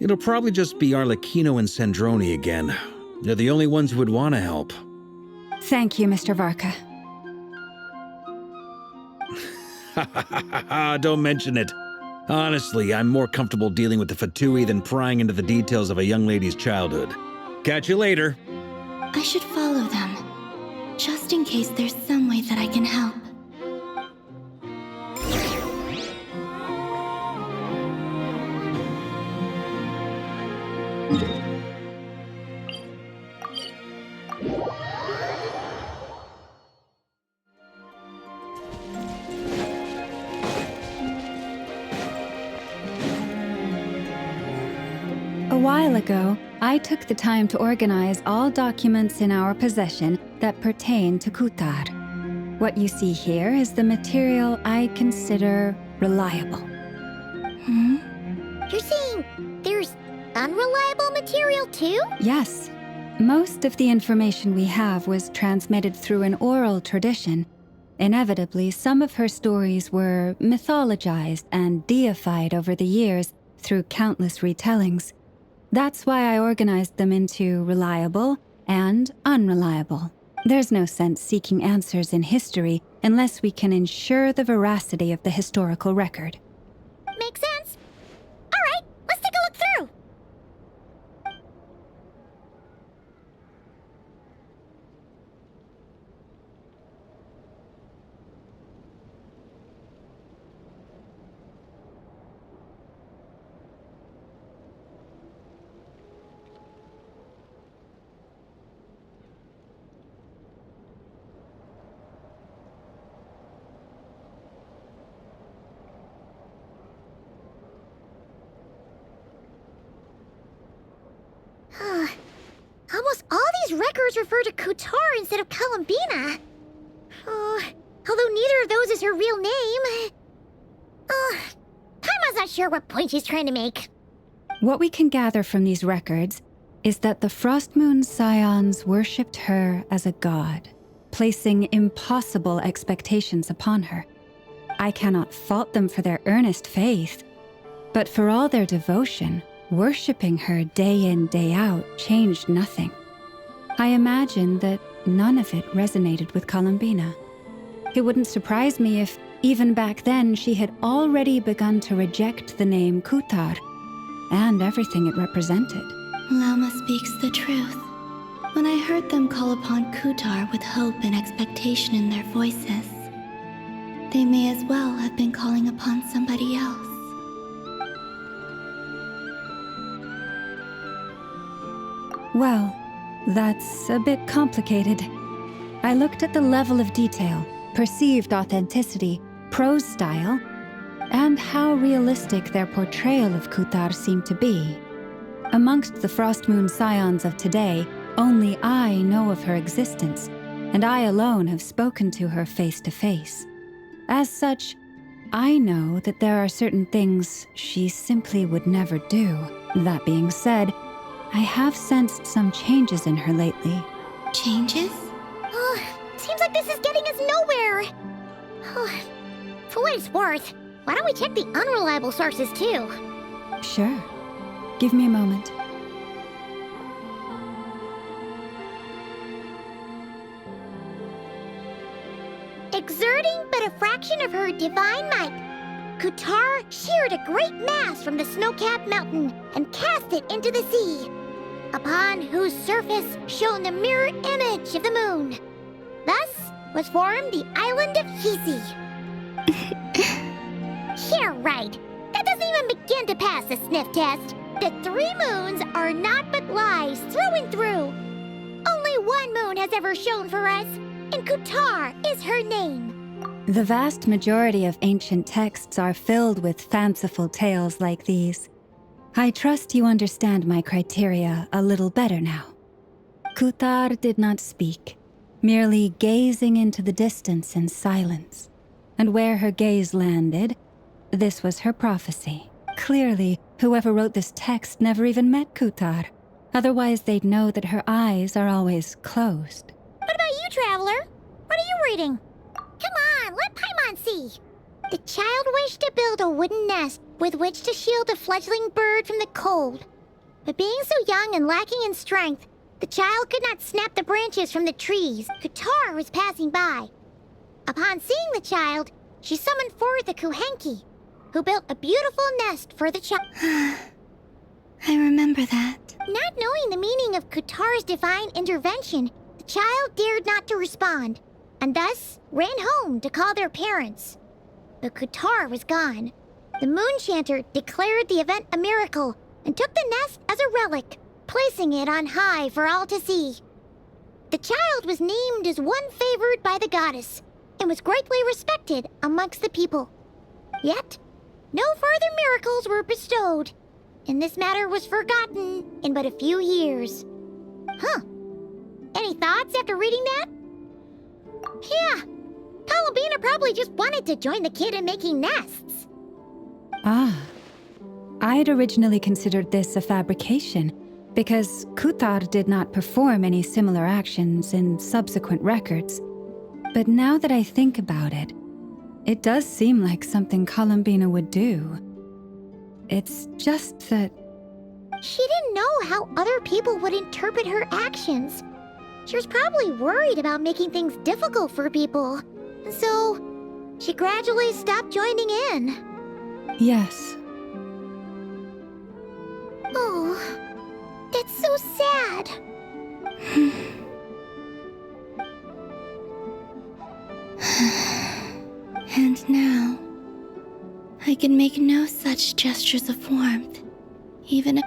It'll probably just be Arlecchino and Sandroni again. They're the only ones who would want to help. Thank you, Mr. Varka. Don't mention it. Honestly, I'm more comfortable dealing with the Fatui than prying into the details of a young lady's childhood. Catch you later. I should follow them, just in case there's some way that I can help. A while ago, I took the time to organize all documents in our possession that pertain to Kuthar. What you see here is the material I consider reliable. You're saying there's unreliable material too? Yes. Most of the information we have was transmitted through an oral tradition. Inevitably, some of her stories were mythologized and deified over the years through countless retellings. That's why I organized them into reliable and unreliable. There's no sense seeking answers in history unless we can ensure the veracity of the historical record. Makes sense. All right, let's take a look through. others refer to Kutar instead of Columbina. Although neither of those is her real name. Paimon's not sure what point she's trying to make. What we can gather from these records is that the Frost Moon Scions worshipped her as a god, placing impossible expectations upon her. I cannot fault them for their earnest faith, but for all their devotion, worshipping her day in, day out changed nothing. I imagine that none of it resonated with Columbina. It wouldn't surprise me if, even back then, she had already begun to reject the name Kutar and everything it represented. Lama speaks the truth. When I heard them call upon Kutar with hope and expectation in their voices, they may as well have been calling upon somebody else. Well, that's a bit complicated. I looked at the level of detail, perceived authenticity, prose style, and how realistic their portrayal of Kutar seemed to be. Amongst the Frost Moon Scions of today, only I know of her existence, and I alone have spoken to her face to face. As such, I know that there are certain things she simply would never do. That being said, I have sensed some changes in her lately. Changes? Seems like this is getting us nowhere. For what it's worth, why don't we check the unreliable sources too? Sure. Give me a moment. Exerting but a fraction of her divine might, Kutar sheared a great mass from the snow-capped mountain and cast it into the sea, upon whose surface shone the mirror image of the moon. Thus was formed the island of Hisi. Yeah, right. That doesn't even begin to pass the sniff test. The 3 moons are naught but lies through and through. Only one moon has ever shone for us, and Kutar is her name. The vast majority of ancient texts are filled with fanciful tales like these. I trust you understand my criteria a little better now. Kutar did not speak, merely gazing into the distance in silence. And where her gaze landed, this was her prophecy. Clearly, whoever wrote this text never even met Kutar. Otherwise, they'd know that her eyes are always closed. What about you, Traveler? What are you reading? Come on, let Paimon see. The child wished to build a wooden nest with which to shield a fledgling bird from the cold. But being so young and lacking in strength, the child could not snap the branches from the trees Kutar was passing by. Upon seeing the child, she summoned forth the Kuhenki, who built a beautiful nest for the child. I remember that. Not knowing the meaning of Kutar's divine intervention, the child dared not to respond, and thus ran home to call their parents. But Kutar was gone. The moon chanter declared the event a miracle and took the nest as a relic, placing it on high for all to see. The child was named as one favored by the goddess and was greatly respected amongst the people. Yet, no further miracles were bestowed, and this matter was forgotten in but a few years. Any thoughts after reading that? Yeah, Columbina probably just wanted to join the kid in making nests. I'd originally considered this a fabrication, because Kutar did not perform any similar actions in subsequent records. But now that I think about it, it does seem like something Columbina would do. It's just that... She didn't know how other people would interpret her actions. She was probably worried about making things difficult for people. So, she gradually stopped joining in. Yes. Oh, that's so sad. And now, I can make no such gestures of warmth, even if...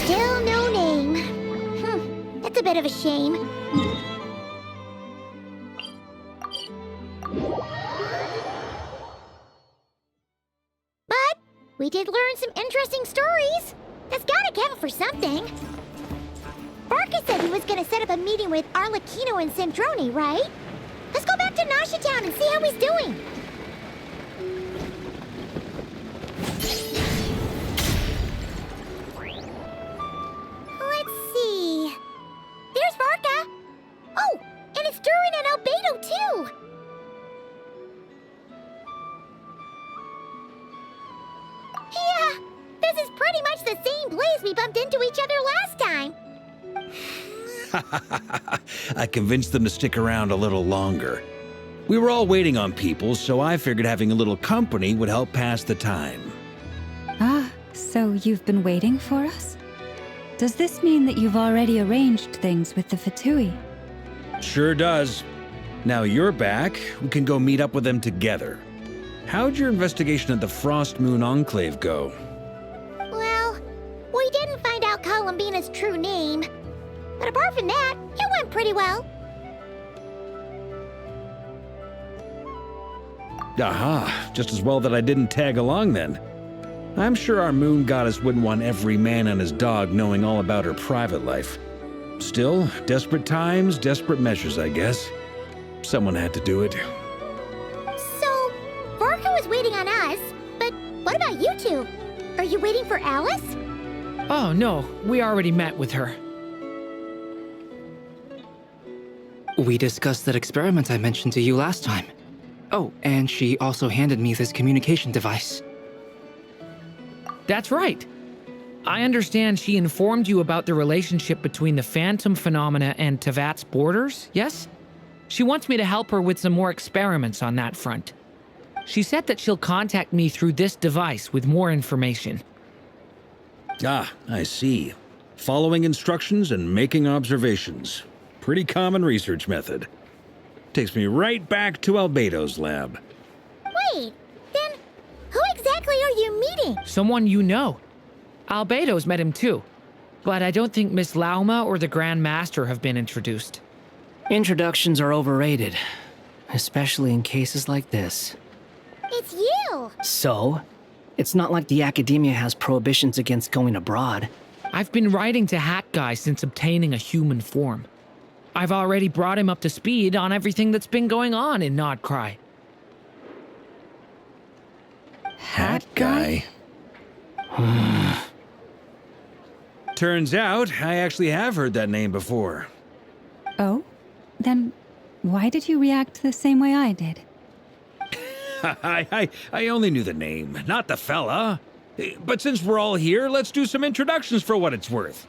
Still no name. That's a bit of a shame. But we did learn some interesting stories. That's gotta count for something. Barca said he was gonna set up a meeting with Arlecchino and Sandrone, right? Let's go back to Nasha Town and see how he's doing. Let's see. There's Barca. Oh, and it's Durin and Albedo too. Yeah, this is pretty much the same place we bumped into each other last time. I convinced them to stick around a little longer. We were all waiting on people, so I figured having a little company would help pass the time. Ah, so you've been waiting for us? Does this mean that you've already arranged things with the Fatui? Sure does. Now you're back, we can go meet up with them together. How'd your investigation at the Frost Moon Enclave go? Well, we didn't find out Columbina's true name. But apart from that, it went pretty well. Aha, just as well that I didn't tag along then. I'm sure our moon goddess wouldn't want every man and his dog knowing all about her private life. Still, desperate times, desperate measures, I guess. Someone had to do it. So, Varka was waiting on us, but what about you two? Are you waiting for Alice? Oh, no. We already met with her. We discussed that experiment I mentioned to you last time. Oh, and she also handed me this communication device. That's right. I understand she informed you about the relationship between the phantom phenomena and Tevat's borders, yes? She wants me to help her with some more experiments on that front. She said that she'll contact me through this device with more information. Ah, I see. Following instructions and making observations. Pretty common research method. Takes me right back to Albedo's lab. Wait, then who exactly are you meeting? Someone you know. Albedo's met him too. But I don't think Miss Lauma or the Grand Master have been introduced. Introductions are overrated, especially in cases like this. It's you! So? It's not like the Academia has prohibitions against going abroad. I've been writing to Hat Guy since obtaining a human form. I've already brought him up to speed on everything that's been going on in Nodcry. Hat Guy? Turns out, I actually have heard that name before. Oh? Then why did you react the same way I did? I only knew the name, not the fella. But since we're all here, let's do some introductions for what it's worth.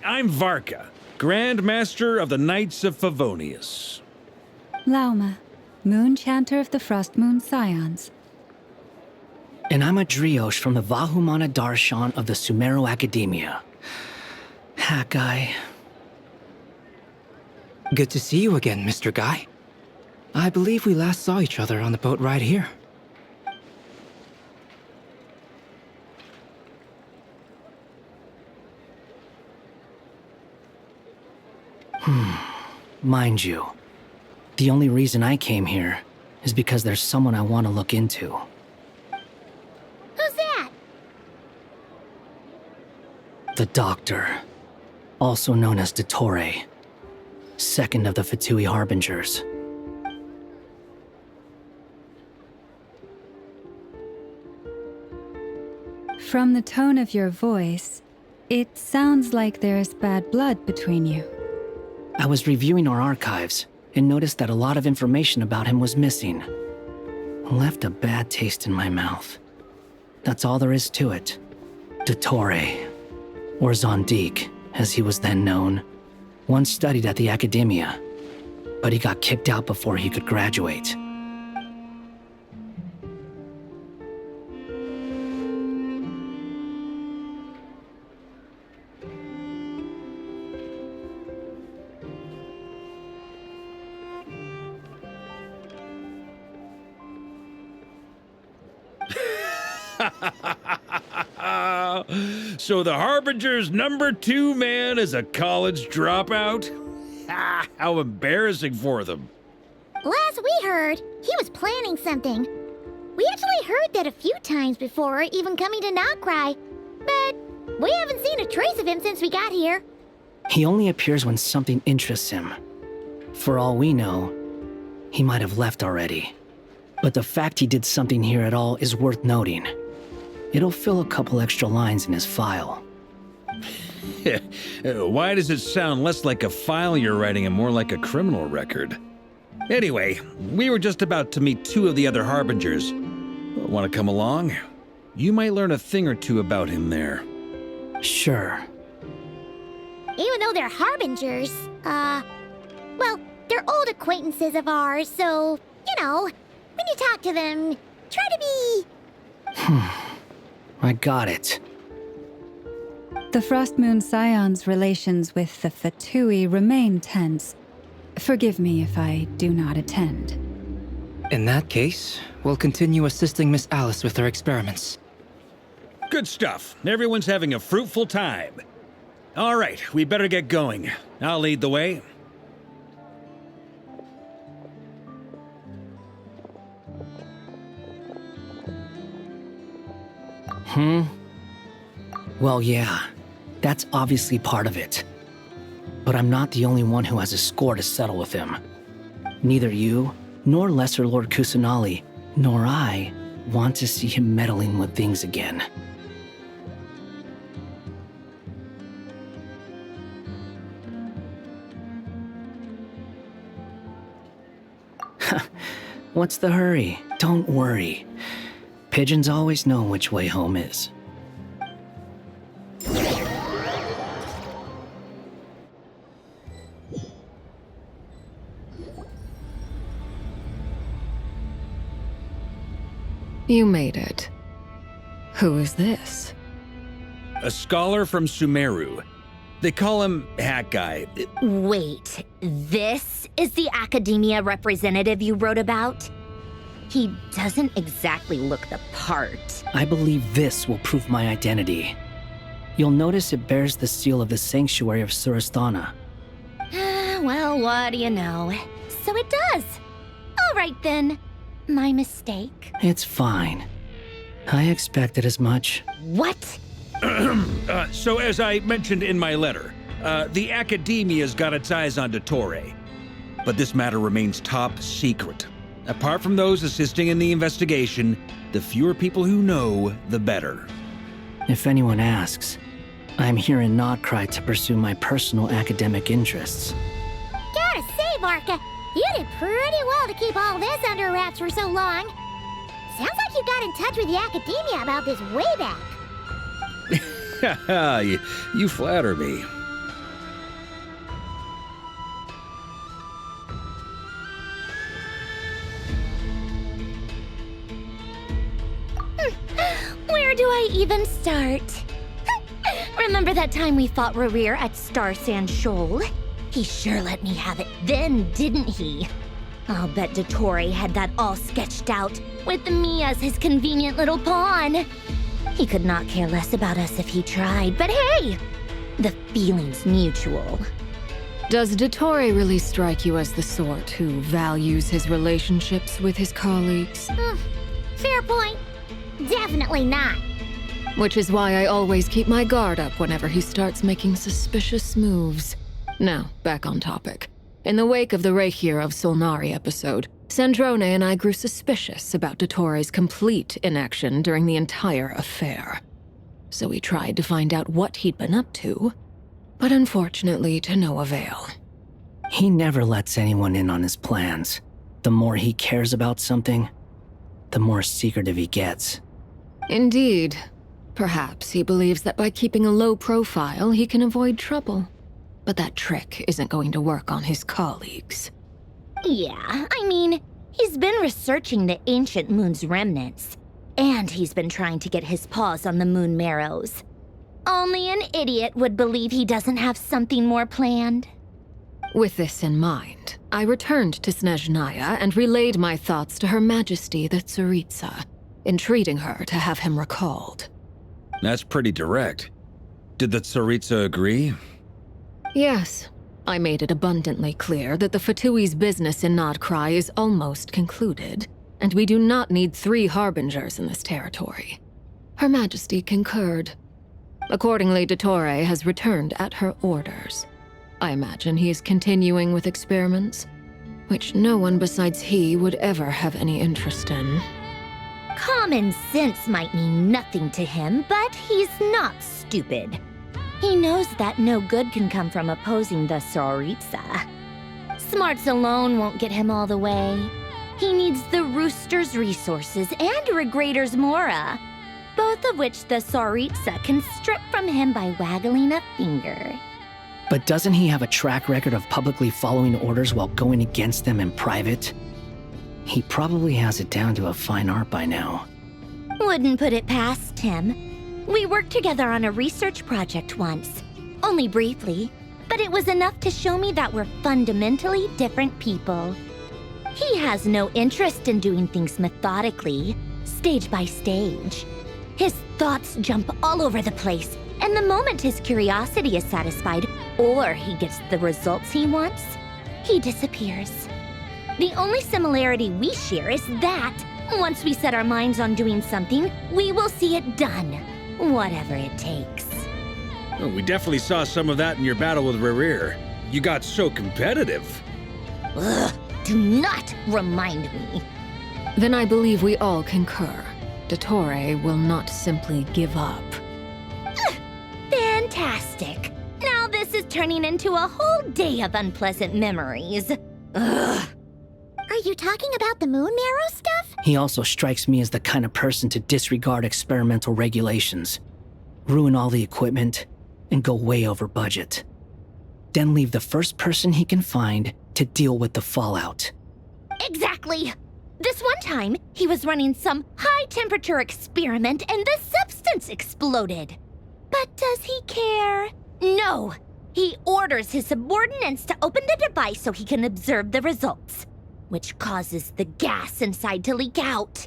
I'm Varka, Grand Master of the Knights of Favonius. Lauma, Moon Chanter of the Frost Moon Scions. And I'm a Driosh from the Vahumana Darshan of the Sumero Academia. Hat Guy. Good to see you again, Mr. Guy. I believe we last saw each other on the boat ride here. Mind you, the only reason I came here is because there's someone I want to look into. Who's that? The Doctor, also known as Dottore, second of the Fatui Harbingers. From the tone of your voice, it sounds like there is bad blood between you. I was reviewing our archives and noticed that a lot of information about him was missing. Left a bad taste in my mouth. That's all there is to it. Dottore, or Zondique, as he was then known, once studied at the Academia, but he got kicked out before he could graduate. So the Harbinger's #2 man is a college dropout? How embarrassing for them. Last we heard, he was planning something. We actually heard that a few times before even coming to Nodcry, but We haven't seen a trace of him since we got here. He only appears when something interests him. For all we know, he might have left already. But the fact he did something here at all is worth noting. It'll fill a couple extra lines in his file. Why does it sound less like a file you're writing and more like a criminal record? Anyway, we were just about to meet 2 of the other Harbingers. Want to come along? You might learn a thing or two about him there. Sure. Even though they're harbingers, well, they're old acquaintances of ours, so, you know, when you talk to them, try to be... I got it. The Frost Moon Scion's relations with the Fatui remain tense. Forgive me if I do not attend. In that case, we'll continue assisting Miss Alice with her experiments. Good stuff. Everyone's having a fruitful time. All right, we better get going. I'll lead the way. Well, yeah. That's obviously part of it. But I'm not the only one who has a score to settle with him. Neither you, nor Lesser Lord Kusanali, nor I want to see him meddling with things again. What's the hurry? Don't worry. Pigeons always know which way home is. You made it. Who is this? A scholar from Sumeru. They call him Hat Guy. Wait, this is the academia representative you wrote about? He doesn't exactly look the part. I believe this will prove my identity. You'll notice it bears the seal of the Sanctuary of Surasthana. Well, what do you know? So it does. All right then. My mistake. It's fine. I expected as much. What? So as I mentioned in my letter, the Academia's got its eyes on Dottore. But this matter remains top secret. Apart from those assisting in the investigation, the fewer people who know, the better. If anyone asks, I'm here in Nodcry to pursue my personal academic interests. Gotta say, Varka, you did pretty well to keep all this under wraps for so long. Sounds like you got in touch with the Academia about this way back. you flatter me. Where do I even start? Remember that time we fought Rerir at Star Sand Shoal? He sure let me have it then, didn't he? I'll bet Dottore had that all sketched out, with me as his convenient little pawn. He could not care less about us if he tried, but hey! The feeling's mutual. Does Dottore really strike you as the sort who values his relationships with his colleagues? Fair point. Definitely not. Which is why I always keep my guard up whenever he starts making suspicious moves. Now, back on topic. In the wake of the Reihir of Solnari episode, Sandrone and I grew suspicious about Dottore's complete inaction during the entire affair. So we tried to find out what he'd been up to, but unfortunately to no avail. He never lets anyone in on his plans. The more he cares about something, the more secretive he gets. Indeed. Perhaps he believes that by keeping a low profile, he can avoid trouble. But that trick isn't going to work on his colleagues. Yeah, I mean, he's been researching the ancient moon's remnants. And he's been trying to get his paws on the moon marrows. Only an idiot would believe he doesn't have something more planned. With this in mind, I returned to Snezhnaya and relayed my thoughts to Her Majesty the Tsaritsa, entreating her to have him recalled. That's pretty direct. Did the Tsaritsa agree? Yes. I made it abundantly clear that the Fatui's business in Nodcry is almost concluded, and we do not need 3 harbingers in this territory. Her Majesty concurred. Accordingly, Dottore has returned at her orders. I imagine he is continuing with experiments, which no one besides he would ever have any interest in. Common sense might mean nothing to him, but he's not stupid. He knows that no good can come from opposing the Tsaritsa. Smarts alone won't get him all the way. He needs the Rooster's resources and Regrator's Mora, both of which the Tsaritsa can strip from him by waggling a finger. But doesn't he have a track record of publicly following orders while going against them in private? He probably has it down to a fine art by now. Wouldn't put it past him. We worked together on a research project once. Only briefly, but it was enough to show me that we're fundamentally different people. He has no interest in doing things methodically, stage by stage. His thoughts jump all over the place, and the moment his curiosity is satisfied, or he gets the results he wants, he disappears. The only similarity we share is that, once we set our minds on doing something, we will see it done, whatever it takes. Oh, we definitely saw some of that in your battle with Rerir. You got so competitive. Ugh, do not remind me. Then I believe we all concur. Dottore will not simply give up. Fantastic. Now this is turning into a whole day of unpleasant memories. Ugh. Are you talking about the moon marrow stuff? He also strikes me as the kind of person to disregard experimental regulations, ruin all the equipment, and go way over budget. Then leave the first person he can find to deal with the fallout. Exactly. This one time, he was running some high-temperature experiment and the substance exploded. But does he care? No. He orders his subordinates to open the device so he can observe the results, which causes the gas inside to leak out.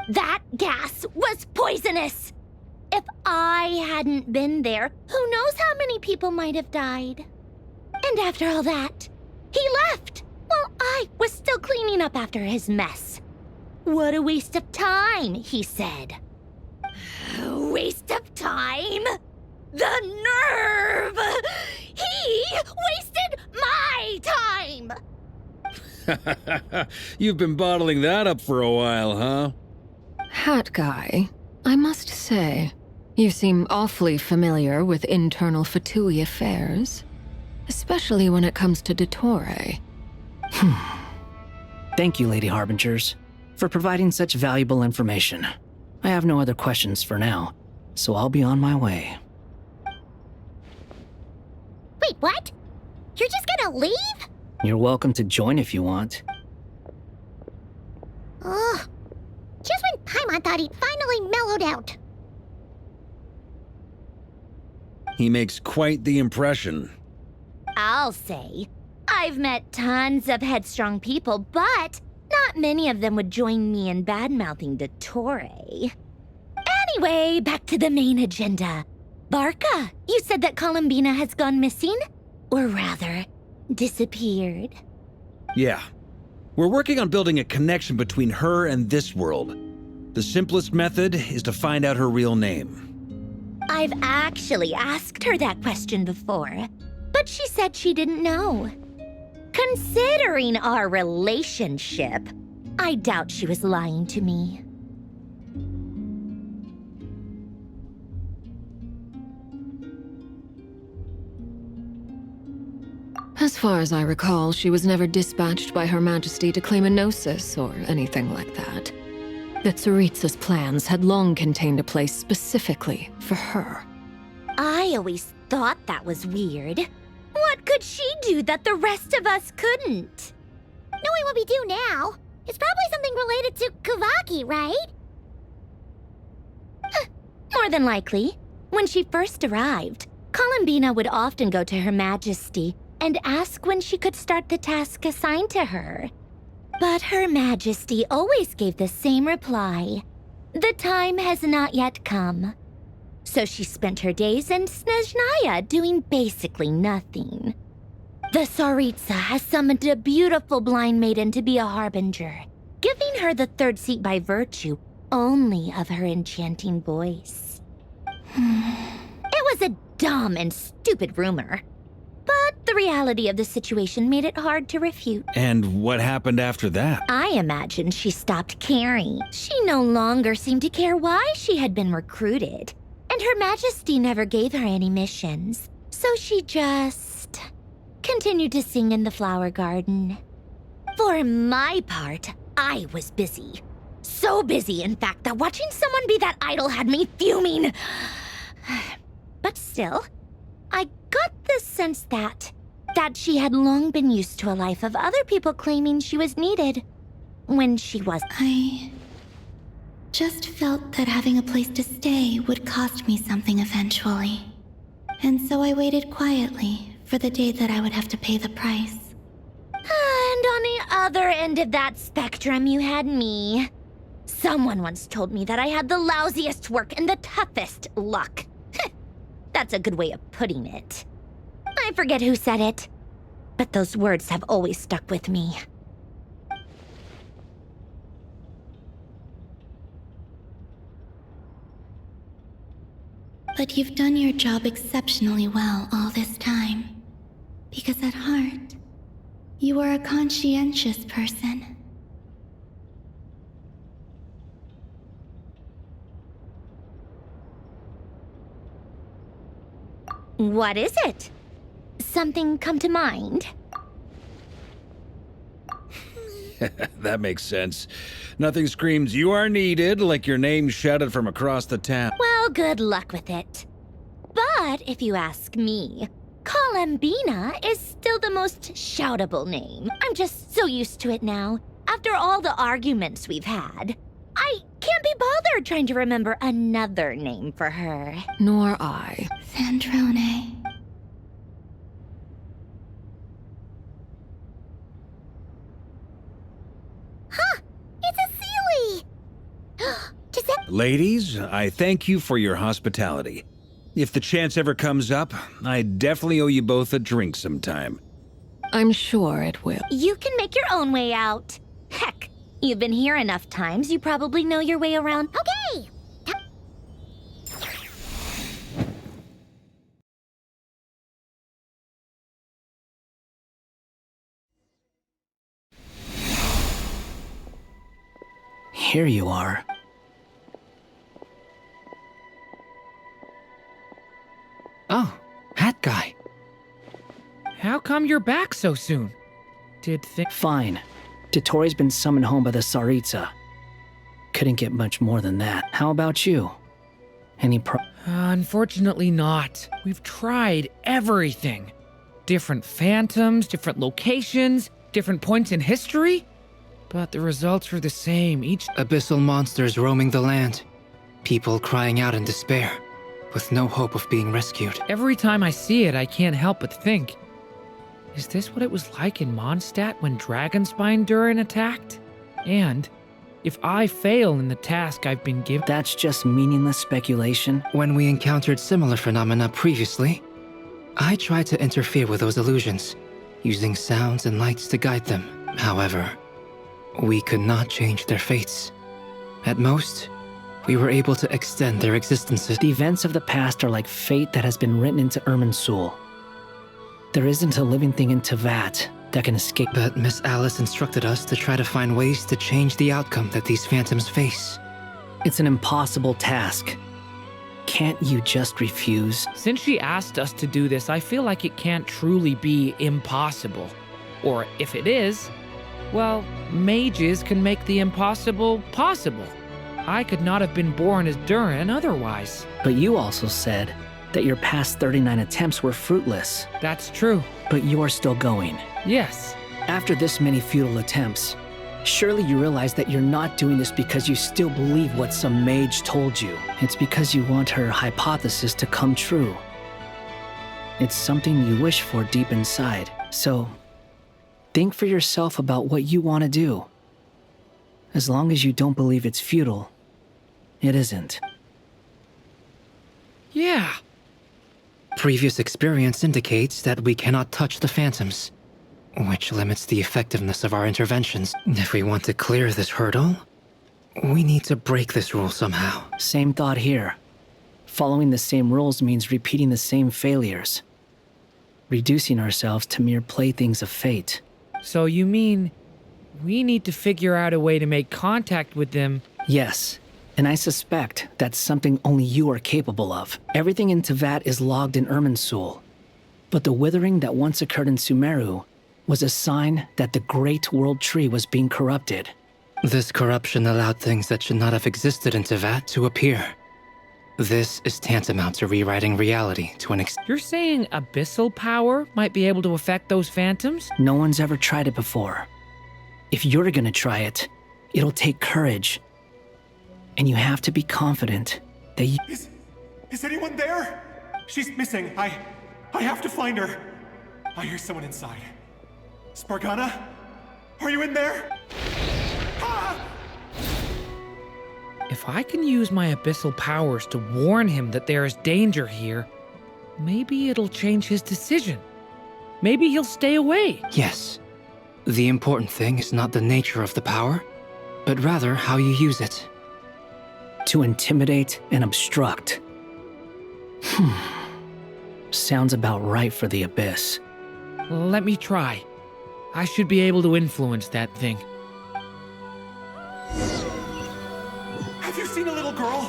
That gas was poisonous! If I hadn't been there, who knows how many people might have died. And after all that, he left while I was still cleaning up after his mess. What a waste of time, he said. Waste of time? The nerve! He wasted my time! You've been bottling that up for a while, huh? Hat guy, I must say, you seem awfully familiar with internal Fatui affairs, especially when it comes to Dottore. Thank you, Lady Harbingers, for providing such valuable information. I have no other questions for now, so I'll be on my way. Wait, what? You're just gonna leave? You're welcome to join if you want. Ugh. Just when Paimon thought he'd finally mellowed out. He makes quite the impression. I'll say. I've met tons of headstrong people, but not many of them would join me in bad-mouthing Dottore. Anyway, back to the main agenda. Barca, you said that Columbina has gone missing? Or rather, disappeared. Yeah. We're working on building a connection between her and this world. The simplest method is to find out her real name. I've actually asked her that question before, but she said she didn't know. Considering our relationship, I doubt she was lying to me. As far as I recall, she was never dispatched by Her Majesty to claim a gnosis or anything like that. The Tsaritsa's plans had long contained a place specifically for her. I always thought that was weird. What could she do that the rest of us couldn't? Knowing what we do now, it's probably something related to Kavaki, right? More than likely. When she first arrived, Columbina would often go to Her Majesty and ask when she could start the task assigned to her. But Her Majesty always gave the same reply. The time has not yet come. So she spent her days in Snezhnaya doing basically nothing. The Tsaritsa has summoned a beautiful blind maiden to be a harbinger, giving her the third seat by virtue only of her enchanting voice. was a dumb and stupid rumor. But the reality of the situation made it hard to refute. And what happened after that? I imagine she stopped caring. She no longer seemed to care why she had been recruited. And Her Majesty never gave her any missions. So she just continued to sing in the flower garden. For my part, I was busy. So busy, in fact, that watching someone be that idol had me fuming. But still, I got the sense that she had long been used to a life of other people claiming she was needed when she wasn't. I just felt that having a place to stay would cost me something eventually. And so I waited quietly for the day that I would have to pay the price. And on the other end of that spectrum, you had me. Someone once told me that I had the lousiest work and the toughest luck. That's a good way of putting it. I forget who said it, but those words have always stuck with me. But you've done your job exceptionally well all this time. Because at heart, you are a conscientious person. What is it? Something come to mind? That makes sense. Nothing screams you are needed like your name shouted from across the town. Well, good luck with it. But if you ask me, Colambina is still the most shoutable name. I'm just so used to it now. After all the arguments we've had, I can't be bothered trying to remember another name for her. Nor I. Sandrone. Huh! It's a Sealy! Does that... Ladies, I thank you for your hospitality. If the chance ever comes up, I definitely owe you both a drink sometime. I'm sure it will. You can make your own way out. Heck, you've been here enough times, you probably know your way around. Okay! Here you are. Oh, hat guy. How come you're back so soon? Fine. Dotori's been summoned home by the Tsaritsa. Couldn't get much more than that. How about you? Any Unfortunately not. We've tried everything. Different phantoms, different locations, different points in history. But the results were the same each— Abyssal monsters roaming the land. People crying out in despair, with no hope of being rescued. Every time I see it, I can't help but think, is this what it was like in Mondstadt when Dragonspine Durin attacked? And if I fail in the task I've been given— That's just meaningless speculation. When we encountered similar phenomena previously, I tried to interfere with those illusions, using sounds and lights to guide them. However, we could not change their fates. At most, we were able to extend their existences. The events of the past are like fate that has been written into Irminsul. There isn't a living thing in Tevat that can escape. But Miss Alice instructed us to try to find ways to change the outcome that these phantoms face. It's an impossible task. Can't you just refuse? Since she asked us to do this, I feel like it can't truly be impossible. Or if it is, well, mages can make the impossible possible. I could not have been born as Durin otherwise. But you also said that your past 39 attempts were fruitless. That's true. But you are still going. Yes. After this many futile attempts, surely you realize that you're not doing this because you still believe what some mage told you. It's because you want her hypothesis to come true. It's something you wish for deep inside. So, think for yourself about what you want to do. As long as you don't believe it's futile, it isn't. Yeah. Previous experience indicates that we cannot touch the phantoms, which limits the effectiveness of our interventions. If we want to clear this hurdle, we need to break this rule somehow. Same thought here. Following the same rules means repeating the same failures, reducing ourselves to mere playthings of fate. So you mean we need to figure out a way to make contact with them? Yes, and I suspect that's something only you are capable of. Everything in Tevat is logged in Irminsul, but the withering that once occurred in Sumeru was a sign that the Great World Tree was being corrupted. This corruption allowed things that should not have existed in Tevat to appear. This is tantamount to rewriting reality to an extent. You're saying abyssal power might be able to affect those phantoms? No one's ever tried it before. If you're gonna try it, it'll take courage. And you have to be confident that you— Is anyone there? She's missing. I have to find her. I hear someone inside. Spargana? Are you in there? Ah! If I can use my abyssal powers to warn him that there is danger here, maybe it'll change his decision. Maybe he'll stay away. Yes. The important thing is not the nature of the power, but rather how you use it. To intimidate and obstruct. Sounds about right for the Abyss. Let me try. I should be able to influence that thing. Have you seen a little girl?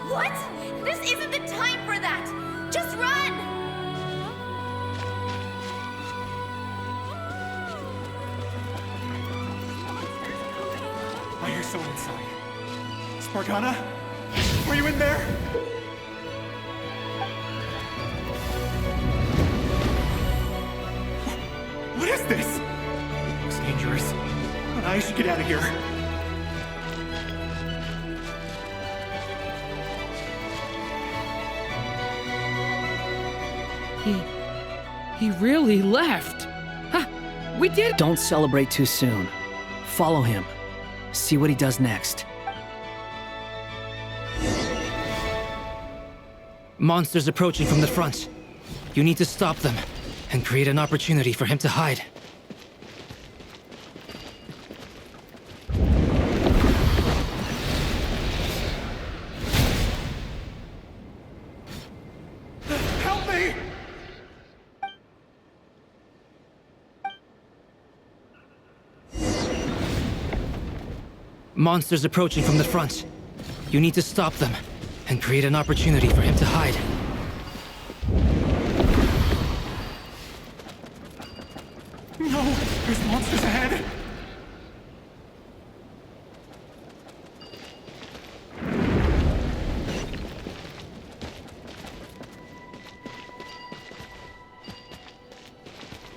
What? This isn't the time for that! Just run! I hear someone inside. Spargana? Are you in there? What is this? Looks dangerous. I should get out of here. He really left. Huh, we did— Don't celebrate too soon. Follow him. See what he does next. Monsters approaching from the front. You need to stop them and create an opportunity for him to hide. Help me! Monsters approaching from the front. You need to stop them and create an opportunity for him to hide. No! There's monsters ahead!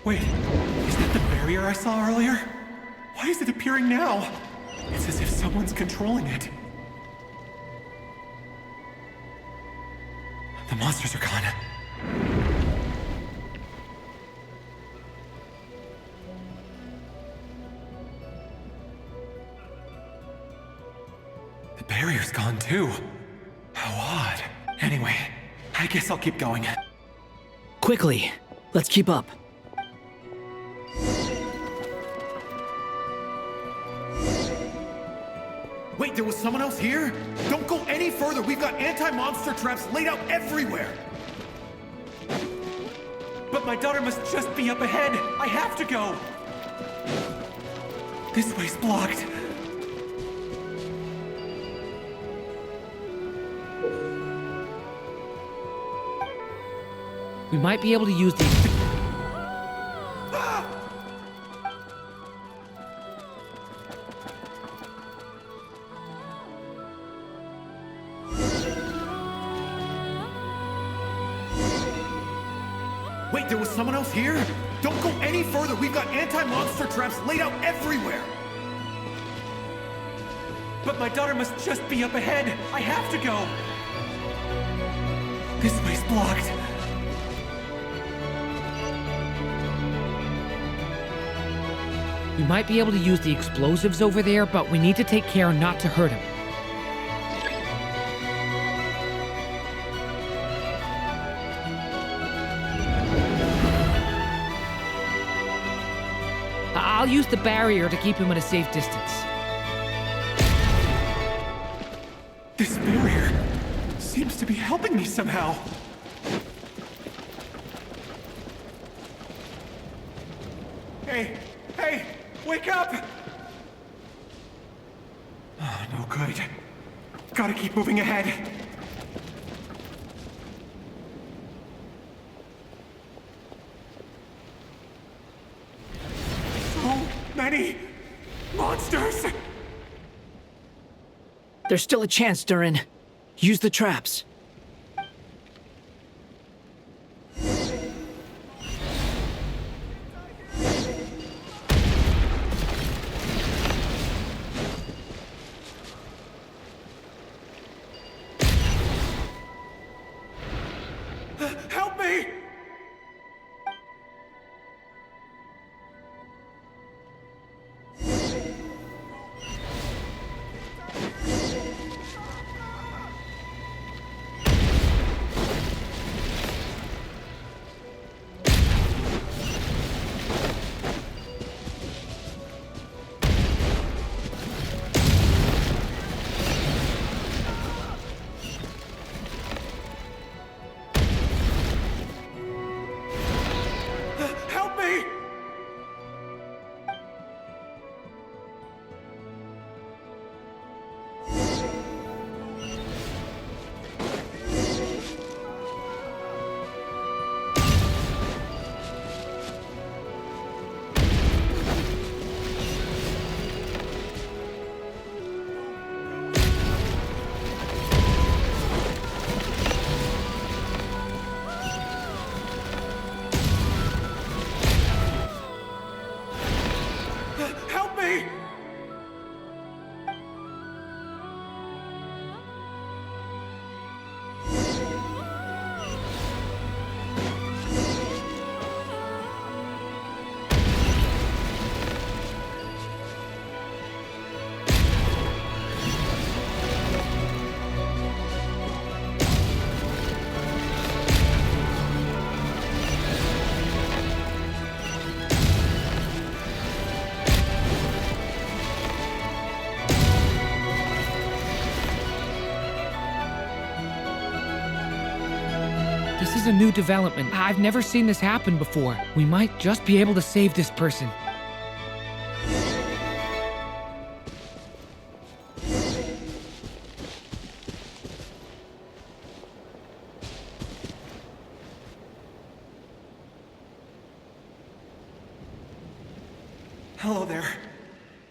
Wait, is that the barrier I saw earlier? Why is it appearing now? It's as if someone's controlling it. The monsters are gone. The barrier's gone too. How odd. Anyway, I guess I'll keep going. Quickly, let's keep up. Wait, there was someone else here? Don't go any further. We've got anti-monster traps laid out everywhere. But my daughter must just be up ahead. I have to go. This way's blocked. We might be able to use the— Wait, there was someone else here? Don't go any further. We've got anti-monster traps laid out everywhere. But my daughter must just be up ahead. I have to go. This way's blocked. We might be able to use the explosives over there, but we need to take care not to hurt him. I'll use the barrier to keep him at a safe distance. to be helping me somehow. Hey! Hey! Wake up! Oh, no good. Gotta keep moving ahead. So many monsters! There's still a chance, Durin. Use the traps. Help me! Help me! Help me! This is a new development. I've never seen this happen before. We might just be able to save this person. Hello there.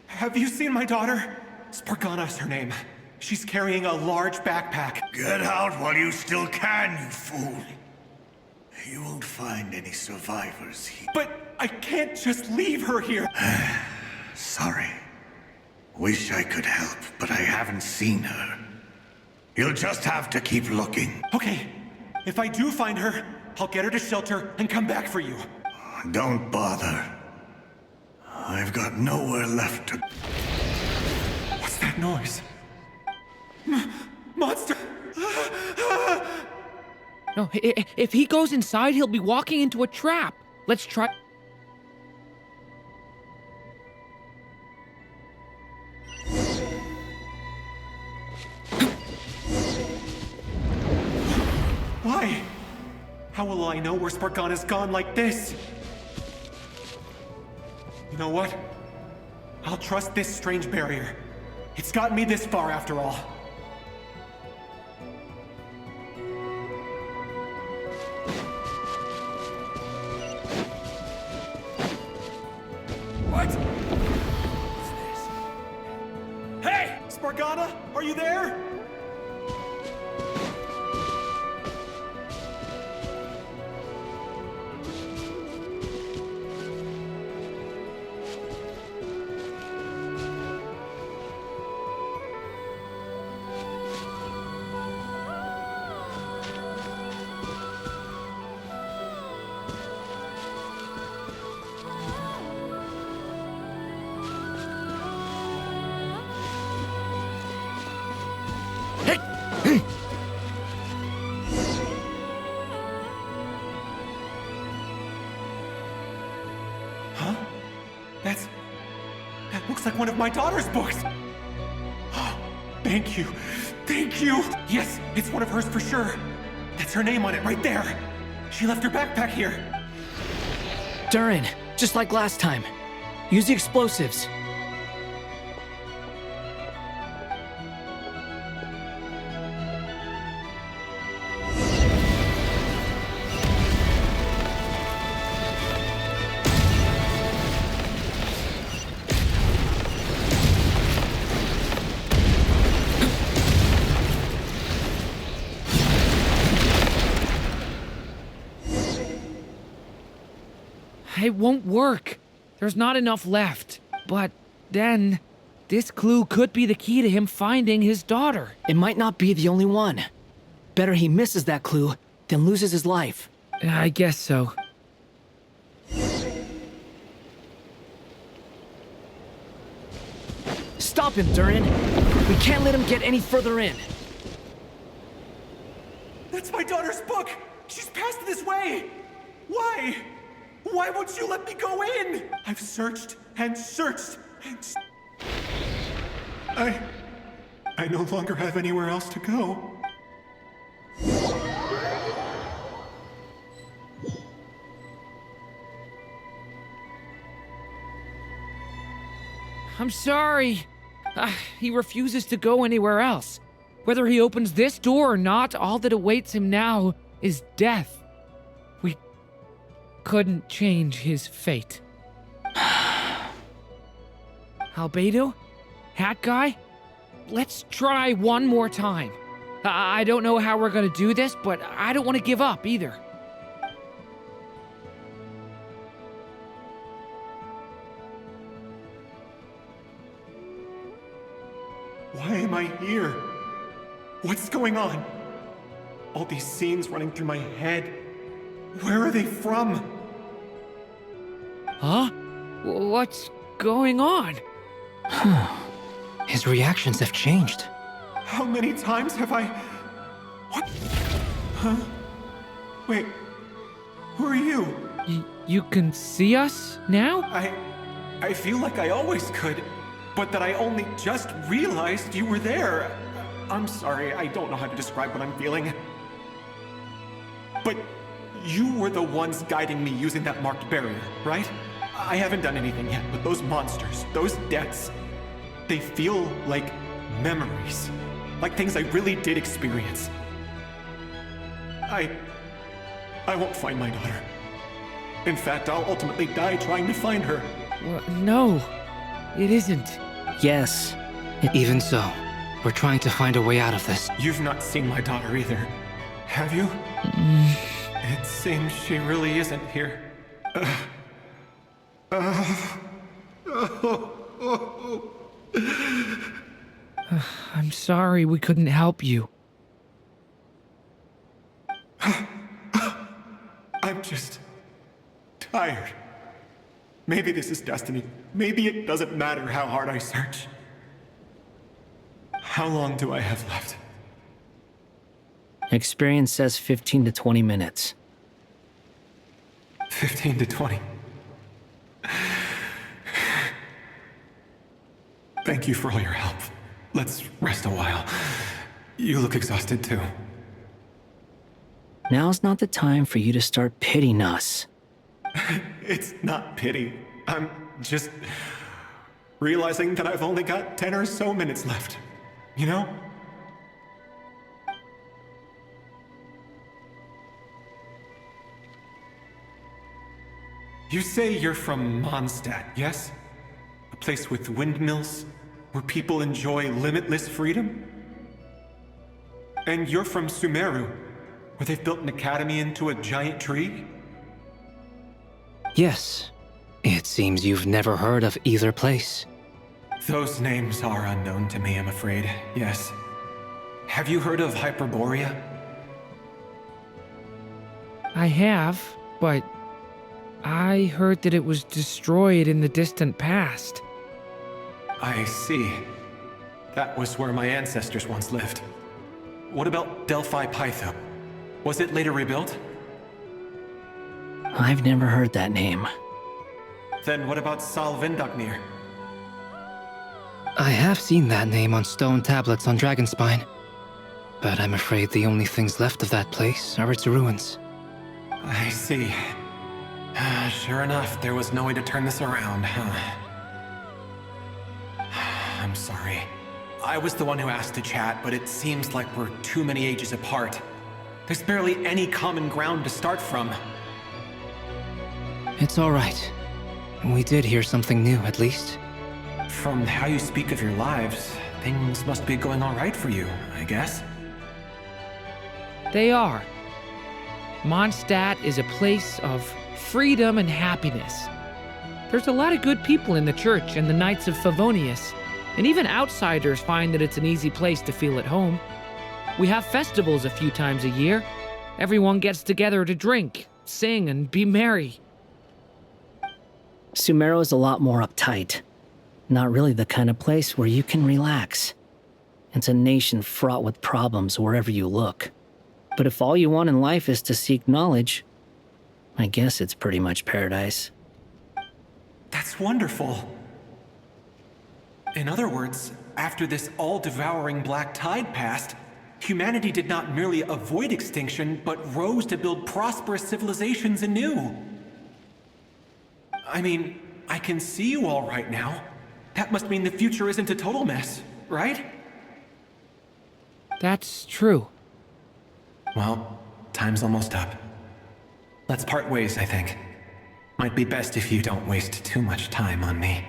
Have you seen my daughter? Spargana's her name. She's carrying a large backpack. Get out while you still can, you fool. You won't find any survivors here. But I can't just leave her here. Sorry. Wish I could help, but I haven't seen her. You'll just have to keep looking. Okay, if I do find her, I'll get her to shelter and come back for you. Don't bother. I've got nowhere left to... What's that noise? Monster! No, if he goes inside, he'll be walking into a trap. Let's try... Why? How will I know where Spargana's gone like this? You know what? I'll trust this strange barrier. It's gotten me this far after all. What? What's this? Hey! Spargana, are you there? Huh? That looks like one of my daughter's books. Thank you. Thank you! Yes, it's one of hers for sure. That's her name on it right there. She left her backpack here. Durin, just like last time. Use the explosives. It won't work. There's not enough left. But then, this clue could be the key to him finding his daughter. It might not be the only one. Better he misses that clue than loses his life. I guess so. Stop him, Durin. We can't let him get any further in. That's my daughter's book! She's passed this way! Why? Why won't you let me go in? I've searched and searched and... I no longer have anywhere else to go. I'm sorry. He refuses to go anywhere else. Whether he opens this door or not, all that awaits him now is death. We couldn't change his fate. Albedo? Hat Guy? Let's try one more time. I don't know how we're gonna do this, but I don't want to give up either. Why am I here? What's going on? All these scenes running through my head. Where are they from? Huh? What's going on? His reactions have changed. How many times have I... What? Huh? Wait, who are you? You can see us now? I feel like I always could, but that I only just realized you were there. I'm sorry, I don't know how to describe what I'm feeling. But you were the ones guiding me using that marked barrier, right? I haven't done anything yet, but those monsters, those deaths, they feel like memories. Like things I really did experience. I won't find my daughter. In fact, I'll ultimately die trying to find her. No, it isn't. Yes, even so, we're trying to find a way out of this. You've not seen my daughter either, have you? It seems she really isn't here. I'm sorry we couldn't help you. I'm just tired. Maybe this is destiny. Maybe it doesn't matter how hard I search. How long do I have left? Experience says 15 to 20 minutes. 15 to 20. Thank you for all your help. Let's rest a while. You look exhausted too. Now's not the time for you to start pitying us. It's not pity. I'm just realizing that I've only got 10 or so minutes left. You know? You say you're from Mondstadt, yes? A place with windmills, where people enjoy limitless freedom? And you're from Sumeru, where they've built an academy into a giant tree? Yes. It seems you've never heard of either place. Those names are unknown to me, I'm afraid, yes. Have you heard of Hyperborea? I have, but I heard that it was destroyed in the distant past. I see. That was where my ancestors once lived. What about Delphi Pytho? Was it later rebuilt? I've never heard that name. Then what about Sal Vindagnir? I have seen that name on stone tablets on Dragonspine. But I'm afraid the only things left of that place are its ruins. I see. Sure enough, there was no way to turn this around, huh? I'm sorry. I was the one who asked to chat, but it seems like we're too many ages apart. There's barely any common ground to start from. It's all right. We did hear something new, at least. From how you speak of your lives, things must be going all right for you, I guess. They are. Mondstadt is a place of freedom and happiness. There's a lot of good people in the church and the Knights of Favonius, and even outsiders find that it's an easy place to feel at home. We have festivals a few times a year. Everyone gets together to drink, sing, and be merry. Sumeru is a lot more uptight. Not really the kind of place where you can relax. It's a nation fraught with problems wherever you look. But if all you want in life is to seek knowledge, I guess it's pretty much paradise. That's wonderful. In other words, after this all-devouring black tide passed, humanity did not merely avoid extinction, but rose to build prosperous civilizations anew. I mean, I can see you all right now. That must mean the future isn't a total mess, right? That's true. Well, time's almost up. Let's part ways, I think. Might be best if you don't waste too much time on me.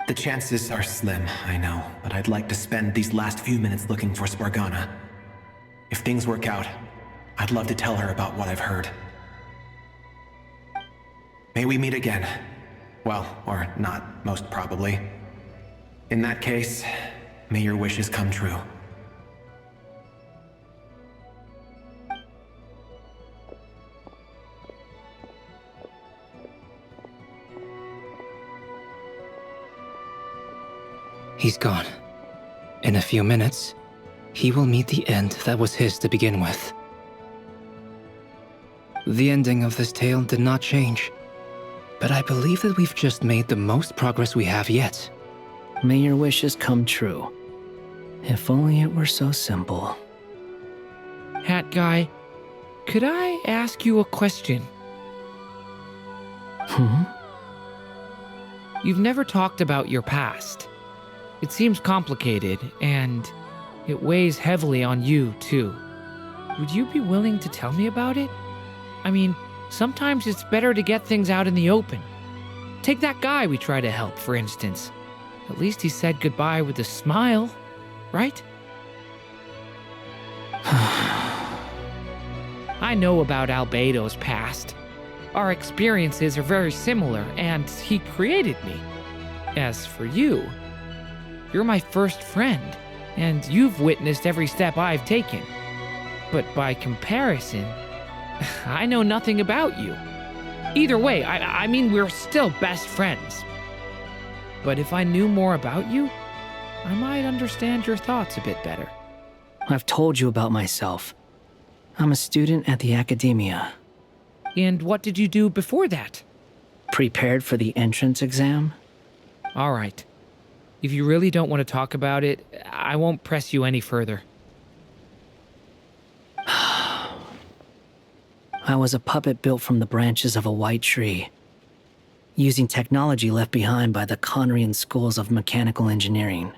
The chances are slim, I know, but I'd like to spend these last few minutes looking for Spargana. If things work out, I'd love to tell her about what I've heard. May we meet again. Well, or not, most probably. In that case, may your wishes come true. He's gone. In a few minutes, he will meet the end that was his to begin with. The ending of this tale did not change, but I believe that we've just made the most progress we have yet. May your wishes come true. If only it were so simple. Hat Guy, could I ask you a question? You've never talked about your past. It seems complicated, and it weighs heavily on you, too. Would you be willing to tell me about it? I mean, sometimes it's better to get things out in the open. Take that guy we try to help, for instance. At least he said goodbye with a smile, right? I know about Albedo's past. Our experiences are very similar, and he created me. As for you, you're my first friend, and you've witnessed every step I've taken. But by comparison, I know nothing about you. Either way, I mean, we're still best friends. But if I knew more about you, I might understand your thoughts a bit better. I've told you about myself. I'm a student at the academia. And what did you do before that? Prepared for the entrance exam? All right. If you really don't want to talk about it, I won't press you any further. I was a puppet built from the branches of a white tree, using technology left behind by the Conrian schools of mechanical engineering.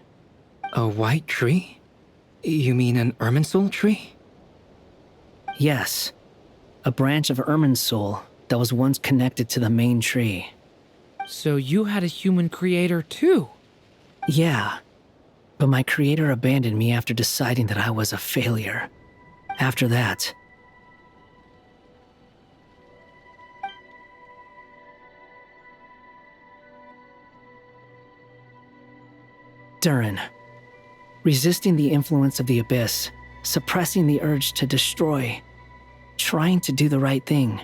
A white tree? You mean an Irminsul tree? Yes. A branch of Irminsul that was once connected to the main tree. So you had a human creator too? Yeah. But my creator abandoned me after deciding that I was a failure. After that, Durin. Resisting the influence of the Abyss, suppressing the urge to destroy, trying to do the right thing.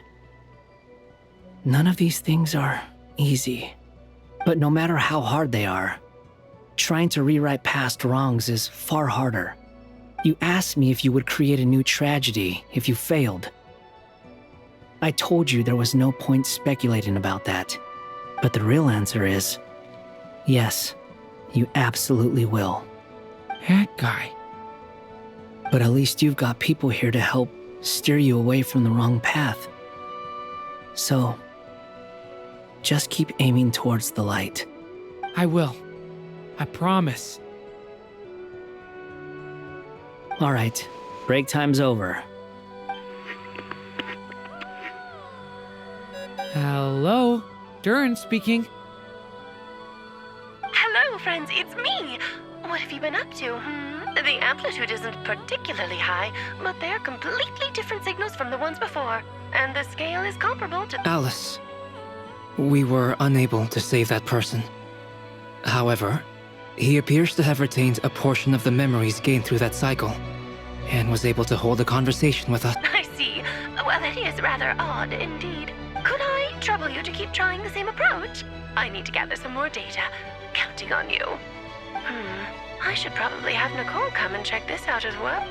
None of these things are easy. But no matter how hard they are, trying to rewrite past wrongs is far harder. You asked me if you would create a new tragedy if you failed. I told you there was no point speculating about that. But the real answer is, yes, you absolutely will. Hat Guy, But at least you've got people here to help steer you away from the wrong path. So, just keep aiming towards the light. I will. I promise. All right, break time's over. Hello? Durin speaking. Hello, friends, it's me. What have you been up to, The amplitude isn't particularly high, but they're completely different signals from the ones before, and the scale is comparable to— Alice, we were unable to save that person. However, he appears to have retained a portion of the memories gained through that cycle, and was able to hold a conversation with us. I see. Well, it is rather odd indeed. Could I trouble you to keep trying the same approach? I need to gather some more data. Counting on you. I should probably have Nicole come and check this out as well.